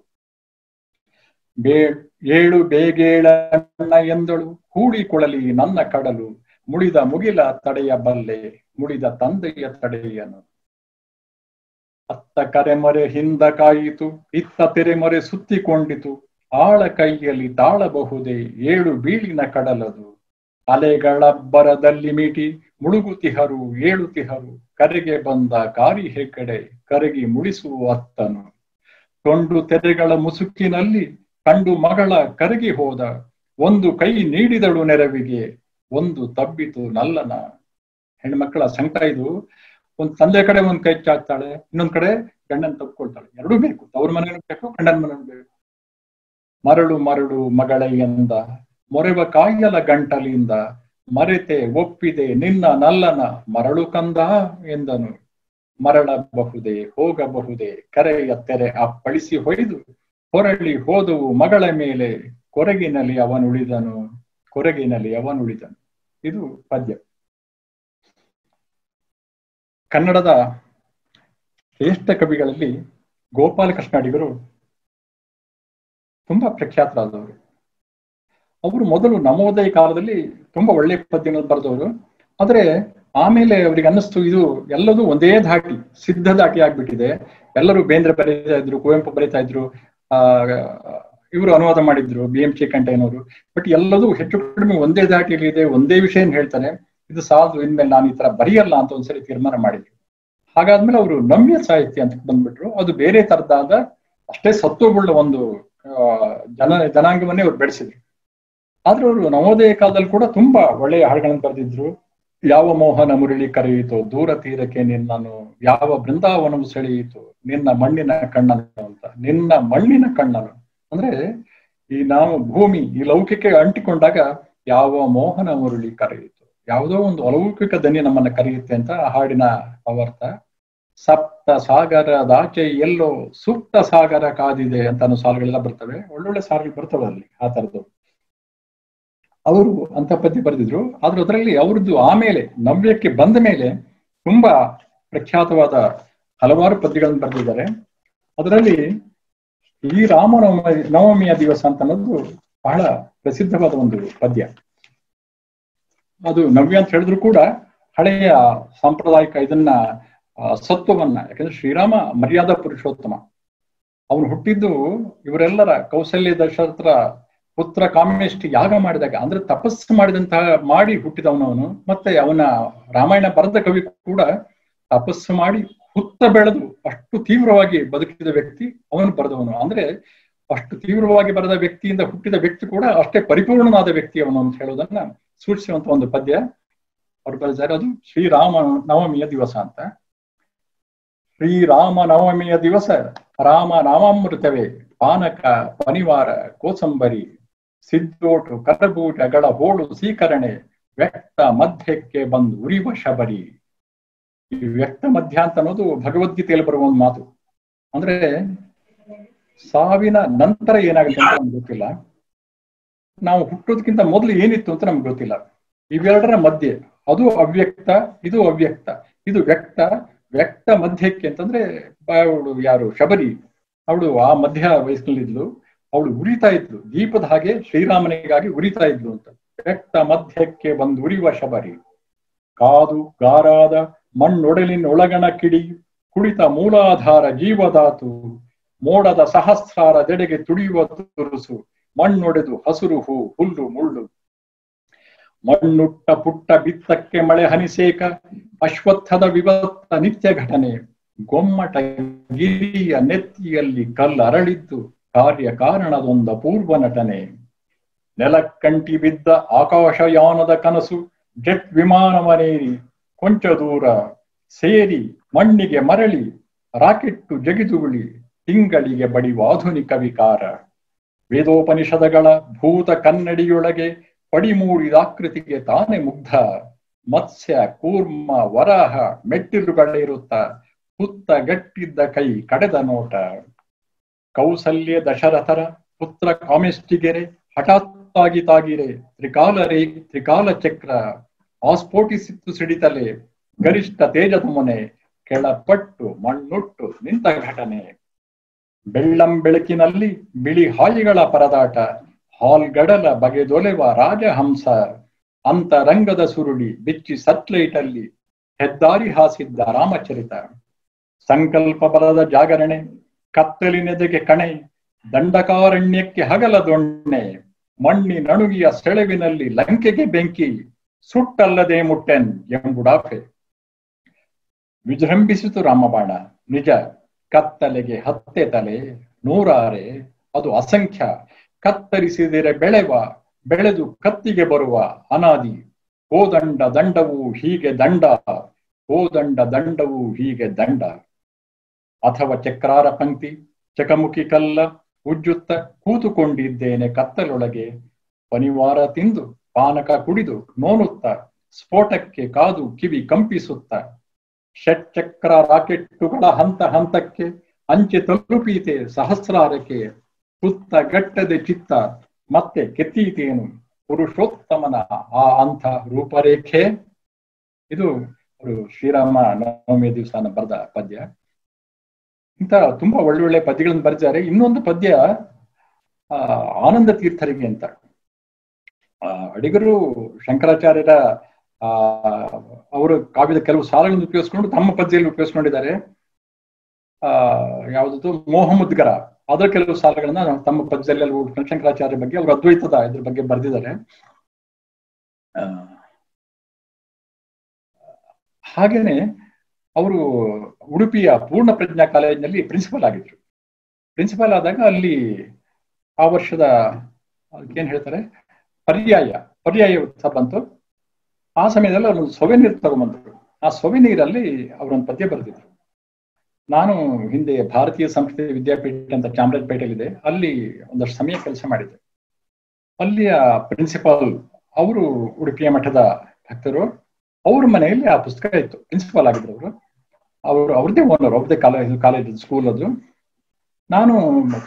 S4: ಏಳು ಬೇಗೇಳಣ್ಣ ಎಂದಳು ಕೂಡಿಕೊಳ್ಳಲಿ ನನ್ನ ಕಡಲು. ಮುಳಿದ ಮುಗಿಲ ತಡೆಯಬಲ್ಲೆ ಮುಳಿದ ತಂದೆಯ ತಡೆಯನು. ಅತ್ತ ಕರೆಮರೆ ಹಿಂದ ಕಾಯಿತು, ಇತ್ತ ತೆರೆಮರೆ ಸುತ್ತಿಕೊಂಡಿತು. ಆಳ ಕೈಯಲ್ಲಿ ತಾಳಬಹುದೇ 7 ಬೀಳಿನ ಕಡಲದು. ಅಲೆಗಳಬ್ಬರದಲ್ಲಿ ಮೀಟಿ ಮುಳುಗುತಿಹರು ಏಳುತಿಹರು. ಕರೆಗೆ ಬಂದ ಕಾರಿ ಹೆಕ್ಕಡೆ ಕರಗಿ ಮುಳಿಸುವ ಅತ್ತನು. ತೊಂಡು ತೆರೆಗಳ ಮುಸುಕಿನಲ್ಲಿ ಕಂಡು ಮಗಳ ಕರಗಿ ಹೋದ. ಒಂದು ಕೈ ನೀಡಿದಳು ನೆರವಿಗೆ, ಒಂದು ತಬ್ಬಿತು ನಲ್ಲನ. ಹೆಣ್ಮಕ್ಕಳ ಸಂಕಟ ಇದು. ಒಂದ್ ತಂದೆ ಕಡೆ ಒಂದ್ ಕೈ ಚಾಚ್ತಾಳೆ, ಇನ್ನೊಂದ್ ಕಡೆ ಗಂಡನ್ ತಪ್ಕೊಳ್ತಾಳೆ. ಎರಡೂ ಬೇಕು, ತವ್ರ ಮನೆನೂ ಬೇಕು, ಗಂಡನ ಮನೆನೂ ಬೇಕು. ಮರಳು ಮರಳು ಮಗಳೇ ಎಂದ ಮೊರೆವ ಕಾಯಲ ಗಂಟಲಿಂದ. ಮರೆತೆ ಒಪ್ಪಿದೆ ನಿನ್ನ ನಲ್ಲನ ಮರಳು ಕಂದ ಎಂದನು. ಮರಳಬಹುದೇ ಹೋಗಬಹುದೇ ಕರೆಯ ತೆರೆ ಅಪ್ಪಳಿಸಿ ಹೊಯ್ದು. ಹೊರಳಿ ಹೋದವು ಮಗಳ ಮೇಲೆ ಕೊರಗಿನಲ್ಲಿ ಅವನುಳಿದನು. ಇದು ಪದ್ಯ. ಕನ್ನಡದ ಶ್ರೇಷ್ಠ ಕವಿಗಳಲ್ಲಿ ಗೋಪಾಲಕೃಷ್ಣ ಅಡಿಗರು ತುಂಬಾ ಪ್ರಖ್ಯಾತರಾದವರು. ಅವರು ಮೊದಲು ನವೋದಯ ಕಾಲದಲ್ಲಿ ತುಂಬಾ ಒಳ್ಳೆ ಪದ್ಯಗಳು ಬರೆದವರು. ಆದ್ರೆ ಆಮೇಲೆ ಅವ್ರಿಗೆ ಅನ್ನಿಸ್ತು ಇದು ಎಲ್ಲದೂ ಒಂದೇ ಧಾಟಿ, ಸಿದ್ಧ ಧಾಟಿ ಆಗ್ಬಿಟ್ಟಿದೆ. ಎಲ್ಲರೂ ಬೇಂದ್ರೆ ಬರೀತಾ ಇದ್ರು, ಕುವೆಂಪು ಬರೀತಾ ಇದ್ರು, ಇವರು ಅನುವಾದ ಮಾಡಿದ್ರು BM ಶ್ರೀಕಂಠಯ್ಯನವರು. ಬಟ್ ಎಲ್ಲದೂ ಹೆಚ್ಚು ಕಡಿಮೆ ಒಂದೇ ಧಾಟಿಯಲ್ಲಿ ಇದೆ, ಒಂದೇ ವಿಷಯ ಹೇಳ್ತಾನೆ. ಇದು ಸಾಧು, ಇನ್ಮೇಲೆ ನಾನು ಈ ತರ ಬರೆಯಲ್ಲ ಅಂತ ಒಂದ್ಸರಿ ತೀರ್ಮಾನ ಮಾಡಿದ್ರು. ಹಾಗಾದ್ಮೇಲೆ ಅವರು ನವ್ಯ ಸಾಹಿತ್ಯ ಅಂತ ಬಂದ್ಬಿಟ್ರು. ಅದು ಬೇರೆ ತರದಾದ ಅಷ್ಟೇ ಸತ್ವವುಳ್ಳ ಒಂದು ಜನಾಂಗವನ್ನೇ ಅವ್ರು ಬೆಳೆಸಿದ್ರು. ಆದ್ರೆ ಅವರು ನವೋದಯ ಕಾಲದಲ್ಲಿ ಕೂಡ ತುಂಬಾ ಒಳ್ಳೆಯ ಹಾಡುಗಳನ್ನು ಬರೆದಿದ್ರು. ಯಾವ ಮೋಹನ ಮುರಳಿ ಕರೆಯಿತು ದೂರ ತೀರಕ್ಕೆ ನಿನ್ನನು, ಯಾವ ಬೃಂದಾವನವು ಸೆಳೆಯಿತು ನಿನ್ನ ಮಣ್ಣಿನ ಕಣ್ಣನು ಅಂತ. ನಿನ್ನ ಮಣ್ಣಿನ ಕಣ್ಣನು ಅಂದ್ರೆ ಈ ನಾವು ಭೂಮಿ ಈ ಲೌಕಿಕ ಅಂಟಿಕೊಂಡಾಗ ಯಾವ ಮೋಹನ ಮುರಳಿ ಕರೆಯಿತು, ಯಾವುದೋ ಒಂದು ಅಲೌಕಿಕ ದನಿ ನಮ್ಮನ್ನ ಕರೆಯುತ್ತೆ ಅಂತ ಹಾಡಿನ ಅರ್ಥ. ಸಪ್ತ ಸಾಗರದಾಚೆ ಎಲ್ಲೋ ಸುಪ್ತ ಸಾಗರ ಕಾದಿದೆ ಅಂತ ಅನ್ನೋ ಸಾಲುಗಳೆಲ್ಲ ಬರ್ತವೆ. ಒಳ್ಳೊಳ್ಳೆ ಸಾಲುಗಳು ಬರ್ತವೆ ಅಲ್ಲಿ ಆ ತರದ್ದು. ಅವರು ಅಂತ ಪದ್ಯ ಬರೆದಿದ್ರು. ಆದ್ರೆ ಅದರಲ್ಲಿ ಅವ್ರದ್ದು ಆಮೇಲೆ ನವ್ಯಕ್ಕೆ ಬಂದ ಮೇಲೆ ತುಂಬಾ ಪ್ರಖ್ಯಾತವಾದ ಹಲವಾರು ಪದ್ಯಗಳನ್ನು ಬರೆದಿದ್ದಾರೆ. ಅದರಲ್ಲಿ ಈ ನವಮಿಯ ದಿವಸ ಅಂತ ಅನ್ನೋದು ಬಹಳ ಪ್ರಸಿದ್ಧವಾದ ಒಂದು ಪದ್ಯ. ಅದು ನವ್ಯ ಅಂತ ಹೇಳಿದ್ರು ಕೂಡ ಹಳೆಯ ಸಾಂಪ್ರದಾಯಿಕ ಇದನ್ನ ಸತ್ವವನ್ನ, ಯಾಕಂದ್ರೆ ಶ್ರೀರಾಮ ಮರ್ಯಾದಾ ಪುರುಷೋತ್ತಮ. ಅವನು ಹುಟ್ಟಿದ್ದು ಇವರೆಲ್ಲರ ಕೌಸಲ್ಯ ದಶರಥರ ಪುತ್ರ ಕಾಮೇಷ್ಟಿ ಯಾಗ ಮಾಡಿದಾಗ, ಅಂದ್ರೆ ತಪಸ್ಸು ಮಾಡಿ ಹುಟ್ಟಿದವನವನು. ಮತ್ತೆ ಅವನ ರಾಮಾಯಣ ಬರೆದ ಕವಿ ಕೂಡ ತಪಸ್ಸು ಮಾಡಿ ಹುತ್ತ ಬೆಳೆದು ಅಷ್ಟು ತೀವ್ರವಾಗಿ ಬದುಕಿದ ವ್ಯಕ್ತಿ ಅವನು ಬರೆದವನು. ಅಂದ್ರೆ ಅಷ್ಟು ತೀವ್ರವಾಗಿ ಬರೆದ ವ್ಯಕ್ತಿಯಿಂದ ಹುಟ್ಟಿದ ವ್ಯಕ್ತಿ ಕೂಡ ಅಷ್ಟೇ ಪರಿಪೂರ್ಣನಾದ ವ್ಯಕ್ತಿ ಅವನು ಅಂತ ಹೇಳೋದನ್ನ ಸೂಚಿಸುವಂತ ಒಂದು ಪದ್ಯ ಅವ್ರು ಬರೆದಿದ್ದಾರೆ. ಅದು ಶ್ರೀರಾಮ ನವಮಿಯ ದಿವಸ ಅಂತ. ಶ್ರೀರಾಮ ನವಮಿಯ ದಿವಸ ರಾಮ ನಾಮಾಮೃತವೇ ಪಾನಕ ಪನಿವಾರ ಕೋಸಂಬರಿ ಸಿದ್ದೋಟು ಕರಬೂಟಗಳ ಹೋಳು ಸೀಕರಣೆ ವ್ಯಕ್ತ ಮಧ್ಯಕ್ಕೆ ಬಂದು ಉರಿವ ಶಬರಿ. ಈ ವ್ಯಕ್ತ ಮಧ್ಯ ಅಂತ ಅನ್ನೋದು ಭಗವದ್ಗೀತೆಯಲ್ಲಿ ಬರುವ ಒಂದು ಮಾತು. ಅಂದ್ರೆ ಸಾವಿನ ನಂತರ ಏನಾಗುತ್ತೆ ಅಂತ ನಮ್ಗೆ ಗೊತ್ತಿಲ್ಲ. ನಾವು ಹುಟ್ಟೋದಕ್ಕಿಂತ ಮೊದಲು ಏನಿತ್ತು ಅಂತ ನಮ್ಗೆ ಗೊತ್ತಿಲ್ಲ. ಇವೆರಡರ ಮಧ್ಯೆ ಅದು ಅವ್ಯಕ್ತ, ಇದು ಅವ್ಯಕ್ತ, ಇದು ವ್ಯಕ್ತ, ವ್ಯಕ್ತ ಮಧ್ಯಕ್ಕೆ ಅಂತಂದ್ರೆ ಅವಳು ಯಾರು ಶಬರಿ, ಅವಳು ಆ ಮಧ್ಯ ವಯಸ್ಸಿನಲ್ಲಿದ್ಲು. ಅವಳು ಉರಿತಾ ಇದ್ಲು, ದೀಪದ ಹಾಗೆ ಶ್ರೀರಾಮನಿಗಾಗಿ ಉರಿತಾ ಇದ್ಲು ಅಂತ. ವ್ಯಕ್ತ ಮಧ್ಯಕ್ಕೆ ಬಂದು ಉರಿಯುವ ಶಬರಿ, ಕಾದು ಗಾರಾದ ಮಣ್ಣೊಡಲಿನೊಳಗಣ ಕಿಡಿ, ಕುಳಿತ ಮೂಲಾಧಾರ ಜೀವದಾತು, ಮೋಡದ ಸಹಸ್ರಾರ ಜಡೆಗೆ ತುಡಿಯುವ ತುರುಸು, ಮಣ್ಣೊಡೆದು ಹಸುರು ಹೂ ಹುಲ್ಲು ಮುಳ್ಳು, ಮಣ್ಣುಟ್ಟ ಪುಟ್ಟ ಬಿತ್ತಕ್ಕೆ ಮಳೆ ಹನಿಸೇಕ, ಅಶ್ವತ್ಥದ ವಿವತ್ತ ನಿತ್ಯ ಘಟನೆ, ಗೊಮ್ಮಟ ಗಿರಿಯ ನೆತ್ತಿಯಲ್ಲಿ ಕಲ್ಲರಳಿದ್ದು, ಕಾರ್ಯ ಕಾರಣದೊಂದ ಪೂರ್ವ ನಟನೆ, ನೆಲಕ್ಕಂಟಿ ಬಿದ್ದ ಆಕಾಶಯಾನದ ಕನಸು, ಜೆಟ್ ವಿಮಾನವನೇರಿ ಕೊಂಚ ದೂರ ಸೇರಿ ಮಣ್ಣಿಗೆ ಮರಳಿ, ರಾಕೆಟ್ಟು ಜಗಿದುಗುಳಿ ತಿಂಗಳಿಗೆ ಬಡಿಯುವ ಆಧುನಿಕ ವಿಕಾರ, ವೇದೋಪನಿಷದಗಳ ಭೂತ ಕನ್ನಡಿಯೊಳಗೆ ಪಡಿಮೂಡಿದಾಕೃತಿಗೆ ತಾನೇ ಮುಗ್ಧ, ಮತ್ಸ್ಯ ಕೂರ್ಮ ವರಾಹ ಮೆಟ್ಟಿಲುಗಳಿರುತ್ತ, ಹುತ್ತ ಗಟ್ಟಿದ್ದ ಕೈ ಕಡೆದ ನೋಟ, ಕೌಸಲ್ಯ ದಶರಥರ ಪುತ್ರ ಕಾಮೆಷ್ಟಿಗೆರೆ ಹಠಾತ್ತಾಗಿ ತಾಗಿರೆ, ತ್ರಿಕಾಲ ಚಕ್ರ ಆಸ್ಫೋಟಿಸಿತ್ತು ಸಿಡಿತಲೆ, ಗರಿಷ್ಠ ತೇಜದ ಮೊನೆ ಕೆಳಪಟ್ಟು ಮಣ್ಣುಟ್ಟು ನಿಂತ ಘಟನೆ, ಬೆಳ್ಳಂ ಬೆಳಕಿನಲ್ಲಿ ಬಿಳಿ ಹಾಯಿಗಳ ಪರದಾಟ, ಹಾಲ್ಗಡಲ ಬಗೆದೊಲೆವ ರಾಜಹಂಸ, ಅಂತರಂಗದ ಸುರುಳಿ ಬಿಚ್ಚಿ ಸಟ್ಲೈಟಲ್ಲಿ ಹೆದ್ದಾರಿ ಹಾಸಿದ್ದ ರಾಮಚರಿತ, ಸಂಕಲ್ಪ ಬಲದ ಜಾಗರಣೆ ಕತ್ತಲಿನೆದೆಗೆ ಕಣೆ, ದಂಡಕಾರಣ್ಯಕ್ಕೆ ಹಗಲ ದೊಣ್ಣೆ, ಮಣ್ಣಿನಣುಗಿಯ ಸೆಳೆವಿನಲ್ಲಿ ಲಂಕೆಗೆ ಬೆಂಕಿ, ಸುಟ್ಟಲ್ಲದೆ ಮುಟ್ಟೆನ್ ಎಂಬುಡಾಫೆ. ವಿಜೃಂಭಿಸಿತು ರಾಮಬಾಣ ನಿಜ, ಕತ್ತಲೆಗೆ ಹತ್ತೆ ತಲೆ ನೂರಾರೆ ಅದು ಅಸಂಖ್ಯ, ಕತ್ತರಿಸಿದರೆ ಬೆಳೆದು ಕತ್ತಿಗೆ ಬರುವ ಅನಾದಿ, ಕೋದಂಡ ದಂಡವು ಹೀಗೆ ದಂಡ, ಕೋದಂಡ ದಂಡವು ಹೀಗೆ ದಂಡ. ಅಥವಾ ಚಕ್ರಾರ ಪಂಕ್ತಿ ಚಕಮುಖಿ ಕಲ್ಲ ಉಜ್ಜುತ್ತ ಕೂತುಕೊಂಡಿದ್ದೇನೆ ಕತ್ತಲೊಳಗೆ, ಪನಿವಾರ ತಿಂದು ಪಾನಕ ಕುಡಿದು ನೋನುತ್ತ, ಸ್ಫೋಟಕ್ಕೆ ಕಾದು ಕಿವಿ ಕಂಪಿಸುತ್ತ, ಷಟ್ಚಕ್ರ ರಾಕೆಟ್ಟುಗಳ ಹಂತ ಹಂತಕ್ಕೆ ಅಂಚೆ ತಲುಪೀತೆ ಸಹಸ್ರಾರಕ್ಕೆ, ಕುತ್ತ ಗಟ್ಟದೆ ಚಿತ್ತ ಮತ್ತೆ ಕೆತ್ತೀತೇನು ಪುರುಷೋತ್ತಮನ ಆ ಅಂಥ ರೂಪರೇಖೆ. ಇದು ಅವರು ಶ್ರೀರಾಮ ನವಮಿ ದಿವಸ ಬರೆದ ಪದ್ಯ. ಇಂಥ ತುಂಬಾ ಒಳ್ಳೊಳ್ಳೆ ಪದ್ಯಗಳನ್ನು ಬರೆದಿದ್ದಾರೆ. ಇನ್ನೊಂದು ಪದ್ಯ ಆನಂದ ತೀರ್ಥರಿಗೆ ಅಂತ, ಅಡಿಗರು ಶಂಕರಾಚಾರ್ಯರ ಅವರು ಕಾವ್ಯದ ಕೆಲವು ಸಾಲಗಳನ್ನು ಉಪಯೋಗಿಸ್ಕೊಂಡು ತಮ್ಮ ಪದ್ಯದಲ್ಲಿ ಉಪಯೋಗಿಸ್ಕೊಂಡಿದ್ದಾರೆ. ಯಾವುದದು ಮೋಹಮುದ್ಗರ, ಅದರ ಕೆಲವು ಸಾಲಗಳನ್ನ ತಮ್ಮ ಪದ್ಯದಲ್ಲಿ ಶಂಕರಾಚಾರ್ಯ ಬಗ್ಗೆ ಅವರು ಅದ್ವೈತದ ಇದ್ರ ಬಗ್ಗೆ ಬರೆದಿದ್ದಾರೆ. ಹಾಗೇನೆ ಅವರು ಉಡುಪಿಯ ಪೂರ್ಣ ಪ್ರಜ್ಞಾ ಕಾಲೇಜಿನಲ್ಲಿ ಪ್ರಿನ್ಸಿಪಲ್ ಆಗಿದ್ರು. ಪ್ರಿನ್ಸಿಪಲ್ ಆದಾಗ ಅಲ್ಲಿ ಆ ವರ್ಷದ ಏನ್ ಹೇಳ್ತಾರೆ ಪರ್ಯಾಯ ಉತ್ಸವ ಬಂತು. ಆ ಸಮಯದಲ್ಲಿ ಅವ್ರೊಂದು ಸೊವೆನೀರ್ ತಗೊಂಡ್ಬಂದ್ರು. ಆ ಸೊವೆನೀರಲ್ಲಿ ಅವರೊಂದು ಪದ್ಯ ಬರೆದಿದ್ರು. ನಾನು ಹಿಂದೆ ಭಾರತೀಯ ಸಂಸ್ಕೃತಿ ವಿದ್ಯಾಪೀಠ ಅಂತ ಚಾಮರಾಜಪೇಟೆಯಲ್ಲಿದೆ, ಅಲ್ಲಿ ಒಂದಷ್ಟು ಸಮಯ ಕೆಲಸ ಮಾಡಿದ್ದೆ. ಅಲ್ಲಿಯ ಪ್ರಿನ್ಸಿಪಾಲ್ ಅವರು ಉಡುಪಿಯ ಮಠದ ಭಕ್ತರು. ಅವ್ರ ಮನೆಯಲ್ಲಿ ಆ ಪುಸ್ತಕ ಇತ್ತು. ಪ್ರಿನ್ಸಿಪಾಲ್ ಆಗಿದ್ರು ಅವರು ಅವ್ರದ್ದೇ ಓನರ್, ಅವ್ರದ್ದೇ ಕಾಲೇಜ್ ಸ್ಕೂಲ್ ಅದು. ನಾನು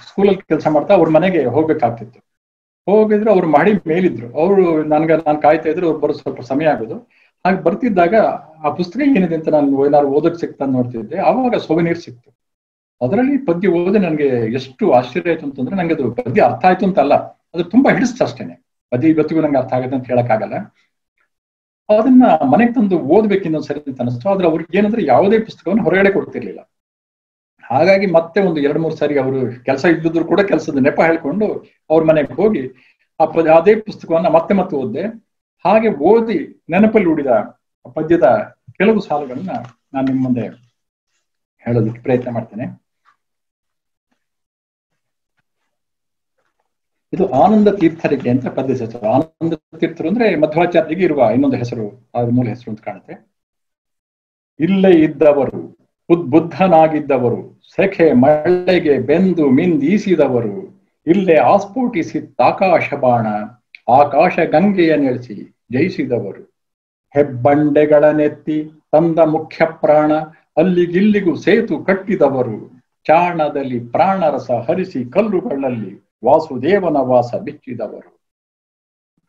S4: ಸ್ಕೂಲಲ್ಲಿ ಕೆಲಸ ಮಾಡ್ತಾ ಅವ್ರ ಮನೆಗೆ ಹೋಗ್ಬೇಕಾಗ್ತಿತ್ತು. ಹೋಗಿದ್ರು ಅವ್ರು ಮಾಡಿ ಮೇಲಿದ್ರು. ಅವರು ನಾನು ಕಾಯ್ತಾ ಇದ್ರು, ಅವ್ರು ಬರೋ ಸ್ವಲ್ಪ ಸಮಯ ಆಗೋದು. ಹಾಗೆ ಬರ್ತಿದ್ದಾಗ ಆ ಪುಸ್ತಕ ಏನಿದೆ ಅಂತ ನಾನು ಏನಾದ್ರು ಓದಕ್ ಸಿಕ್ತ ನೋಡ್ತಿದ್ದೆ. ಆವಾಗ ಸೊವೆನೀರ್ ಸಿಕ್ತು. ಅದರಲ್ಲಿ ಪದ್ಯ ಓದಿ ನನಗೆ ಎಷ್ಟು ಆಶ್ಚರ್ಯ ಆಯ್ತು ಅಂತಂದ್ರೆ, ನಂಗೆ ಅದು ಪದ್ಯ ಅರ್ಥ ಆಯ್ತು ಅಂತ ಅಲ್ಲ, ಅದು ತುಂಬಾ ಹಿಡಿಸ್ತು ಅಷ್ಟೇನೆ. ಪದ್ಯ ಇವತ್ತಿಗೂ ನಂಗೆ ಅರ್ಥ ಆಗುತ್ತೆ ಅಂತ ಹೇಳಕ್ಕಾಗಲ್ಲ. ಅದನ್ನ ಮನೆಗೆ ತಂದು ಓದ್ಬೇಕು ಇನ್ನೊಂದ್ಸರಿ ಅಂತ ಅನಿಸ್ತು. ಆದ್ರೆ ಅವ್ರಿಗೆ ಏನಂದ್ರೆ ಯಾವುದೇ ಪುಸ್ತಕವನ್ನು ಹೊರಗಡೆ ಕೊಡ್ತಿರ್ಲಿಲ್ಲ. ಹಾಗಾಗಿ ಮತ್ತೆ ಒಂದು 2-3 ಸಾರಿ ಅವರು ಕೆಲಸ ಇದ್ದಿದ್ರು ಕೂಡ ಕೆಲಸದ ನೆಪ ಹೇಳ್ಕೊಂಡು ಅವ್ರ ಮನೆಗೆ ಹೋಗಿ ಅದೇ ಪುಸ್ತಕವನ್ನ ಮತ್ತೆ ಓದಿದೆ. ಹಾಗೆ ಓದಿ ನೆನಪಲ್ಲಿ ಉಳಿದ ಪದ್ಯದ ಕೆಲವು ಸಾಲುಗಳನ್ನ ನಾನು ನಿಮ್ಮ ಮುಂದೆ ಹೇಳೋದಕ್ಕೆ ಪ್ರಯತ್ನ ಮಾಡ್ತೇನೆ. ಇದು ಆನಂದ ತೀರ್ಥರಿಗೆ ಅಂತ ಪದ್ಯ ಹೆಸರು. ಆನಂದ ತೀರ್ಥರು ಅಂದ್ರೆ ಮಧ್ವಾಚಾರ್ಯರಿಗೆ ಇರುವ ಇನ್ನೊಂದು ಹೆಸರು, ಅದ್ರ ಮೂಲ ಹೆಸರು ಅಂತ ಕಾಣುತ್ತೆ. ಇಲ್ಲೇ ಇದ್ದವರು, ಉದ್ಬುದ್ಧನಾಗಿದ್ದವರು, ಸೆಖೆ ಮಳೆಗೆ ಬೆಂದು ಮಿಂದೀಸಿದವರು, ಇಲ್ಲೇ ಆಸ್ಫೋಟಿಸಿತ್ತಾಕಾಶ ಬಾಣ, ಆಕಾಶ ಗಂಗೆಯ ನೆಲೆಸಿ ಜಯಿಸಿದವರು, ಹೆಬ್ಬಂಡೆಗಳ ನೆತ್ತಿ ತಂದ ಮುಖ್ಯ ಪ್ರಾಣ, ಅಲ್ಲಿಗಿಲ್ಲಿಗೂ ಸೇತು ಕಟ್ಟಿದವರು, ಚಾಣದಲ್ಲಿ ಪ್ರಾಣರಸ ಹರಿಸಿ ಕಲ್ಲುಗಳಲ್ಲಿ ವಾಸುದೇವನ ವಾಸ ಬಿಚ್ಚಿದವರು.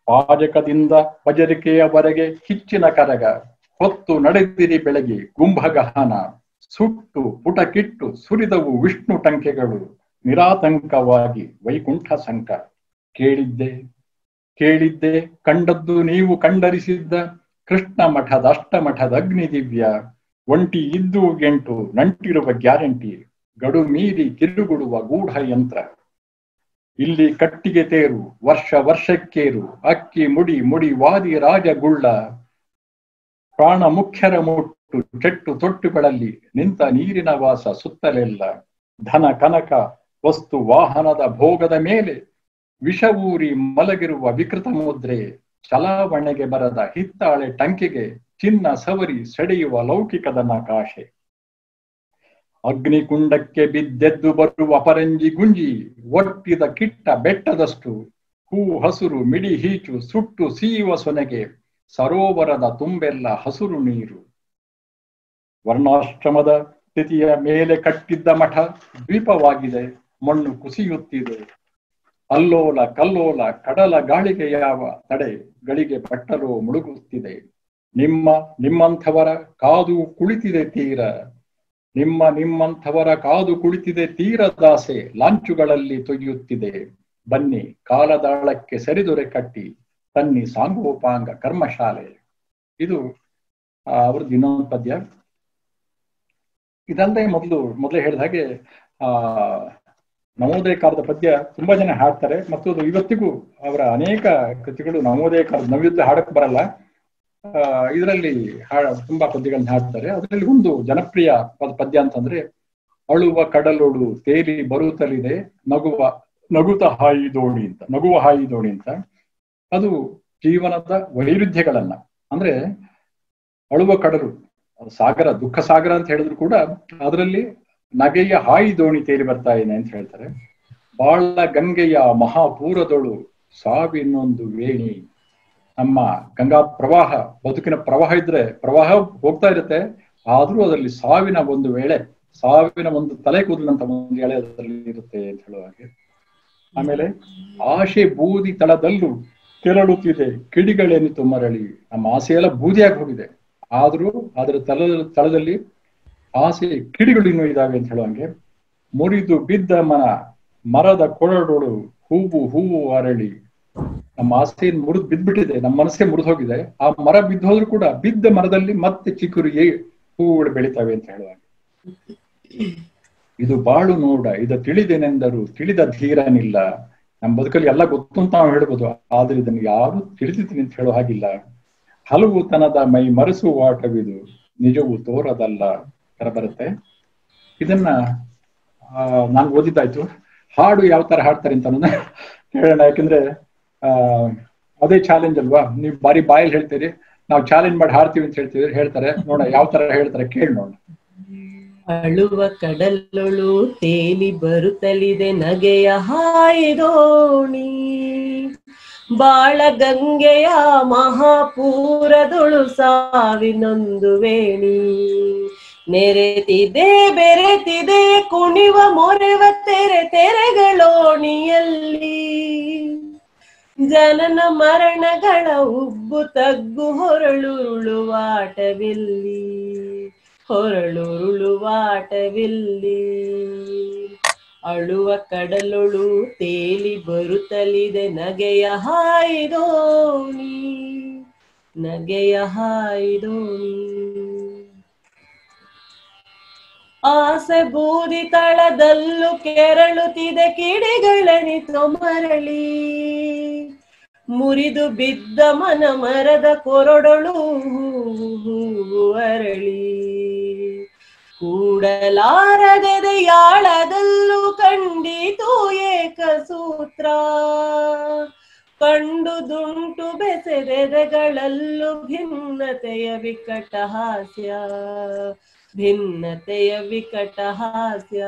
S4: ಪಾಜಕದಿಂದ ಪಜರಿಕೆಯವರೆಗೆ ಕಿಚ್ಚಿನ ಕರಗ ಹೊತ್ತು ನಡೆದಿರಿ ಬೆಳಗ್ಗೆ ಗುಂಭಗಹನ ಸುಟ್ಟು ಪುಟಕಿಟ್ಟು ಸುರಿದವು ವಿಷ್ಣು ಟಂಕೆಗಳು ನಿರಾತಂಕವಾಗಿ ವೈಕುಂಠ ಸಂಕ. ಕೇಳಿದ್ದೆ ಕಂಡದ್ದು ನೀವು ಕಂಡರಿಸಿದ್ದ ಕೃಷ್ಣ ಮಠದ ಅಷ್ಟಮಠದ ಅಗ್ನಿ ದಿವ್ಯ. ಒಂಟಿ ಇದ್ದು ಎಂಟು ನಂಟಿರುವ ಗ್ಯಾರಂಟಿ ಗಡು ಮೀರಿ ಕಿರುಗುಡುವ ಗೂಢ ಯಂತ್ರ. ಇಲ್ಲಿ ಕಟ್ಟಿಗೆ ತೇರು ವರ್ಷಕ್ಕೇರು ಅಕ್ಕಿ ಮುಡಿ ಮುಡಿ ವಾದಿ ರಾಜಗುಳ್ಳ. ಪ್ರಾಣ ಮುಖ್ಯರ ಮುಟ್ಟು ಚೆಟ್ಟು ತೊಟ್ಟುಗಳಲ್ಲಿ ನಿಂತ ನೀರಿನ ವಾಸ ಸುತ್ತಲೆಲ್ಲ. ಧನ ಕನಕ ವಸ್ತು ವಾಹನದ ಭೋಗದ ಮೇಲೆ ವಿಷವೂರಿ ಮಲಗಿರುವ ವಿಕೃತ ಮುದ್ರೆ. ಚಲಾವಣೆಗೆ ಬರದ ಹಿತ್ತಾಳೆ ಟಂಕೆಗೆ ಚಿನ್ನ ಸವರಿ ಸೆಳೆಯುವ ಲೌಕಿಕದ ನಕಾಶೆ. ಅಗ್ನಿಕುಂಡಕ್ಕೆ ಬಿದ್ದೆದ್ದು ಬರುವ ಅಪರಂಜಿ ಗುಂಜಿ ಒಟ್ಟಿದ ಕಿಟ್ಟ ಬೆಟ್ಟದಷ್ಟು. ಹೂ ಹಸುರು ಮಿಡಿ ಹೀಚು ಸುಟ್ಟು ಸೀಯುವ ಸೊನೆಗೆ ಸರೋವರದ ತುಂಬೆಲ್ಲ ಹಸುರು ನೀರು. ವರ್ಣಾಶ್ರಮದ ಸ್ಥಿತಿಯ ಮೇಲೆ ಕಟ್ಟಿದ್ದ ಮಠ ದ್ವೀಪವಾಗಿದೆ, ಮಣ್ಣು ಕುಸಿಯುತ್ತಿದೆ. ಅಲ್ಲೋಲ ಕಲ್ಲೋಲ ಕಡಲ ಗಾಳಿಗೆ ಯಾವ ತಡೆ ಗಳಿಗೆ ಬಟ್ಟಲು ಮುಳುಗುತ್ತಿದೆ. ನಿಮ್ಮಂಥವರ ಕಾದು ಕುಳಿತಿದೆ ತೀರ. ನಿಮ್ಮಂಥವರ ಕಾದು ಕುಳಿತಿದೆ ತೀರದಾಸೆ ಲಾಂಚುಗಳಲ್ಲಿ ತೊಯ್ಯುತ್ತಿದೆ. ಬನ್ನಿ ಕಾಲದಾಳಕ್ಕೆ ಸರಿದೊರೆ ಕಟ್ಟಿ ತನ್ನಿ ಸಾಂಗೋಪಾಂಗ ಕರ್ಮಶಾಲೆ. ಇದು ಅವ್ರದ್ದು ಇನ್ನೊಂದು ಪದ್ಯ. ಇದಲ್ಲದೆ ಮೊದಲೇ ಹೇಳಿದ ಹಾಗೆ ನವೋದಯಕಾರದ ಪದ್ಯ ತುಂಬಾ ಜನ ಹಾಡ್ತಾರೆ ಮತ್ತು ಅದು ಇವತ್ತಿಗೂ ಅವರ ಅನೇಕ ಕೃತಿಗಳು ನವೋದಯಕಾರದ ನವಯುದ್ಧ ಹಾಡಕ್ ಬರಲ್ಲ. ಇದರಲ್ಲಿ ತುಂಬಾ ಪದ್ಯಗಳನ್ನ ಹಾಡ್ತಾರೆ. ಅದರಲ್ಲಿ ಒಂದು ಜನಪ್ರಿಯ ಪದ್ಯ ಅಂತಂದ್ರೆ ಅಳುವ ಕಡಲೊಳು ತೇಲಿ ಬರುತ್ತಲಿದೆ ನಗುವ ಹಾಯಿ ದೋಣಿ ಅಂತ. ಅದು ಜೀವನದ ವೈರುಧ್ಯಗಳನ್ನ, ಅಂದ್ರೆ ಅಳುವ ಕಡಲು ಸಾಗರ, ದುಃಖ ಸಾಗರ ಅಂತ ಹೇಳಿದ್ರು ಕೂಡ ಅದರಲ್ಲಿ ನಗೆಯ ಹಾಯಿ ದೋಣಿ ತೇಲಿ ಬರ್ತಾ ಇದೆ ಅಂತ ಹೇಳ್ತಾರೆ. ಬಾಳ ಗಂಗೆಯ ಮಹಾಪೂರದೊಳು ಸಾವಿನೊಂದು ವೇಣಿ. ನಮ್ಮ ಗಂಗಾ ಪ್ರವಾಹ, ಬದುಕಿನ ಪ್ರವಾಹ ಇದ್ರೆ ಪ್ರವಾಹ ಹೋಗ್ತಾ ಇರುತ್ತೆ, ಆದ್ರೂ ಅದರಲ್ಲಿ ಸಾವಿನ ಒಂದು ತಲೆ ಕೂದಲಂತ ಒಂದು ಎಳೆ ಅದರಲ್ಲಿ ಇರುತ್ತೆ ಅಂತ ಹೇಳುವ ಹಾಗೆ. ಆಮೇಲೆ ಆಶೆ ಬೂದಿ ತಳದಲ್ಲೂ ಕೆರಳುತ್ತಿದೆ ಕಿಡಿಗಳೆನಿತು ಮರಳಿ. ನಮ್ಮ ಆಸೆ ಎಲ್ಲ ಬೂದಿಯಾಗಿ ಹೋಗಿದೆ, ಆದ್ರೂ ಅದರ ತಳದಲ್ಲಿ ಆಸೆ ಕಿಡಿಗಳು ಇನ್ನೂ ಇದಾವೆ ಅಂತ ಹೇಳುವಂಗೆ. ಮುರಿದು ಬಿದ್ದ ಮರದ ಕೊರಡೋಳು ಹೂವು ಅರಳಿ. ನಮ್ಮ ಆಸೆಯನ್ನು ಮುರಿದು ಬಿದ್ದ್ಬಿಟ್ಟಿದೆ, ನಮ್ಮ ಮನಸ್ಸೇ ಮುರಿದು ಹೋಗಿದೆ. ಆ ಮರ ಬಿದ್ದು ಹೋದ್ರು ಕೂಡ ಬಿದ್ದ ಮರದಲ್ಲಿ ಮತ್ತೆ ಚಿಗುರಿಗೆ ಹೂವುಗಳು ಬೆಳಿತಾವೆ ಅಂತ ಹೇಳುವಾಗ. ಇದು ಬಾಳು ನೋಡ ಇದು ತಿಳಿದೇನೆಂದರು ತಿಳಿದ ಧೀರನಿಲ್ಲ. ನಮ್ಮ ಬದುಕಲ್ಲಿ ಎಲ್ಲ ಗೊತ್ತು ಅಂತ ನಾವು ಹೇಳ್ಬೋದು, ಆದ್ರೆ ಇದನ್ನು ಯಾರು ತಿಳಿದಿದ್ದೀನಿ ಅಂತ ಹೇಳೋ ಹಾಗಿಲ್ಲ. ಹಲವು ತನದ ಮೈ ಮರೆಸುವ ಆಟವಿದು ನಿಜವು ತೋರದಲ್ಲ ತರ ಬರುತ್ತೆ. ಇದನ್ನ ನಾನು ಓದಿದ್ದಾಯ್ತು. ಹಾಡು ಯಾವ ತರ ಹಾಡ್ತಾರೆ ಅಂತ ಅನ್ನೋದನ್ನ ಹೇಳೋಣ. ಯಾಕಂದ್ರೆ ಅದೇ ಚಾಲೆಂಜ್ ಅಲ್ವಾ. ನೀವು ಬಾರಿ ಬಾಯಲ್ಲಿ ಹೇಳ್ತೀರಿ, ನಾವು ಚಾಲೆಂಜ್ ಮಾಡಿ ಹಾಡ್ತೀವಿ ಅಂತ ಹೇಳ್ತಾರೆ. ನೋಡ ಯಾವ ತರ ಹೇಳ್ತಾರೆ ಕೇಳಿ ನೋಡ.
S5: ಅಳುವ ಕಡಲೊಳು ತೇಲಿ ಬರುತ್ತಲಿದೆ ನಗೆಯ ಹಾಯಿದೋಣಿ. ಬಾಳ ಗಂಗೆಯ ಮಹಾಪೂರದೊಳು ಸಾವಿನೊಂದು ವೇಣಿ. ನೆರೆತಿದೆ ಬೆರೆತಿದೆ ಕುಣಿವ ಮೊರೆವ ತೆರೆಗಳೋಣಿಯಲ್ಲಿ. ಜನನ ಮರಣಗಳ ಉಬ್ಬು ತಗ್ಗು ಹೊರಳುರುಳುವಾಟವಿಲ್ಲಿ. ಅಳುವ ಕಡಲೊಳು ತೇಲಿ ಬರುತ್ತಲಿದೆ ನಗೆಯ ಹಾಯಿದೋಣಿ. ಆಸೆ ಬೂದಿ ತಳದಲ್ಲೂ ಕೆರಳುತ್ತಿದೆ ಕಿಡಿಗಳೆನಿತು ಮರಳಿ. ಮುರಿದು ಬಿದ್ದ ಮರದ ಕೊರಡೊಳು ಹೂವು ಅರಳಿ. ಕೂಡಲಾರದೆ ಯಾಳದಲ್ಲೂ ಕಂಡಿತು ಏಕಸೂತ್ರ. ಕಂಡುದುಂಟು ಬೆಸೆದೆಗಳಲ್ಲೂ ಭಿನ್ನತೆಯ ವಿಕಟ ಹಾಸ್ಯ.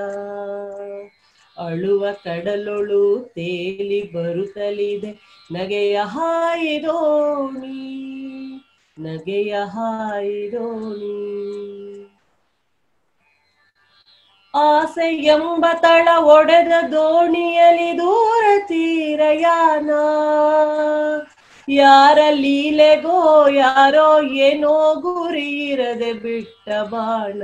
S5: ಅಳುವ ಕಡಲೊಳು ತೇಲಿ ಬರುತ್ತಲಿದೆ ನಗೆಯ ಹಾಯಿದೋಣಿ. ಆಸೆ ಎಂಬ ತಳ ಒಡೆದ ದೋಣಿಯಲಿ ದೂರ ತೀರಯಾನ, ಯಾರ ಲೀಲೆಗೋ ಯಾರೋ ಏನೋ ಗುರಿ ಇರದೆ ಬಿಟ್ಟ ಬಾಣ.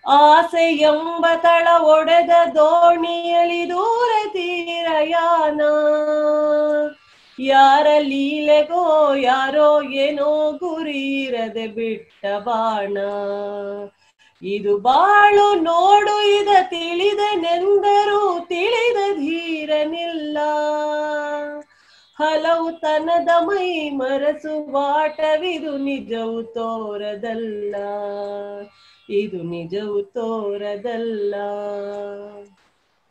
S5: ಆಸೆ ಎಂಬ ತಳ ಒಡೆದ ದೋಣಿಯಲಿ ದೂರ ತೀರಯಾನ, ಯಾರ ಲೀಲೆಗೋ ಯಾರೋ ಏನೋ ಗುರಿ ಇರದೆ ಬಿಟ್ಟ ಬಾಣ. ಇದು ಬಾಳು ನೋಡು ಇದ ತಿಳಿದನೆಂದರೂ ತಿಳಿದ ಧೀರನಿಲ್ಲ, ಹಲವು ತನದ ಮೈ ಮರೆಸುವಾಟವಿದು ನಿಜವು ತೋರದಲ್ಲ, ಇದು ನಿಜವು ತೋರದಲ್ಲ.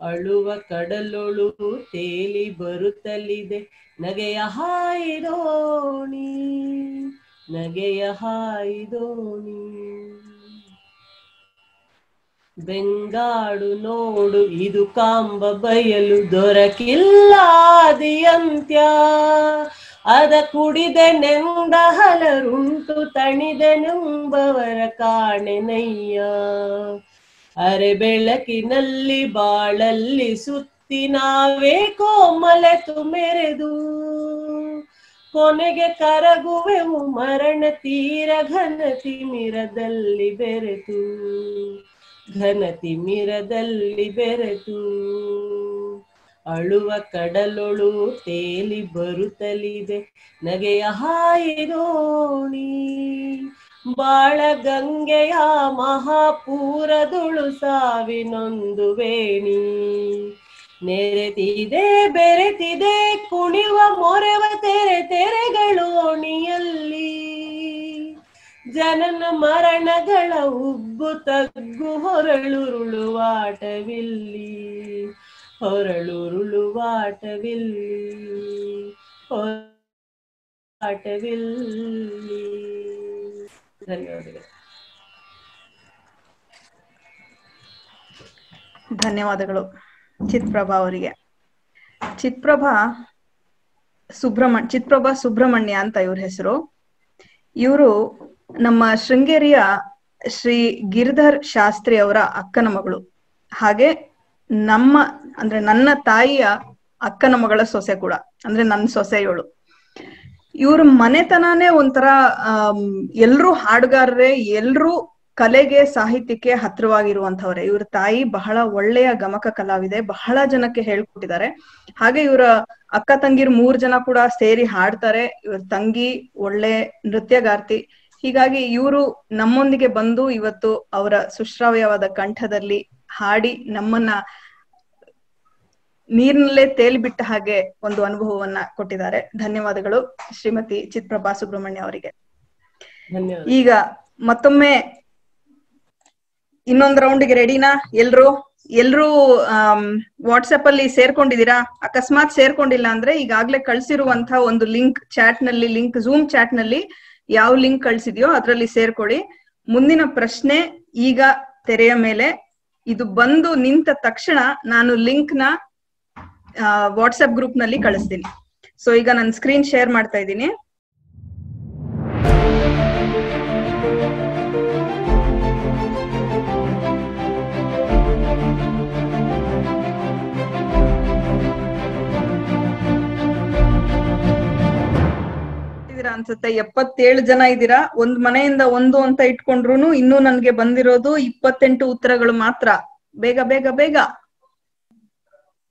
S5: ಅಳುವ ಕಡಲೊಳು ತೇಲಿ ಬರುತ್ತಲಿದೆ ನಗೆಯ ಹಾಯಿದೋಣಿ, ನಗೆಯ ಹಾಯಿದೋಣಿ. ಬೆಂಗಾಡು ನೋಡು ಇದು ಕಾಂಬ ಬಯಲು ದೊರಕಿಲ್ಲಾದಿ ಅಂತ್ಯ, ಅದ ಕುಡಿದೆನೆಂದ ಹಲರುಂಟು ತಣಿದೆನೆಂಬವರ ಕಾಣೆನಯ್ಯ. ಅರೆ ಬೆಳಕಿನಲ್ಲಿ ಬಾಳಲ್ಲಿ ಸುತ್ತಿ ನಾವೇ ಕೋಮಲೆತು ಮೆರೆದು, ಕೊನೆಗೆ ಕರಗುವೆವು ಮರಣ ತೀರ ಘನ ತಿಮಿರದಲ್ಲಿ ಬೆರೆತು, ಘನ ತಿಮಿರದಲ್ಲಿ ಬೆರೆತು. ಅಳುವ ಕಡಲೊಳು ತೇಲಿ ಬರುತ್ತಲಿದೆ ನಗೆಯ ಹಾಯಿದೋಣಿ, ಬಾಳ ಗಂಗೆಯ ಮಹಾಪೂರದುಳು ಸಾವಿನೊಂದು ವೇಣಿ. ನೆರೆತಿದೆ ಬೆರೆತಿದೆ ಕುಣಿವ ಮೊರೆವ ತೆರೆ ತೆರೆಗಳೋಣಿಯಲ್ಲಿ, ಜನನ ಮರಣಗಳ ಉಬ್ಬು ತಗ್ಗು ಹೊರಳುರುಳುವಾಟವಿಲ್ಲಿ, ಹೊರಳುರುಳುವಾಟವಿಲ್ಲಿ, ಆಟವಿಲ್ಲಿ. ಧನ್ಯವಾದಗಳು.
S3: ಧನ್ಯವಾದಗಳು ಚಿತ್ಪ್ರಭಾ ಅವರಿಗೆ. ಚಿತ್ಪ್ರಭಾ ಸುಬ್ರಹ್ಮಣ್ಯ ಅಂತ ಇವ್ರ ಹೆಸರು. ಇವರು ನಮ್ಮ ಶೃಂಗೇರಿಯ ಶ್ರೀ ಗಿರಿಧರ್ ಶಾಸ್ತ್ರಿ ಅವರ ಅಕ್ಕನ ಮಗಳು, ಹಾಗೆ ನನ್ನ ತಾಯಿಯ ಅಕ್ಕನ ಮಗಳ ಸೊಸೆ ಕೂಡ, ಅಂದ್ರೆ ನನ್ನ ಸೊಸೆಯವಳು. ಇವ್ರ ಮನೆತನಾನೇ ಒಂಥರ ಎಲ್ರೂ ಹಾಡುಗಾರರೇ, ಎಲ್ರೂ ಕಲೆಗೆ ಸಾಹಿತ್ಯಕ್ಕೆ ಹತ್ರವಾಗಿರುವಂತವ್ರೆ. ಇವ್ರ ತಾಯಿ ಬಹಳ ಒಳ್ಳೆಯ ಗಮಕ ಕಲಾವಿದೆ, ಬಹಳ ಜನಕ್ಕೆ ಹೇಳ್ಕೊಟ್ಟಿದ್ದಾರೆ. ಹಾಗೆ ಇವರ ಅಕ್ಕ ತಂಗಿರ್ 3 ಜನ ಕೂಡ ಸೇರಿ ಹಾಡ್ತಾರೆ. ಇವ್ರ ತಂಗಿ ಒಳ್ಳೆ ನೃತ್ಯಗಾರ್ತಿ. ಹೀಗಾಗಿ ಇವರು ನಮ್ಮೊಂದಿಗೆ ಬಂದು ಇವತ್ತು ಅವರ ಸುಶ್ರಾವ್ಯವಾದ ಕಂಠದಲ್ಲಿ ಹಾಡಿ ನಮ್ಮನ್ನ ನೀರಿನಲ್ಲೇ ತೇಲಿಬಿಟ್ಟ ಹಾಗೆ ಒಂದು ಅನುಭವವನ್ನ ಕೊಟ್ಟಿದ್ದಾರೆ. ಧನ್ಯವಾದಗಳು ಶ್ರೀಮತಿ ಚಿತ್ಪ್ರಭಾ ಸುಬ್ರಹ್ಮಣ್ಯ ಅವರಿಗೆ. ಈಗ ಮತ್ತೊಮ್ಮೆ ಇನ್ನೊಂದು ರೌಂಡ್ಗೆ ರೆಡಿನಾ? ಎಲ್ರೂ ವಾಟ್ಸ್ಆಪ್ ಅಲ್ಲಿ ಸೇರ್ಕೊಂಡಿದ್ದೀರಾ? ಅಕಸ್ಮಾತ್ ಸೇರ್ಕೊಂಡಿಲ್ಲ ಅಂದ್ರೆ ಈಗಾಗ್ಲೇ ಕಳ್ಸಿರುವಂತಹ ಒಂದು ಲಿಂಕ್ ಝೂಮ್ ಚಾಟ್ ನಲ್ಲಿ ಯಾವ ಲಿಂಕ್ ಕಳ್ಸಿದ್ಯೋ ಅದ್ರಲ್ಲಿ ಸೇರ್ಕೊಳ್ಳಿ. ಮುಂದಿನ ಪ್ರಶ್ನೆ ಈಗ ತೆರೆಯ ಮೇಲೆ. ಇದು ಬಂದು ನಿಂತ ತಕ್ಷಣ ನಾನು ಲಿಂಕ್ ನ ವಾಟ್ಸ್ಆಪ್ ಗ್ರೂಪ್ ನಲ್ಲಿ ಕಳಿಸ್ತೀನಿ. ಸೊ ಈಗ ನಾನು ಸ್ಕ್ರೀನ್ ಶೇರ್ ಮಾಡ್ತಾ ಇದ್ದೀನಿ. ಅನ್ಸುತ್ತೆ 77 ಜನ ಇದ್ದೀರಾ. ಒಂದ್ ಮನೆಯಿಂದ ಒಂದು ಅಂತ ಇಟ್ಕೊಂಡ್ರು ಇನ್ನೂ ನನ್ಗೆ ಬಂದಿರೋದು 28 ಉತ್ತರಗಳು ಮಾತ್ರ. ಬೇಗ ಬೇಗ ಬೇಗ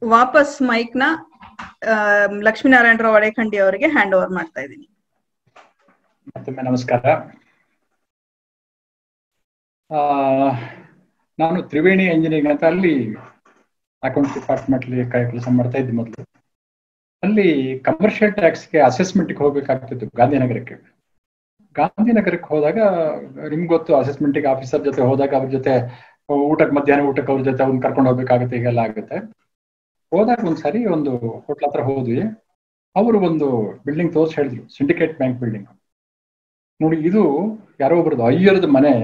S3: ವಾಪಸ್ ಮೈಕ್ ನ ಲಕ್ಷ್ಮೀನಾರಾಯಣರಾವ್ ಅಡೇಖಂಡಿ ಅವರಿಗೆ ಹ್ಯಾಂಡ್ ಓವರ್ ಮಾಡ್ತಾ ಇದ್ದೀನಿ.
S4: ಮತ್ತೊಮ್ಮೆ ನಮಸ್ಕಾರ. ನಾನು ತ್ರಿವೇಣಿ ಇಂಜಿನಿಯರಿಂಗ್ ಅಂತ ಅಲ್ಲಿ ಅಕೌಂಟ್ಸ್ ಡಿಪಾರ್ಟ್ಮೆಂಟ್ ಅಲ್ಲಿ ಕೆಲಸ ಮಾಡ್ತಾ ಇದ್ದೆ ಮೊದಲು. ಅಲ್ಲಿ ಕಮರ್ಷಿಯಲ್ ಟ್ಯಾಕ್ಸ್ಗೆ ಅಸೆಸ್ಮೆಂಟ್ಗೆ ಹೋಗ್ಬೇಕಾಗ್ತಿತ್ತು ಗಾಂಧಿನಗರಕ್ಕೆ ಹೋದಾಗ ನಿಮ್ಗೆ ಗೊತ್ತು, ಅಸೆಸ್ಮೆಂಟ್ಗೆ ಆಫೀಸರ್ ಜೊತೆ ಹೋದಾಗ ಅವ್ರ ಜೊತೆ ಮಧ್ಯಾಹ್ನ ಊಟಕ್ಕೆ ಅವ್ರ ಜೊತೆ ಅವ್ನ ಕರ್ಕೊಂಡು ಹೋಗ್ಬೇಕಾಗುತ್ತೆ, ಹೀಗೆಲ್ಲ ಆಗುತ್ತೆ. ಹೋದಾಗ ಒಂದ್ಸರಿ ಒಂದು ಹೋಟ್ಲ್ ಹತ್ರ ಹೋದ್ವಿ. ಅವರು ಒಂದು ಬಿಲ್ಡಿಂಗ್ ತೋರಿಸಿ ಹೇಳಿದ್ರು, ಸಿಂಡಿಕೇಟ್ ಬ್ಯಾಂಕ್ ಬಿಲ್ಡಿಂಗ್. ನೋಡಿ, ಇದು ಯಾರೋ ಒಬ್ರದ್ದು ಅಯ್ಯರದ ಮನೆ,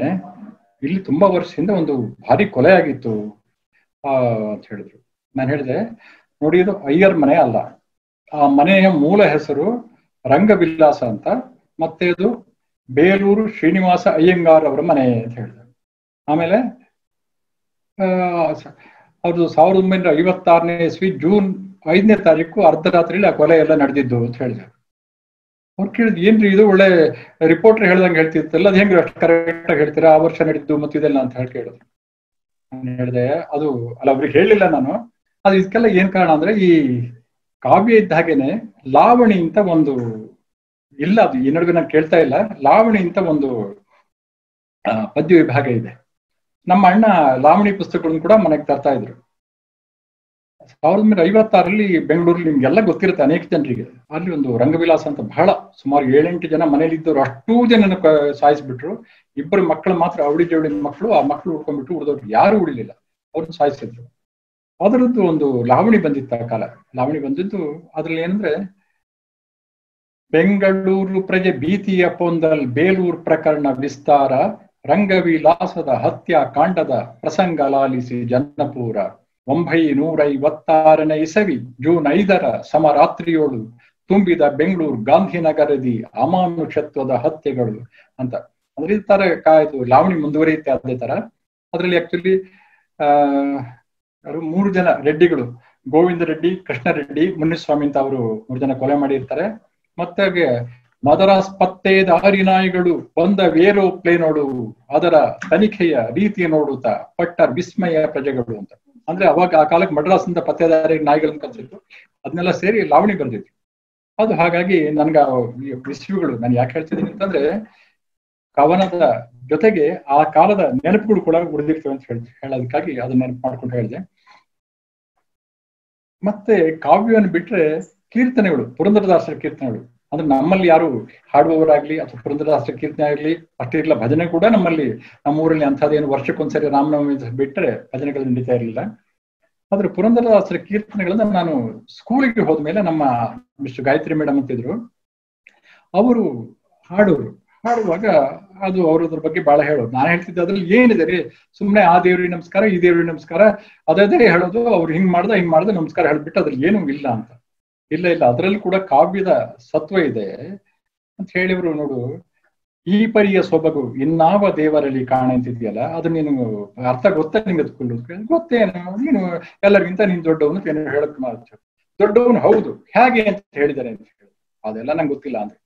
S4: ಇಲ್ಲಿ ತುಂಬಾ ವರ್ಷದಿಂದ ಒಂದು ಭಾರಿ ಕೊಲೆ ಆಗಿತ್ತು ಅಂತ ಹೇಳಿದ್ರು. ನಾನು ಹೇಳಿದೆ, ನೋಡಿ ಇದು ಅಯ್ಯರ್ ಮನೆ ಅಲ್ಲ, ಆ ಮನೆಯ ಮೂಲ ಹೆಸರು ರಂಗವಿಲಾಸ ಅಂತ, ಮತ್ತೆ ಇದು ಬೇಲೂರು ಶ್ರೀನಿವಾಸ ಅಯ್ಯಂಗಾರ್ ಅವರ ಮನೆ ಅಂತ ಹೇಳಿದೆ. ಆಮೇಲೆ ಅವ್ರದ್ದು 1956ನೇ ಇಸ್ವಿ ಜೂನ್ 5ನೇ ತಾರೀಕು ಅರ್ಧರಾತ್ರಿಯಲ್ಲಿ ಆ ಕೊಲೆ ಎಲ್ಲ ನಡೆದಿದ್ದು ಅಂತ ಹೇಳಿದೆ. ಅವ್ರು ಕೇಳಿದ್ ಏನ್ರಿ ಇದು ಒಳ್ಳೆ ರಿಪೋರ್ಟರ್ ಹೇಳ್ದಂಗೆ ಹೇಳ್ತಿರ್ತಲ್ಲ, ಅದು ಹೆಂಗ್ರಿ ಅಷ್ಟು ಕರೆಕ್ಟ್ ಆಗಿ ಹೇಳ್ತೀರಾ, ಆ ವರ್ಷ ನಡೆದಿದ್ದು ಮತ್ತಿದೆಲ್ಲ ಅಂತ ಹೇಳಿ ಕೇಳಿದ್ರು. ನಾನು ಹೇಳಿದೆ ಅದು ಅಲ್ಲ, ಅವ್ರಿಗೆ ಹೇಳಿಲ್ಲ ನಾನು. ಅದು ಇದಕ್ಕೆಲ್ಲ ಏನ್ ಕಾರಣ ಅಂದ್ರೆ ಈ ಕಾವ್ಯ ಇದ್ದ ಹಾಗೇನೆ ಲಾವಣಿ ಅಂತ ಒಂದು ಇಲ್ಲ, ಅದು ಈ ನಡುವೆ ನಾನು ಕೇಳ್ತಾ ಇಲ್ಲ, ಲಾವಣಿ ಅಂತ ಒಂದು ಪದ್ಯ ವಿಭಾಗ ಇದೆ. ನಮ್ಮ ಅಣ್ಣ ಲಾವಣಿ ಪುಸ್ತಕಗಳನ್ನು ಕೂಡ ಮನೆಗೆ ತರ್ತಾ ಇದ್ರು. 1956ರಲ್ಲಿ ಬೆಂಗಳೂರಲ್ಲಿ ನಿಮ್ಗೆಲ್ಲ ಗೊತ್ತಿರುತ್ತೆ ಅನೇಕ ಜನರಿಗೆ, ಅಲ್ಲಿ ಒಂದು ರಂಗವಿಲಾಸ ಅಂತ ಬಹಳ ಸುಮಾರು 7-8 ಜನ ಮನೇಲಿ ಇದ್ದವ್ರು ಅಷ್ಟೂ ಜನನ ಸಾಯಿಸ್ಬಿಟ್ರು. 2 ಮಕ್ಕಳು ಮಾತ್ರ ಅವಳಿ ಜವಳಿ ಮಕ್ಕಳು, ಆ ಮಕ್ಕಳು ಉಳ್ಕೊಂಡ್ಬಿಟ್ಟು ಉಳಿದವ್ರು ಯಾರು ಉಳಿಲಿಲ್ಲ, ಅವ್ರನ್ನ ಸಾಯಿಸಿದ್ರು. ಅದರದ್ದು ಒಂದು ಲಾವಣಿ ಬಂದಿತ್ತು ಆ ಕಾಲ. ಲಾವಣಿ ಬಂದಿದ್ದು ಅದ್ರಲ್ಲಿ ಏನಂದ್ರೆ, ಬೆಂಗಳೂರು ಪ್ರಜೆ ಭೀತಿಯ ಪೊಂದಲ್ ಬೇಲೂರು ಪ್ರಕರಣ ವಿಸ್ತಾರ, ರಂಗವಿಲಾಸದ ಹತ್ಯಾ ಕಾಂಡದ ಪ್ರಸಂಗ ಲಾಲಿಸಿ ಜನಪೂರ, 1956ನೇ ಇಸವಿ ಜೂನ್ 5ರ ಸಮರಾತ್ರಿಯೋಳು ತುಂಬಿದ ಬೆಂಗಳೂರು ಗಾಂಧಿನಗರದಿ ಅಮಾನುಷತ್ವದ ಹತ್ಯೆಗಳು ಅಂತ. ಅಂದ್ರೆ ಈ ತರ ಕಾಯ್ದು ಲಾವಣಿ ಮುಂದುವರಿಯುತ್ತೆ ಅದೇ ತರ. ಅದ್ರಲ್ಲಿ ಆಕ್ಚುಲಿ 3 ಜನ ರೆಡ್ಡಿಗಳು, ಗೋವಿಂದ ರೆಡ್ಡಿ, ಕೃಷ್ಣ ರೆಡ್ಡಿ, ಮುನಿಸ್ವಾಮಿ ಅಂತ ಅವರು 3 ಜನ ಕೊಲೆ ಮಾಡಿರ್ತಾರೆ. ಮತ್ತೆ ಮದರಾಸ್ ಪತ್ತೆ ದಾರಿ ನಾಯಿಗಳು ಬಂದ ವೇರೋಪ್ಲೇನೋಡು ಅದರ ತನಿಖೆಯ ರೀತಿಯ ನೋಡುತ್ತಾ ಪಟ್ಟ ವಿಸ್ಮಯ ಪ್ರಜೆಗಳು ಅಂತ. ಅಂದ್ರೆ ಅವಾಗ ಆ ಕಾಲಕ್ಕೆ ಮಡ್ರಾಸ್ ಅಂತ ಪತ್ತೆದಾರಿ ನಾಯಿಗಳನ್ನ ಕಲ್ಸಿತ್ತು, ಅದನ್ನೆಲ್ಲ ಸೇರಿ ಲಾವಣಿ ಬರ್ದಿತ್ತು. ಅದು ಹಾಗಾಗಿ ನನ್ಗ ವಿಷಯಗಳು ನಾನು ಯಾಕೆ ಹೇಳ್ತಿದ್ದೀನಿ ಅಂತಂದ್ರೆ, ಕವನದ ಜೊತೆಗೆ ಆ ಕಾಲದ ನೆನಪುಗಳು ಕೂಡ ಉಳಿದಿರ್ತವೆ ಅಂತ ಹೇಳೋದಕ್ಕಾಗಿ ಅದನ್ನ ನೆನಪು ಮಾಡ್ಕೊಂಡು ಹೇಳಿದೆ. ಮತ್ತೆ ಕಾವ್ಯವನ್ನು ಬಿಟ್ರೆ ಕೀರ್ತನೆಗಳು, ಪುರಂದರದಾಸರ ಕೀರ್ತನೆಗಳು, ಅಂದ್ರೆ ನಮ್ಮಲ್ಲಿ ಯಾರು ಹಾಡುವವರಾಗ್ಲಿ ಅಥವಾ ಪುರಂದರದಾಸರ ಕೀರ್ತನೆ ಆಗ್ಲಿ ಅಷ್ಟಿರ್ಲಿಲ್ಲ. ಭಜನೆ ಕೂಡ ನಮ್ಮಲ್ಲಿ ನಮ್ಮೂರಲ್ಲಿ ಅಂಥದ್ದೇನು ವರ್ಷಕ್ಕೊಂದ್ಸರಿ ರಾಮನವಮಿ ಬಿಟ್ಟರೆ ಭಜನೆಗಳು ನಡೀತಾ ಇರಲಿಲ್ಲ. ಆದ್ರೆ ಪುರಂದರದಾಸರ ಕೀರ್ತನೆಗಳನ್ನ ನಾನು ಸ್ಕೂಲಿಗೆ ಹೋದ್ಮೇಲೆ ನಮ್ಮ ಮಿಸ್ಟರ್ ಗಾಯತ್ರಿ ಮೇಡಮ್ ಅಂತಿದ್ರು, ಅವರು ಹಾಡುವಾಗ ಅದು ಅವ್ರದ್ರ ಬಗ್ಗೆ ಬಹಳ ಹೇಳೋದು. ನಾನು ಹೇಳ್ತಿದ್ದೆ ಅದ್ರಲ್ಲಿ ಏನಿದೆ ರೀ, ಸುಮ್ಮನೆ ಆ ದೇವ್ರಿಗೆ ನಮಸ್ಕಾರ, ಈ ದೇವ್ರಿಗೆ ನಮಸ್ಕಾರ, ಅದೇ ಹೇಳೋದು, ಅವ್ರು ಹಿಂಗ್ ಮಾಡ್ದೆ ನಮಸ್ಕಾರ ಹೇಳ್ಬಿಟ್ಟು ಅದ್ರಲ್ಲಿ ಏನೂ ಇಲ್ಲ ಅಂತ. ಇಲ್ಲ ಅದರಲ್ಲಿ ಕೂಡ ಕಾವ್ಯದ ಸತ್ವ ಇದೆ ಅಂತ ಹೇಳಿದ್ರು. ನೋಡು, ಈ ಪರಿಯ ಸೊಬಗು ಇನ್ನಾವ ದೇವರಲ್ಲಿ ಕಾಣ ಅಂತಿದ್ಯಲ್ಲ, ಅದು ನೀನು ಅರ್ಥ ಗೊತ್ತಾ ನಿಂಗೆ? ಗೊತ್ತೇನು, ನೀನು ಎಲ್ಲರಿಗಿಂತ ನೀನ್ ದೊಡ್ಡವನು ಏನು ಹೇಳಕ್ ದೊಡ್ಡವನು, ಹೌದು, ಹೇಗೆ ಅಂತ ಹೇಳಿದ್ದಾರೆ ಅಂತ ಹೇಳಿ, ಅದೆಲ್ಲ ನಂಗೆ ಗೊತ್ತಿಲ್ಲ ಅಂದ್ರೆ.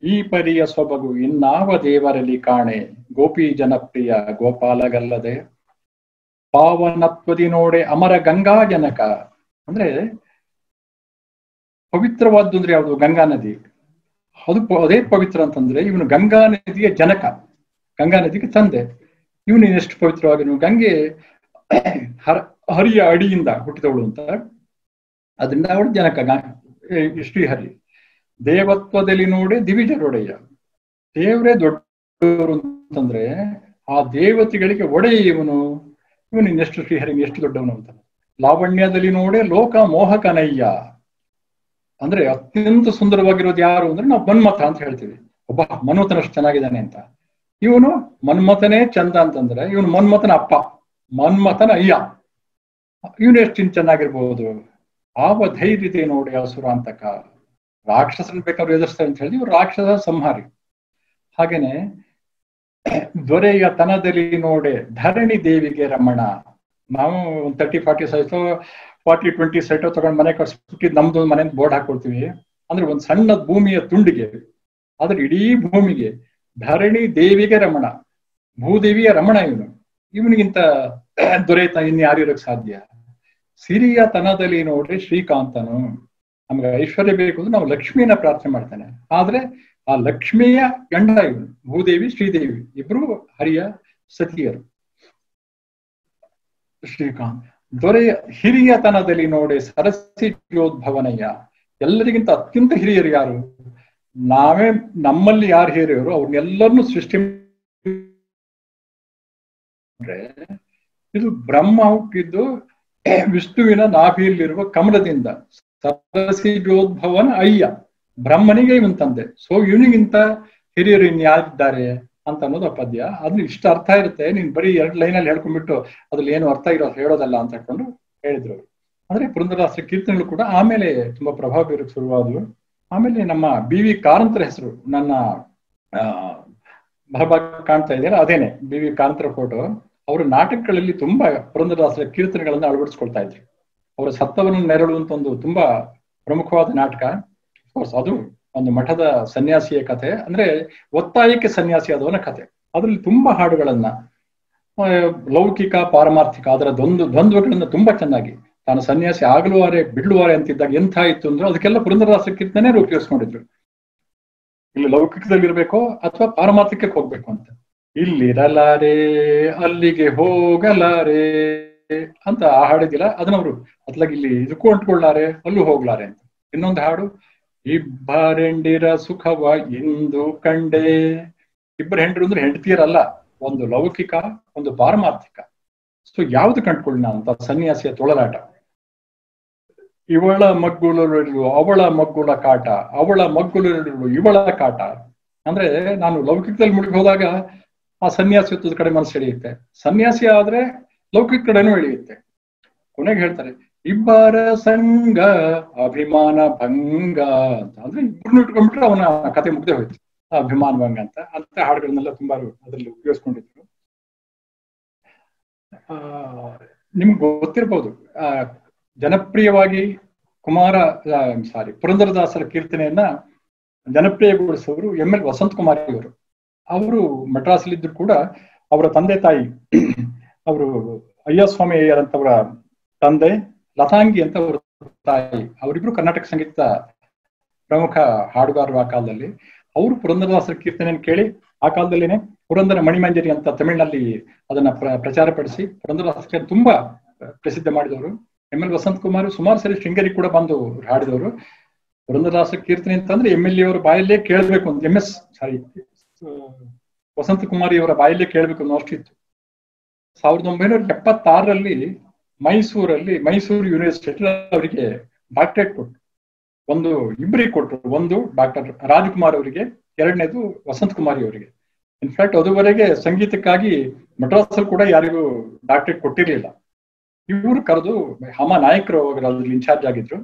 S4: ಈ ಪರಿಯ ಸೊಬಗು ಇನ್ನಾವ ದೇವರಲ್ಲಿ ಕಾಣೆ, ಗೋಪಿ ಜನಪ್ರಿಯ ಗೋಪಾಲಗಲ್ಲದೆ, ಪಾವನತ್ವದಿ ನೋಡೆ ಅಮರ ಗಂಗಾ ಜನಕ. ಅಂದ್ರೆ ಪವಿತ್ರವಾದ್ದು ಅಂದ್ರೆ ಯಾವುದು? ಗಂಗಾ ನದಿ. ಅದೇ ಪವಿತ್ರ ಅಂತಂದ್ರೆ ಇವನು ಗಂಗಾ ನದಿಯ ಜನಕ, ಗಂಗಾ ನದಿಗೆ ತಂದೆ. ಇವನು ಎಷ್ಟು ಪವಿತ್ರವಾಗಿನು, ಗಂಗೆ ಹರಿಯ ಅಡಿಯಿಂದ ಹುಟ್ಟಿದವಳು ಅಂತ, ಅದರಿಂದ ಅವಳು ಜನಕ, ಶ್ರೀಹರಿ. ದೇವತ್ವದಲ್ಲಿ ನೋಡಿ ದಿವಿಜರೊಡೆಯ, ದೇವರೇ ದೊಡ್ಡವರು ಅಂತಂದ್ರೆ ಆ ದೇವತೆಗಳಿಗೆ ಒಡೆಯ ಇವನು ಇನ್ನೆಷ್ಟು ಶ್ರೀಹರಿಗೆ ಎಷ್ಟು ದೊಡ್ಡವನು ಅಂತ. ಲಾವಣ್ಯದಲ್ಲಿ ನೋಡೆ ಲೋಕ ಮೋಹಕನಯ್ಯ, ಅಂದ್ರೆ ಅತ್ಯಂತ ಸುಂದರವಾಗಿರೋದು ಯಾರು ಅಂದ್ರೆ ನಾವು ಮನ್ಮಥ ಅಂತ ಹೇಳ್ತೀವಿ. ಒಬ್ಬ ಮನ್ಮಥನಷ್ಟು ಚೆನ್ನಾಗಿದ್ದಾನೆ ಅಂತ. ಇವನು ಮನ್ಮಥನೇ ಚಂದ ಅಂತಂದ್ರೆ ಇವನು ಮನ್ಮಥನ ಅಪ್ಪ, ಮನ್ಮಥನ ಅಯ್ಯ, ಇವನು ಎಷ್ಟು ಚೆನ್ನಾಗಿರ್ಬೋದು. ಆವ ಧೈರ್ಯತೆ ನೋಡಿ ಅಸುರಾಂತಕ, ರಾಕ್ಷಸನ ಬೇಕಾದ್ರೂ ಎದುರಿಸ್ತಾರೆ ಅಂತ ಹೇಳಿ ಇವ್ರು ರಾಕ್ಷಸ ಸಂಹಾರಿ. ಹಾಗೇನೆ ದೊರೆಯ ತನದಲ್ಲಿ ನೋಡೆ ಧರಣಿ ದೇವಿಗೆ ರಮಣ. ನಾವು 30-40 ಸೈಟೋ 40-20 ಸೈಟೋ ತಗೊಂಡು ಮನೆ ಕಟ್ಸ್ಬಿಟ್ಟು ನಮ್ದು ಮನೆ ಬೋರ್ಡ್ ಹಾಕೊಳ್ತೀವಿ. ಅಂದ್ರೆ ಒಂದ್ ಸಣ್ಣ ಭೂಮಿಯ ತುಂಡಿಗೆ, ಆದ್ರೆ ಇಡೀ ಭೂಮಿಗೆ ಧರಣಿ ದೇವಿಗೆ ರಮಣ, ಭೂದೇವಿಯ ರಮಣ ಇವನು. ಇವನಿಗಿಂತ ದೊರೆತ ಇನ್ಯಾರಿರೋಕ್ ಸಾಧ್ಯ? ಸಿರಿಯ ತನದಲ್ಲಿ ನೋಡಿ ಶ್ರೀಕಾಂತನು. ನಮ್ಗೆ ಐಶ್ವರ್ಯ ಬೇಕು ಅಂದ್ರೆ ನಾವು ಲಕ್ಷ್ಮಿಯನ್ನ ಪ್ರಾರ್ಥನೆ ಮಾಡ್ತಾನೆ, ಆದ್ರೆ ಆ ಲಕ್ಷ್ಮಿಯ ಗಂಡ ಇವನು, ಭೂದೇವಿ ಶ್ರೀದೇವಿ ಇಬ್ರು ಹರಿಯ ಸತಿಯರು. ಶ್ರೀಕಾಂತ್ ದೊರೆಯ ಹಿರಿಯತನದಲ್ಲಿ ನೋಡಿ ಸರಸಿ ಯೋದ್ಭವನಯ್ಯ. ಎಲ್ಲರಿಗಿಂತ ಅತ್ಯಂತ ಹಿರಿಯರು ಯಾರು? ನಾವೇ, ನಮ್ಮಲ್ಲಿ ಯಾರು ಹಿರಿಯರು ಅವ್ರನ್ನೆಲ್ಲರನ್ನು ಸೃಷ್ಟಿ. ಇದು ಬ್ರಹ್ಮ ಹುಟ್ಟಿದ್ದು ವಿಷ್ಣುವಿನ ನಾಭಿಯಲ್ಲಿರುವ ಕಮಲದಿಂದ. ಸರಸಿಜೋದ್ಭವನ ಅಯ್ಯ, ಬ್ರಹ್ಮನಿಗೆ ಇವನ್ ತಂದೆ. ಸೊ ಇವನಿಗಿಂತ ಹಿರಿಯರು ಇನ್ಯಾರಿದ್ದಾರೆ ಅಂತ ಅನ್ನೋದು ಆ ಪದ್ಯ. ಅದ್ನ ಇಷ್ಟ ಅರ್ಥ ಇರುತ್ತೆ, ನೀನ್ ಬರೀ 2 ಲೈನಲ್ಲಿ ಹೇಳ್ಕೊಂಡ್ಬಿಟ್ಟು ಅದ್ರಲ್ಲಿ ಏನು ಅರ್ಥ ಹೇಳೋದಲ್ಲ ಅಂತ ಹೇಳ್ಕೊಂಡು ಹೇಳಿದ್ರು. ಅಂದ್ರೆ ಪುರಂದರದಾಸರ ಕೀರ್ತನೆಗಳು ಕೂಡ ಆಮೇಲೆ ತುಂಬಾ ಪ್ರಭಾವ ಬೀರಕ್ಕೆ ಶುರುವಾದವು. ಆಮೇಲೆ ನಮ್ಮ BV ಕಾರಂತರ ಹೆಸರು ನನ್ನ ಬಲಭಾಗ ಕಾಣ್ತಾ ಇದೆಯಲ್ಲ, ಅದೇನೆ BV ಕಾರಂತರ ಫೋಟೋ. ಅವರ ನಾಟಕಗಳಲ್ಲಿ ತುಂಬಾ ಪುರಂದರದಾಸರ ಕೀರ್ತನೆಗಳನ್ನ ಅಳವಡಿಸ್ಕೊಳ್ತಾ ಇದ್ರು. ಅವರ ಸತ್ತವನ್ನು ನೆರಳುವಂತ ಒಂದು ತುಂಬಾ ಪ್ರಮುಖವಾದ ನಾಟಕ. ಅದು ಒಂದು ಮಠದ ಸನ್ಯಾಸಿಯ ಕಥೆ, ಅಂದ್ರೆ ಒತ್ತಾಯಕ್ಕೆ ಸನ್ಯಾಸಿ ಆದವನ ಕಥೆ. ಅದ್ರಲ್ಲಿ ತುಂಬಾ ಹಾಡುಗಳನ್ನ ಲೌಕಿಕ ಪಾರಮಾರ್ಥಿಕ ಅದರ ದ್ವಂದ್ವಗಳನ್ನ ತುಂಬಾ ಚೆನ್ನಾಗಿ ತಾನು ಸನ್ಯಾಸಿ ಆಗಲುವಾರೆ ಬಿಡ್ಲುವಾರೆ ಅಂತಿದ್ದಾಗ ಎಂಥ ಇತ್ತು ಅಂದ್ರೆ ಅದಕ್ಕೆಲ್ಲ ಪುರಂದರದಾಸರ ಕೀರ್ತನೆ ಉಪಯೋಗಿಸ್ಕೊಂಡಿದ್ರು. ಇಲ್ಲಿ ಲೌಕಿಕದಲ್ಲಿ ಇರ್ಬೇಕೋ ಅಥವಾ ಪಾರಮಾರ್ಥಿಕಕ್ಕೆ ಹೋಗ್ಬೇಕು ಅಂತ. ಇಲ್ಲಿರಲಾರೆ ಅಲ್ಲಿಗೆ ಹೋಗಲಾರೆ ಅಂತ ಆ ಹಾಡಿದಿಲ್ಲ, ಅದನ್ನವರು ಅತ್ಲಾಗಿ ಇಲ್ಲಿ ಇದಕ್ಕೂ ಅಂಟ್ಕೊಳ್ಳಾರೆ ಅಲ್ಲೂ ಹೋಗ್ಲಾರೆ ಅಂತ. ಇನ್ನೊಂದು ಹಾಡು, ಇಬ್ಬರೆಂಡಿರ ಸುಖವ ಎಂದು ಕಂಡೆ. ಇಬ್ಬರು ಹೆಂಡರು ಅಂದ್ರೆ ಹೆಂಡತಿಯರಲ್ಲ, ಒಂದು ಲೌಕಿಕ ಒಂದು ಪಾರಮಾರ್ಥಿಕ. ಸೊ ಯಾವ್ದು ಕಂಡ್ಕೊಳ್ಳೋಣ ಅಂತ ಸನ್ಯಾಸಿಯ ತೊಳಲಾಟ. ಇವಳ ಮಗ್ಗುಲರು ಅವಳ ಮಗ್ಗುಲ ಕಾಟ, ಅವಳ ಮಗ್ಗುಲರು ಇವಳ ಕಾಟ. ಅಂದ್ರೆ ನಾನು ಲೌಕಿಕದಲ್ಲಿ ಮುಳುಗಿ ಹೋದಾಗ ಆ ಸನ್ಯಾಸಿತ್ವದ ಕಡೆ ಮನಸ್ಸು ಎಳೆಯುತ್ತೆ, ಸನ್ಯಾಸಿ ಆದ್ರೆ ಲೌಕಿಕ ಕಡೆನೂ ಎಳೆಯುತ್ತೆ. ಕೊನೆಗೆ ಹೇಳ್ತಾರೆ ಇಬ್ಬರ ಸಂಗ ಅಭಿಮಾನ ಭಂಗ ಅಂತ. ಅಂದ್ರೆ ಇಬ್ಬರನ್ನು ಇಟ್ಕೊಂಡ್ಬಿಟ್ರೆ ಅವನ ಕತೆ ಮುಗ್ದೆ ಹೋಯ್ತು, ಅಭಿಮಾನ ಭಂಗ ಅಂತ ಹಾಡುಗಳನ್ನೆಲ್ಲ ತುಂಬಾ ಅದರಲ್ಲಿ ಉಪಯೋಗಿಸ್ಕೊಂಡಿದ್ರು. ನಿಮ್ಗೆ ಗೊತ್ತಿರ್ಬೋದು, ಜನಪ್ರಿಯವಾಗಿ ಪುರಂದರದಾಸರ ಕೀರ್ತನೆಯನ್ನ ಜನಪ್ರಿಯಗೊಳಿಸೋರು ML ವಸಂತ ಕುಮಾರಿ ಅವರು. ಅವರು ಮಡ್ರಾಸಲ್ಲಿದ್ರು ಕೂಡ ಅವರ ತಂದೆ ತಾಯಿ ಅವರು ಅಯ್ಯಸ್ವಾಮಿ ಅಯ್ಯರ್ ಅಂತವರ ತಂದೆ, ಲತಾಂಗಿ ಅಂತ ಅವರ ತಾಯಿ, ಅವರಿಬ್ರು ಕರ್ನಾಟಕ ಸಂಗೀತ ಪ್ರಮುಖ ಹಾಡುಗಾರರು ಆ ಕಾಲದಲ್ಲಿ. ಅವರು ಪುರಂದರದಾಸರ ಕೀರ್ತನೆಯನ್ನು ಕೇಳಿ ಆ ಕಾಲದಲ್ಲಿನೇ ಪುರಂದರ ಮಣಿಮಂಜರಿ ಅಂತ ತಮಿಳಿನಲ್ಲಿ ಅದನ್ನ ಪ್ರಚಾರ ಪಡಿಸಿ ಪುರಂದರದಾಸರ ತುಂಬಾ ಪ್ರಸಿದ್ಧ ಮಾಡಿದವರು. ML ವಸಂತ ಕುಮಾರ್ ಸುಮಾರು ಸರಿ ಶೃಂಗೇರಿ ಕೂಡ ಬಂದು ಹಾಡಿದವರು. ಪುರಂದರದಾಸರ ಕೀರ್ತನೆ ಅಂತಂದ್ರೆ MLA ಅವರ ಬಾಯಲ್ಲೇ ಕೇಳಬೇಕು ಅಂತ, ವಸಂತ ಕುಮಾರಿ ಅವರ ಬಾಯಲ್ಲೇ ಕೇಳಬೇಕು ಅನ್ನೋ ಅಷ್ಟಿತ್ತು. 1976ರಲ್ಲಿ ಮೈಸೂರು ಯೂನಿವರ್ಸಿಟಿ ಅವರಿಗೆ ಡಾಕ್ಟರೇಟ್ ಕೊಟ್ಟರು. ಇಬ್ಬರಿಗೆ ಕೊಟ್ಟರು, ಒಂದು ಡಾಕ್ಟರ್ ರಾಜ್ಕುಮಾರ್ ಅವರಿಗೆ, ಎರಡನೇದು ವಸಂತ ಕುಮಾರಿ ಅವರಿಗೆ. ಇನ್ಫ್ಯಾಕ್ಟ್ ಅದುವರೆಗೆ ಸಂಗೀತಕ್ಕಾಗಿ ಮಡ್ರಾಸಲ್ಲಿ ಕೂಡ ಯಾರಿಗೂ ಡಾಕ್ಟರೇಟ್ ಕೊಟ್ಟಿರ್ಲಿಲ್ಲ. ಇವರು ಕರೆದು ಹಮ ನಾಯಕರು ಅದ್ರಲ್ಲಿ ಇನ್ಚಾರ್ಜ್ ಆಗಿದ್ರು,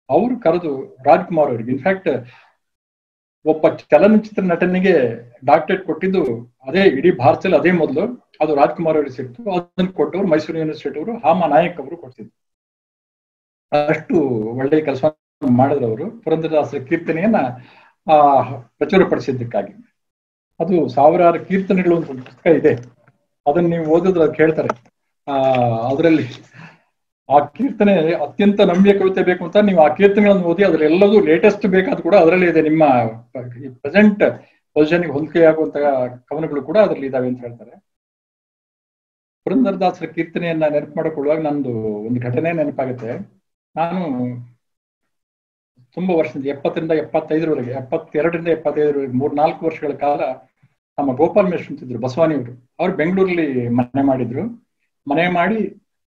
S4: ಅವರು ಕರೆದು ರಾಜ್ಕುಮಾರ್ ಅವರಿಗೆ, ಇನ್ಫ್ಯಾಕ್ಟ್ ಒಬ್ಬ ಚಲನಚಿತ್ರ ನಟನಿಗೆ ಡಾಕ್ಟರೇಟ್ ಕೊಟ್ಟಿದ್ದು ಅದೇ ಇಡೀ ಭಾರತದಲ್ಲಿ ಅದೇ ಮೊದಲು, ಅದು ರಾಜ್ಕುಮಾರ್ ಅವರಿಗೆ ಸಿಕ್ತು. ಅದನ್ನು ಕೊಟ್ಟವರು ಮೈಸೂರು ಯೂನಿವರ್ಸಿಟಿ ಅವರು ಹಾಮ ನಾಯಕ್ ಅವರು ಕೊಡ್ತಿದ್ರು. ಅಷ್ಟು ಒಳ್ಳೆಯ ಕೆಲಸ ಮಾಡಿದವರು ಪುರಂದರದಾಸರ ಕೀರ್ತನೆಯನ್ನ ಪ್ರಚುರಪಡಿಸಿದ್ದಕ್ಕಾಗಿ. ಅದು ಸಾವಿರಾರು ಕೀರ್ತನೆಗಳು ಅಂತ ಒಂದು ಪುಸ್ತಕ ಇದೆ, ಅದನ್ನ ನೀವು ಓದಿದ್ರೆ ಅದು ಕೇಳ್ತಾರೆ. ಅದರಲ್ಲಿ ಆ ಕೀರ್ತನೆ ಅತ್ಯಂತ ನಮ್ಯ ಕವಿತೆ ಬೇಕು ಅಂತ ನೀವು ಆ ಕೀರ್ತನೆಗಳನ್ನು ಓದಿ ಅದ್ರೆಲ್ಲದೂ ಲೇಟೆಸ್ಟ್ ಬೇಕಾದ ಕೂಡ ಅದರಲ್ಲೇ ಇದೆ. ನಿಮ್ಮ ಪ್ರೆಸೆಂಟ್ ಪೊಸಿಷನ್ಗೆ ಹೊಂದಿಕೆಯಾಗುವಂತ ಕವನಗಳು ಕೂಡ ಅದರಲ್ಲಿ ಇದಾವೆ ಅಂತ ಹೇಳ್ತಾರೆ. ಪುರಂದರದಾಸರ ಕೀರ್ತನೆಯನ್ನ ನೆನಪು ಮಾಡಿಕೊಳ್ಳುವಾಗ ನಂದು ಒಂದು ಘಟನೆ ನೆನಪಾಗುತ್ತೆ. ನಾನು ತುಂಬಾ ವರ್ಷದಿಂದ 70ರಿಂದ 75ರವರೆಗೆ 72ರಿಂದ 75ರವರೆಗೆ 3-4 ವರ್ಷಗಳ ಕಾಲ ನಮ್ಮ ಗೋಪಾಲ್ ಮೇಷ್ಟ್ರು ಅಂತಿದ್ರು ಬಸವಾನಿಯವರು. ಅವ್ರು ಬೆಂಗಳೂರಲ್ಲಿ ಮನೆ ಮಾಡಿದ್ರು. ಮನೆ ಮಾಡಿ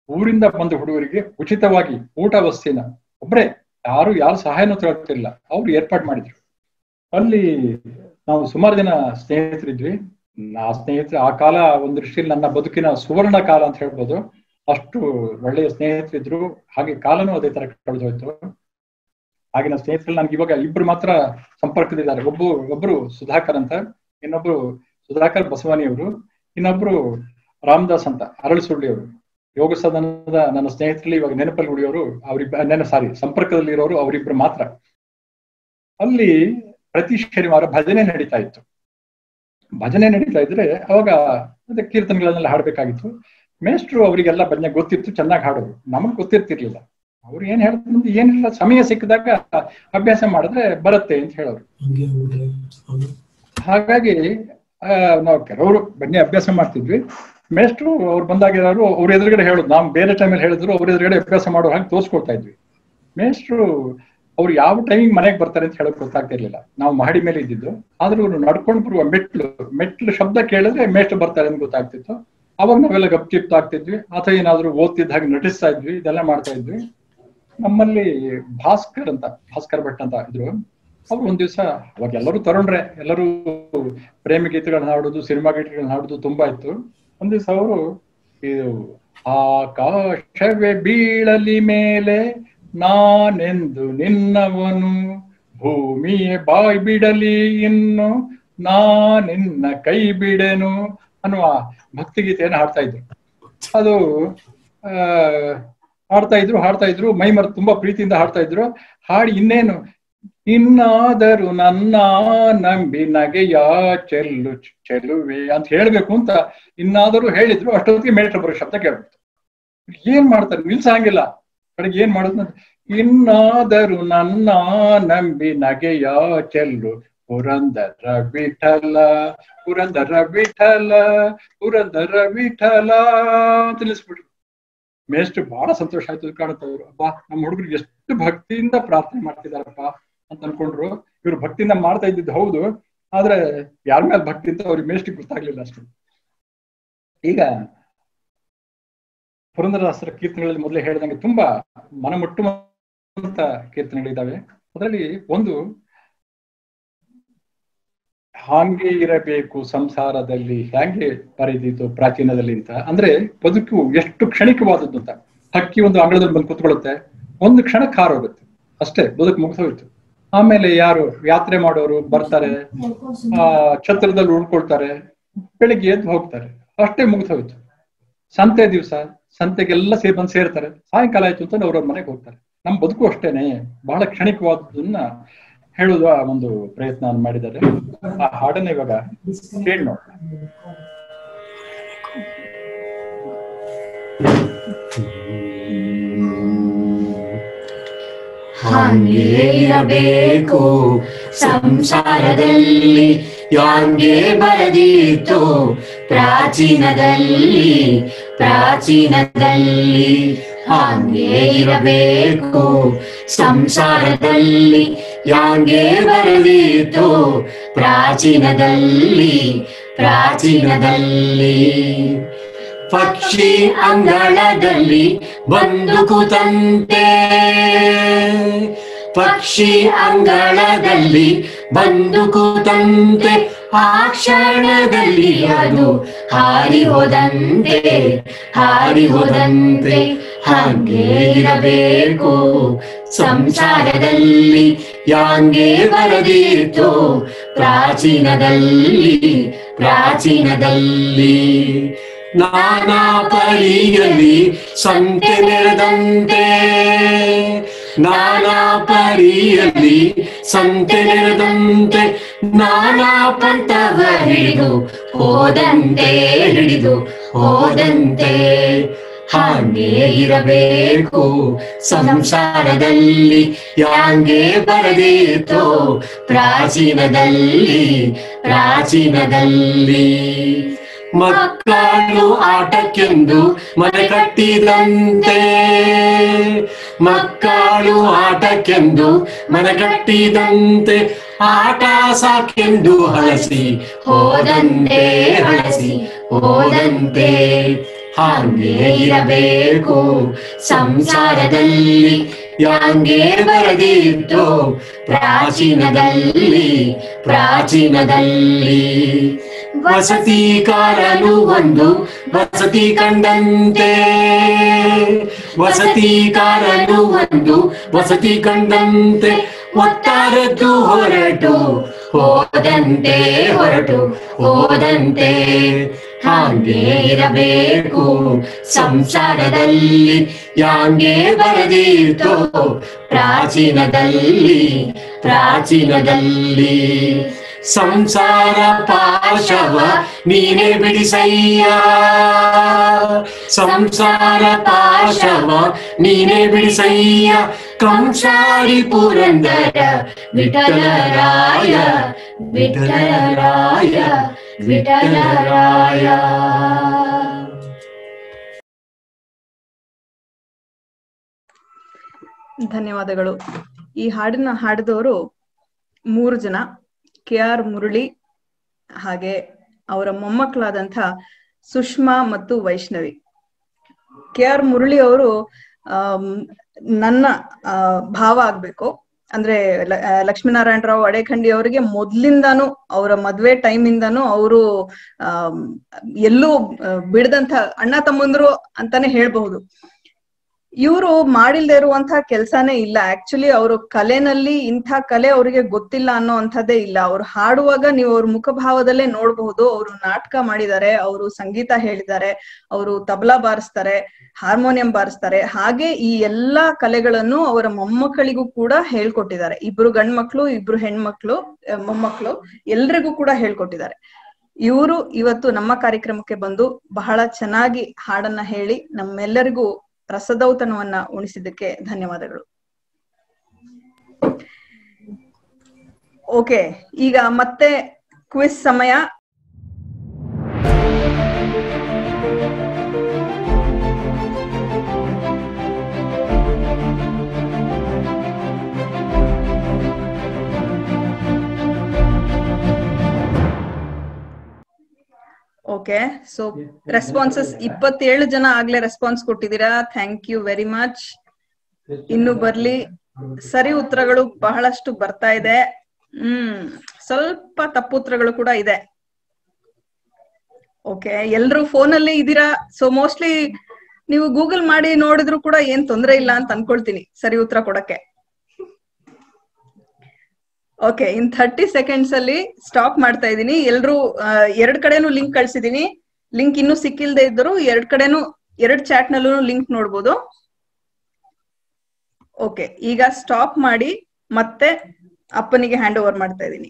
S4: ಊರಿಂದ ಬಂದ ಹುಡುಗರಿಗೆ ಉಚಿತವಾಗಿ ಊಟ ವಸತಿನ ಒಬ್ರೆ ಯಾರು ಸಹಾಯನೂ ತಗೊಳ್ತಿರ್ಲಿಲ್ಲ, ಅವ್ರು ಏರ್ಪಾಡು ಮಾಡಿದ್ರು. ಅಲ್ಲಿ ನಾವು ಸುಮಾರು ಜನ ಸ್ನೇಹಿತರಿದ್ವಿ. ಆ ಸ್ನೇಹಿತರು ಆ ಕಾಲ ಒಂದು ದೃಷ್ಟಿಯಲ್ಲಿ ನನ್ನ ಬದುಕಿನ ಸುವರ್ಣ ಕಾಲ ಅಂತ ಹೇಳ್ಬೋದು. ಅಷ್ಟು ಒಳ್ಳೆಯ ಸ್ನೇಹಿತರಿದ್ರು. ಹಾಗೆ ಕಾಲನೂ ಅದೇ ತರ ಕಳೆದೋಯ್ತು. ಆಗಿನ ಸ್ನೇಹಿತರಲ್ಲಿ ನನ್ಗೆ ಇವಾಗ ಇಬ್ರು ಮಾತ್ರ ಸಂಪರ್ಕದಿದ್ದಾರೆ. ಒಬ್ರು ಸುಧಾಕರ್ ಅಂತ, ಇನ್ನೊಬ್ರು ಸುಧಾಕರ್ ಬಸವಾನಿಯವರು, ಇನ್ನೊಬ್ರು ರಾಮದಾಸ್ ಅಂತ ಅರಳಸುಳ್ಳಿ ಅವರು. ಯೋಗ ಸದನದ ನನ್ನ ಸ್ನೇಹಿತರಲ್ಲಿ ಇವಾಗ ನೆನಪಲ್ಲಿ ಉಳಿಯೋರು ಸಂಪರ್ಕದಲ್ಲಿ ಇರೋರು ಅವರಿಬ್ರು ಮಾತ್ರ. ಅಲ್ಲಿ ಪ್ರತಿ ಶನಿವಾರ ಭಜನೆ ನಡೀತಾ ಇತ್ತು. ಭಜನೆ ನಡೀತಾ ಇದ್ರೆ ಅವಾಗ ಅದೇ ಕೀರ್ತನೆಗಳನ್ನೆಲ್ಲ ಹಾಡ್ಬೇಕಾಗಿತ್ತು. ಮೇಷ್ಟ್ರು ಅವರಿಗೆಲ್ಲ ಭಜನೆ ಗೊತ್ತಿತ್ತು, ಚೆನ್ನಾಗಿ ಹಾಡೋರು. ನಮಗ್ ಗೊತ್ತಿರ್ತಿರ್ಲಿಲ್ಲ. ಅವ್ರು ಏನ್ ಹೇಳ್ತಾರೆ, ಏನಿಲ್ಲ ಸಮಯ ಸಿಕ್ಕಿದಾಗ ಅಭ್ಯಾಸ ಮಾಡಿದ್ರೆ ಬರುತ್ತೆ ಅಂತ ಹೇಳೋರು. ಹಾಗಾಗಿ ನಾವು ಕೆಲವರು ಬನ್ನಿ ಅಭ್ಯಾಸ ಮಾಡ್ತಿದ್ವಿ. ಮೇಷ್ಟ್ರು ಅವ್ರು ಬಂದಾಗಿರೋರು ಅವ್ರ ಎದುರುಗಡೆ ಹೇಳೋದು, ನಾವು ಬೇರೆ ಟೈಮಲ್ಲಿ ಹೇಳಿದ್ರು ಅವ್ರ ಎದುರುಗಡೆ ಅಭ್ಯಾಸ ಮಾಡೋ ಹಾಗೆ ತೋರಿಸ್ಕೊಡ್ತಾ ಇದ್ವಿ. ಮೇಷ್ಟ್ರು ಅವ್ರು ಯಾವ ಟೈಮಿಂಗ್ ಮನೆಗೆ ಬರ್ತಾರೆ ಅಂತ ಹೇಳಕ್ ಗೊತ್ತಾಗ್ತಿರ್ಲಿಲ್ಲ. ನಾವು ಮಹಡಿ ಮೇಲೆ ಇದ್ದಿದ್ದು, ಆದ್ರೂ ಅವ್ರು ನಡ್ಕೊಂಡು ಬರುವ ಮೆಟ್ಲು ಶಬ್ದ ಕೇಳಿದ್ರೆ ಮೇಷ್ಟ್ರು ಬರ್ತಾರೆ ಅಂತ ಗೊತ್ತಾಗ್ತಿತ್ತು. ಅವಾಗ ನಾವೆಲ್ಲ ಗಪ್ಚಿಪ್ ಆಗ್ತಿದ್ವಿ, ಅಥವಾ ಏನಾದ್ರು ಓದ್ತಿದ್ದ ಹಾಗೆ ನಟಿಸ್ತಾ ಇದ್ವಿ, ಇದೆಲ್ಲ ಮಾಡ್ತಾ ಇದ್ವಿ. ನಮ್ಮಲ್ಲಿ ಭಾಸ್ಕರ್ ಭಟ್ ಅಂತ ಇದ್ರು. ಅವ್ರು ಒಂದ್ ದಿವ್ಸ, ಅವಾಗ ಎಲ್ಲರೂ ತರುಣ್ರೆ, ಎಲ್ಲರೂ ಪ್ರೇಮ ಗೀತೆಗಳನ್ನ ಹಾಡೋದು, ಸಿನಿಮಾ ಗೀತೆಗಳನ್ನ ಹಾಡೋದು ತುಂಬಾ ಇತ್ತು. ಒಂದ್ ದಿವ್ಸ ಅವರು ಇದು ಆಕಾಶವೇ ಬೀಳಲಿ ಮೇಲೆ ನಾನೆಂದು ನಿನ್ನವನು, ಭೂಮಿಯೇ ಬಾಯ್ ಬಿಡಲಿ ಇನ್ನು ನಾನಿನ್ನ ಕೈ ಬಿಡೆನು ಅನ್ನುವ ಭಕ್ತಿಗೀತೆಯನ್ನು ಹಾಡ್ತಾ ಇದ್ರು. ಅದು ಹಾಡ್ತಾ ಇದ್ರು ಮೈ ಮರೆತು ತುಂಬಾ ಪ್ರೀತಿಯಿಂದ ಹಾಡ್ತಾ ಇದ್ರು. ಹಾಡಿ ಇನ್ನೇನು, ಇನ್ನಾದರೂ ನನ್ನ ನಂಬಿ ನಗೆಯ ಚೆಲ್ಲುವೆ ಅಂತ ಹೇಳ್ಬೇಕು ಅಂತ ಇನ್ನಾದರೂ ಹೇಳಿದ್ರು. ಅಷ್ಟೊತ್ತಿಗೆ ಮೇಲ್ಟ್ರ ಬರೋ ಶಬ್ದ ಕೇಳ್ಬಿಡ್ತು. ಏನ್ ಮಾಡ್ತಾರೆ, ನಿಲ್ಸಂಗಿಲ್ಲ. ಕಡೆಗೆ ಏನ್ ಮಾಡೋದು, ಇನ್ನಾದರೂ ನನ್ನ ನಂಬಿ ನಗೆಯ ಚೆಲ್ಲು ಪುರಂದರ ವಿಠಲ ಪುರಂದರ ವಿಠಲ ಪುರಂದರ ವಿಠಲ ಅಂತ ನಿಲ್ಸ್ಬಿಟ್ರು. ಮೇಷ್ಟು ಬಹಳ ಸಂತೋಷ ಆಯ್ತು ಕಾಣುತ್ತವ್ರು. ಅಬ್ಬಾ, ನಮ್ಮ ಹುಡುಗರು ಎಷ್ಟು ಭಕ್ತಿಯಿಂದ ಪ್ರಾರ್ಥನೆ ಮಾಡ್ತಿದಾರಪ್ಪ ಅಂತ ಅನ್ಕೊಂಡ್ರು. ಇವ್ರು ಭಕ್ತಿಯಿಂದ ಮಾಡ್ತಾ ಇದ್ದಿದ್ದು ಹೌದು, ಆದ್ರೆ ಯಾರ ಮೇಲೆ ಭಕ್ತಿ ಅಂತ ಅವ್ರಿಗೆ ಮೇಷ್ಟಿಗೆ ಗೊತ್ತಾಗ್ಲಿಲ್ಲ ಅಷ್ಟು. ಈಗ ಪುರಂದರದಾಸರ ಕೀರ್ತನೆಗಳಲ್ಲಿ ಮೊದಲೇ ಹೇಳಿದಂಗೆ ತುಂಬಾ ಮನಮುಟ್ಟುವಂತ ಕೀರ್ತನೆಗಳಿದ್ದಾವೆ. ಅದರಲ್ಲಿ ಒಂದು, ಹಾಂಗೆ ಇರಬೇಕು ಸಂಸಾರದಲ್ಲಿ ಹ್ಯಾಂಗೆ ಬರೆದಿತ್ತು ಪ್ರಾಚೀನದಲ್ಲಿ ಅಂತ. ಅಂದ್ರೆ ಬದುಕು ಎಷ್ಟು ಕ್ಷಣಿಕವಾದದ್ದು ಅಂತ. ಹಕ್ಕಿ ಒಂದು ಅಂಗಳದಲ್ಲಿ ಬಂದು ಕೂತ್ಕೊಳ್ಳುತ್ತೆ, ಒಂದು ಕ್ಷಣಕ್ಕೆ ಹಾರೋಗುತ್ತೆ ಅಷ್ಟೇ, ಬದುಕು ಮುಗಿದೋಯ್ತು. ಆಮೇಲೆ ಯಾರು ಯಾತ್ರೆ ಮಾಡೋರು ಬರ್ತಾರೆ, ಛತ್ರದಲ್ಲಿ ಉಳ್ಕೊಳ್ತಾರೆ, ಬೆಳಿಗ್ಗೆ ಎದ್ದು ಹೋಗ್ತಾರೆ, ಅಷ್ಟೇ ಮುಗಿದೋಯ್ತು. ಸಂತೆ ದಿವಸ ಸಂತೆಗೆಲ್ಲ ಬಂದು ಸೇರ್ತಾರೆ, ಸಾಯಂಕಾಲ ಆಯ್ತು ಅಂತ ಅವ್ರವ್ರ ಮನೆಗೆ ಹೋಗ್ತಾರೆ. ನಮ್ ಬದುಕು ಅಷ್ಟೇನೆ, ಬಹಳ ಕ್ಷಣಿಕವಾದದನ್ನ ಹೇಳುವ ಒಂದು ಪ್ರಯತ್ನ ಮಾಡಿದ್ದಾರೆ. ಆ ಹಾಡನ್ನ ಇವಾಗ ಕೇಳಿ ನೋಡೋಣ.
S6: ಹಾಗೆ ಇರಬೇಕು ಸಂಸಾರದಲ್ಲಿ ಯಾಂಗೆ ಬರೆದಿತ್ತು ಪ್ರಾಚೀನದಲ್ಲಿ ಹಾಗೆ ಇರಬೇಕು ಸಂಸಾರದಲ್ಲಿ ಯಾಂಗೆ ಬರೆದಿತ್ತು ಪ್ರಾಚೀನದಲ್ಲಿ ಪಕ್ಷಿ ಅಂಗಳದಲ್ಲಿ ಬಂದು ಕೂತಂತೆ ಆ ಕ್ಷಣದಲ್ಲಿ ಅದು ಹಾರಿ ಹೋದಂತೆ ಹಾಗೆ ಇರಬೇಕು ಸಂಸಾರದಲ್ಲಿ ಯಾಂಗೆ ಬರೆದಿತ್ತು ಪ್ರಾಚೀನದಲ್ಲಿ ನಾನಾ ಪರಿಯಲ್ಲಿ ಸಂತೆ ನೆರೆದಂತೆ ನಾನಾ ಪಂಥವ ಹಿಡಿದು ಹೋದಂತೆ ಹಾಗೆ ಇರಬೇಕು ಸಂಸಾರದಲ್ಲಿ ಯಾಂಗೆ ಬರೆದಿತ್ತು ಪ್ರಾಚೀನದಲ್ಲಿ ಮಕ್ಕಳು ಆಟಕ್ಕೆಂದು ಮನೆ ಕಟ್ಟಿದಂತೆ ಆಟ ಸಾಕೆಂದು ಹಳಸಿ ಹೋದಂತೆ ಹಾಗೆ ಇರಬೇಕು ಸಂಸಾರದಲ್ಲಿ ಯಾಂಗೆ ಬರೆದಿತ್ತು ಪ್ರಾಚೀನದಲ್ಲಿ ವಸತಿಕಾರನು ಒಂದು ವಸತಿ ಕಂಡಂತೆ ಒತ್ತಾರದ್ದು ಹೊರಟು ಹೋದಂತೆ ಹಾಗೆ ಇರಬೇಕು ಸಂಸಾರದಲ್ಲಿ ಯಾಂಗೆ ಬರೆದಿತ್ತು ಪ್ರಾಚೀನದಲ್ಲಿ ಸಂಸಾರ ಪಾಶವ ನೀನೇ ಬಿಡಿಸಯ್ಯ ಕಂಸಾರಿ ಪುರಂದರ ವಿಠಲರಾಯ
S3: ಧನ್ಯವಾದಗಳು. ಈ ಹಾಡನ್ನ ಹಾಡಿದವರು 3 ಜನ, KR ಮುರಳಿ, ಹಾಗೆ ಅವರ ಮೊಮ್ಮಕ್ಕಳಾದಂಥ ಸುಷ್ಮಾ ಮತ್ತು ವೈಷ್ಣವಿ. KR ಮುರಳಿ ಅವರು ನನ್ನ ಭಾವ ಆಗ್ಬೇಕು. ಅಂದ್ರೆ ಲಕ್ಷ್ಮೀನಾರಾಯಣರಾವ್ ಅಡೇಖಂಡಿ ಅವರಿಗೆ ಮೊದ್ಲಿಂದಾನು, ಅವರ ಮದ್ವೆ ಟೈಮ್ ಇಂದಾನು ಅವರು ಎಲ್ಲೂ ಬಿಡದಂತ ಅಣ್ಣ ತಮ್ಮಂದ್ರು ಅಂತಾನೆ ಹೇಳ್ಬಹುದು. ಇವರು ಮಾಡಿಲ್ದೇ ಇರುವಂತಹ ಕೆಲ್ಸಾನೇ ಇಲ್ಲ. ಆಕ್ಚುಲಿ ಅವರು ಕಲೆನಲ್ಲಿ ಇಂಥ ಕಲೆ ಅವರಿಗೆ ಗೊತ್ತಿಲ್ಲ ಅನ್ನೋ ಅಂಥದ್ದೇ ಇಲ್ಲ. ಅವ್ರು ಹಾಡುವಾಗ ನೀವು ಅವ್ರ ಮುಖಭಾವದಲ್ಲೇ ನೋಡಬಹುದು. ಅವರು ನಾಟಕ ಮಾಡಿದ್ದಾರೆ, ಅವರು ಸಂಗೀತ ಹೇಳಿದ್ದಾರೆ, ಅವರು ತಬಲಾ ಬಾರಿಸ್ತಾರೆ, ಹಾರ್ಮೋನಿಯಂ ಬಾರಿಸ್ತಾರೆ. ಹಾಗೆ ಈ ಎಲ್ಲಾ ಕಲೆಗಳನ್ನು ಅವರ ಮೊಮ್ಮಕ್ಕಳಿಗೂ ಕೂಡ ಹೇಳ್ಕೊಟ್ಟಿದ್ದಾರೆ. ಇಬ್ರು ಗಂಡ್ಮಕ್ಳು, ಇಬ್ರು ಹೆಣ್ಮಕ್ಳು, ಮೊಮ್ಮಕ್ಕಳು ಎಲ್ರಿಗೂ ಕೂಡ ಹೇಳ್ಕೊಟ್ಟಿದ್ದಾರೆ. ಇವರು ಇವತ್ತು ನಮ್ಮ ಕಾರ್ಯಕ್ರಮಕ್ಕೆ ಬಂದು ಬಹಳ ಚೆನ್ನಾಗಿ ಹಾಡನ್ನ ಹೇಳಿ ನಮ್ಮೆಲ್ಲರಿಗೂ ರಸದೌತಣವನ್ನ ಉಣಿಸಿದ್ದಕ್ಕೆ ಧನ್ಯವಾದಗಳು. ಓಕೆ, ಈಗ ಮತ್ತೆ ಕ್ವಿಜ್ ಸಮಯ. ಓಕೆ, ಸೊ ರೆಸ್ಪಾನ್ಸಸ್ 27 ಜನ ಆಗ್ಲೇ ರೆಸ್ಪಾನ್ಸ್ ಕೊಟ್ಟಿದ್ದೀರಾ. Thank you very much. ಇನ್ನು ಬರ್ಲಿ, ಸರಿ ಉತ್ತರಗಳು ಬಹಳಷ್ಟು ಬರ್ತಾ ಇದೆ. ಸ್ವಲ್ಪ ತಪ್ಪು ಉತ್ತರಗಳು ಕೂಡ ಇದೆ. ಓಕೆ, ಎಲ್ರು ಫೋನಲ್ಲಿ ಇದ್ದೀರಾ. ಸೊ ಮೋಸ್ಟ್ಲಿ ನೀವು ಗೂಗಲ್ ಮಾಡಿ ನೋಡಿದ್ರು ಕೂಡ ಏನ್ ತೊಂದ್ರೆ ಇಲ್ಲ ಅಂತ ಅನ್ಕೊಳ್ತೀನಿ ಸರಿ ಉತ್ತರ ಕೊಡಕ್ಕೆ. ಓಕೆ, ಇನ್ 30 ಸೆಕೆಂಡ್ಸ್ ಅಲ್ಲಿ ಸ್ಟಾಪ್ ಮಾಡ್ತಾ ಇದ್ದೀನಿ. ಎಲ್ರು 2 ಕಡೆನೂ ಲಿಂಕ್ ಕಳ್ಸಿದೀನಿ. ಲಿಂಕ್ ಇನ್ನೂ ಸಿಕ್ಕಿಲ್ದೆ ಇದ್ದರು 2 ಕಡೆನೂ 2 ಚಾಟ್ ನಲ್ಲೂ ಲಿಂಕ್ ನೋಡ್ಬೋದು. ಓಕೆ, ಈಗ ಸ್ಟಾಪ್ ಮಾಡಿ ಮತ್ತೆ ಅಪ್ಪನಿಗೆ ಹ್ಯಾಂಡ್ ಓವರ್ ಮಾಡ್ತಾ ಇದ್ದೀನಿ.